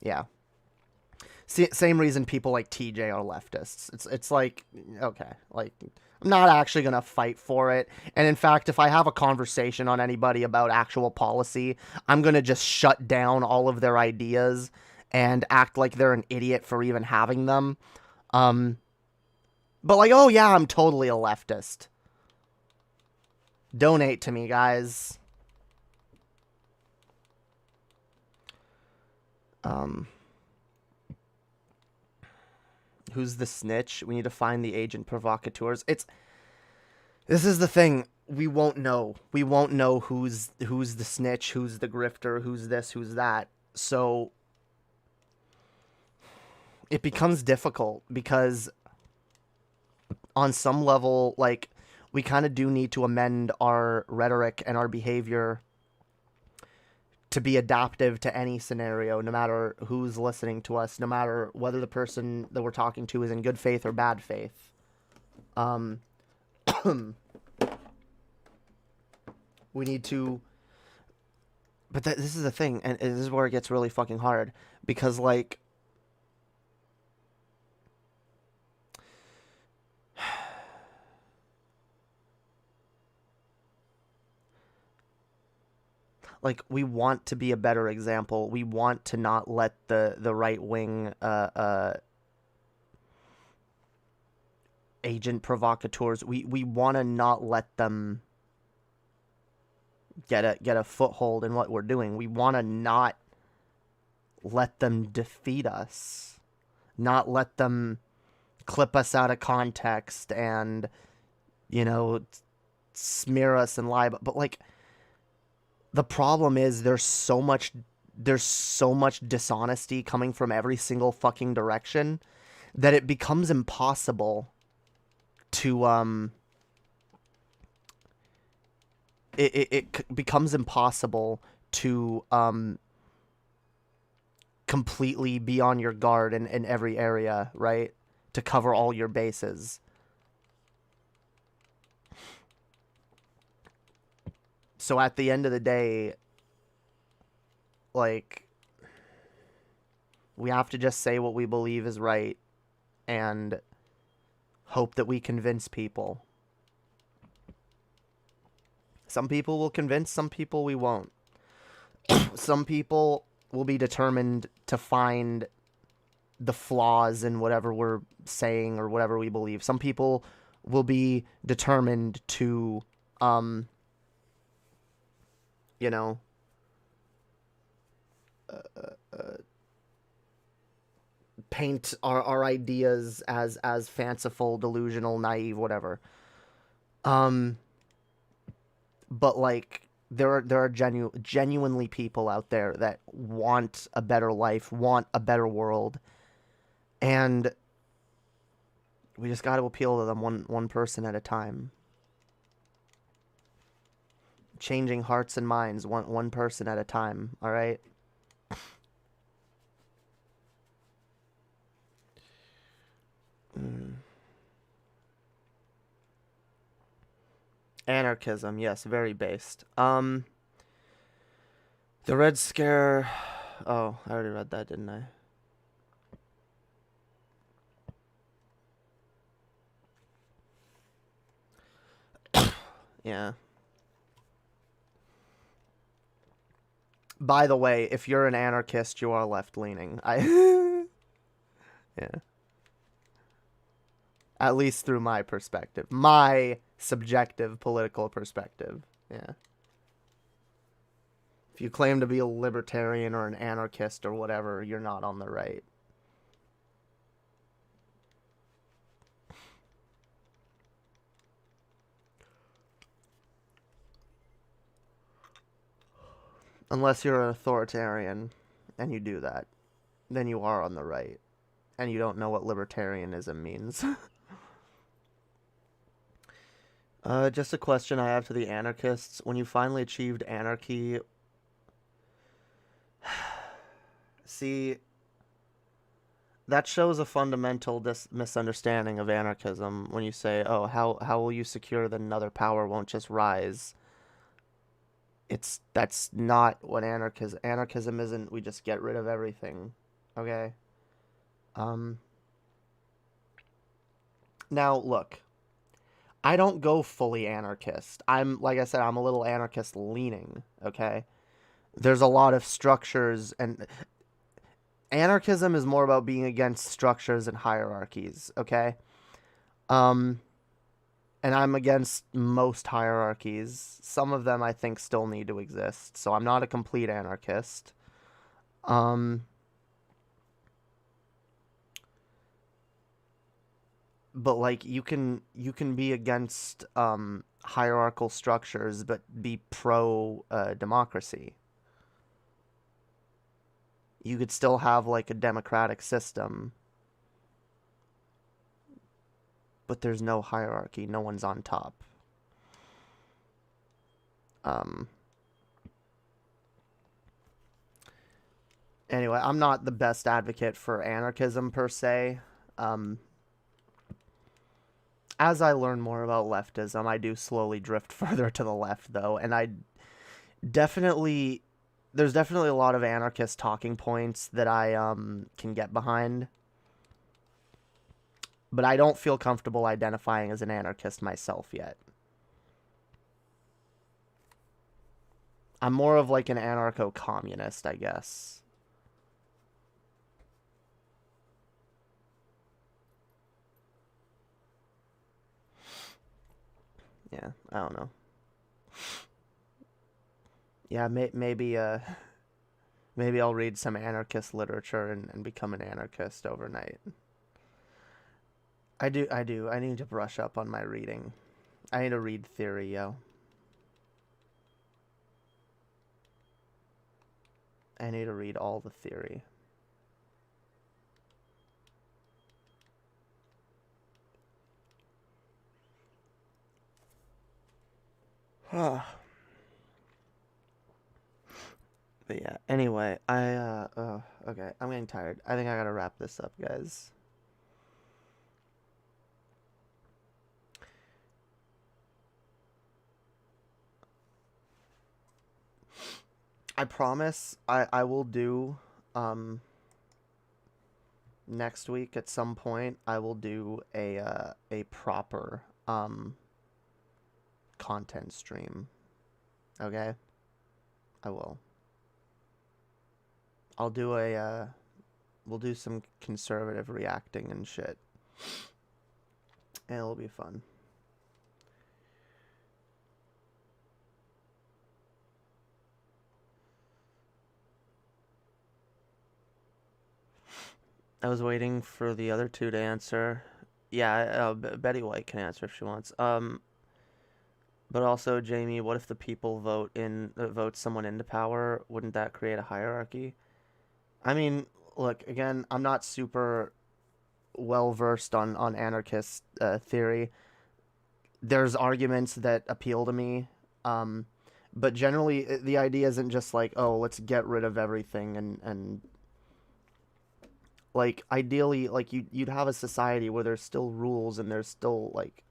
Yeah. Same reason people like TJ are leftists. It's like, okay, like, I'm not actually gonna fight for it, and in fact, if I have a conversation on anybody about actual policy, I'm gonna just shut down all of their ideas and act like they're an idiot for even having them. But like, oh yeah, I'm totally a leftist. Donate to me, guys. Who's the snitch? We need to find the agent provocateurs. This is the thing. We won't know. We won't know who's the snitch, who's the grifter, who's this, who's that. So it becomes difficult because on some level, like, we kind of do need to amend our rhetoric and our behavior to be adaptive to any scenario, no matter who's listening to us, no matter whether the person that we're talking to is in good faith or bad faith. We need to... But this is the thing, and this is where it gets really fucking hard, because, like... Like, we want to be a better example. We want to not let the right-wing agent provocateurs, we want to not let them get a foothold in what we're doing. We want to not let them defeat us. Not let them clip us out of context and, you know, smear us and lie. But like... The problem is there's so much dishonesty coming from every single fucking direction that it becomes impossible to it becomes impossible to completely be on your guard in every area, right? To cover all your bases. So at the end of the day, like, we have to just say what we believe is right and hope that we convince people. Some people will convince, some people we won't. Some people will be determined to find the flaws in whatever we're saying or whatever we believe. Some people will be determined to... you know, paint our ideas as fanciful, delusional, naive, whatever. But like there are genuinely people out there that want a better life, want a better world, and we just got to appeal to them one person at a time. Changing hearts and minds one person at a time, all right? Anarchism, yes, very based. The Red Scare. Oh, I already read that, didn't I? Yeah. By the way, if you're an anarchist, you are left-leaning. Yeah. At least through my perspective. My subjective political perspective. Yeah. If you claim to be a libertarian or an anarchist or whatever, you're not on the right. Unless you're an authoritarian and you do that, then you are on the right. And you don't know what libertarianism means. Just a question I have to the anarchists. When you finally achieved anarchy... See, that shows a fundamental misunderstanding of anarchism when you say, oh, how will you secure that another power won't just rise? That's not what anarchism isn't. We just get rid of everything. Okay? Now, look. I don't go fully anarchist. Like I said, I'm a little anarchist leaning, okay? There's a lot of structures, and anarchism is more about being against structures and hierarchies, okay? And I'm against most hierarchies. Some of them I think still need to exist, so I'm not a complete anarchist. But like you can be against hierarchical structures but be pro democracy. You could still have like a democratic system, but there's no hierarchy. No one's on top. Anyway, I'm not the best advocate for anarchism per se. As I learn more about leftism, I do slowly drift further to the left, though, and there's definitely a lot of anarchist talking points that I can get behind, but I don't feel comfortable identifying as an anarchist myself yet. I'm more of like an anarcho-communist, I guess. Yeah, I don't know. Yeah, maybe I'll read some anarchist literature and become an anarchist overnight. I do. I need to brush up on my reading. I need to read theory, yo. I need to read all the theory. But yeah, anyway, okay, I'm getting tired. I think I gotta wrap this up, guys. I promise I will do, next week at some point, I will do a proper, content stream. Okay? I will. I'll do we'll do some conservative reacting and shit. And it'll be fun. I was waiting for the other two to answer. Yeah, Betty White can answer if she wants. But also, Jamie, what if the people vote someone into power? Wouldn't that create a hierarchy? I mean, look, again, I'm not super well versed on anarchist theory. There's arguments that appeal to me, um, but generally the idea isn't just like, oh, let's get rid of everything and like ideally like you'd have a society where there's still rules and there's still like,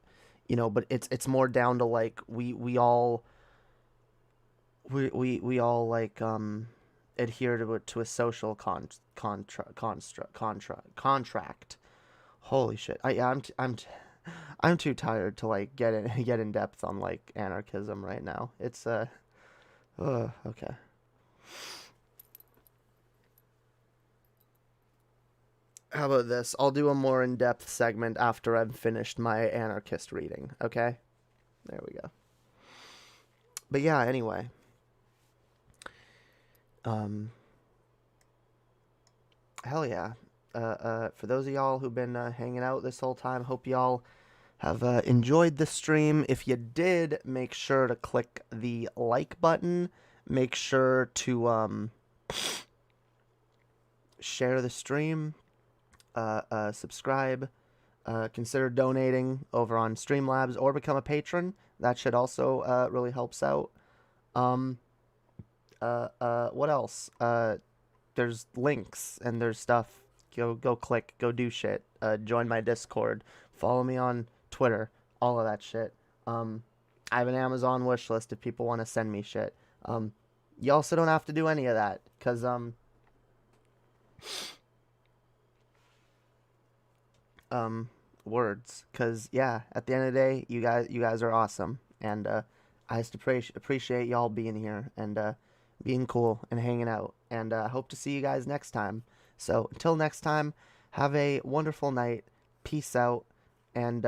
but it's more down to like we all like adhere to a social contract. Holy shit. I'm too tired to like get in depth on like anarchism right now. It's okay. How about this? I'll do a more in-depth segment after I've finished my anarchist reading, okay? There we go. But yeah, anyway. Hell yeah. For those of y'all who've been hanging out this whole time, hope y'all have enjoyed the stream. If you did, make sure to click the like button. Make sure to share the stream. Subscribe. Consider donating over on Streamlabs or become a patron. That should also really helps out. What else? There's links and there's stuff. Go click, go do shit. Join my Discord. Follow me on Twitter. All of that shit. I have an Amazon wish list if people want to send me shit. You also don't have to do any of that, cause words, cause yeah, at the end of the day, you guys are awesome, and I just appreciate y'all being here and being cool and hanging out, and hope to see you guys next time. So until next time, have a wonderful night, peace out, and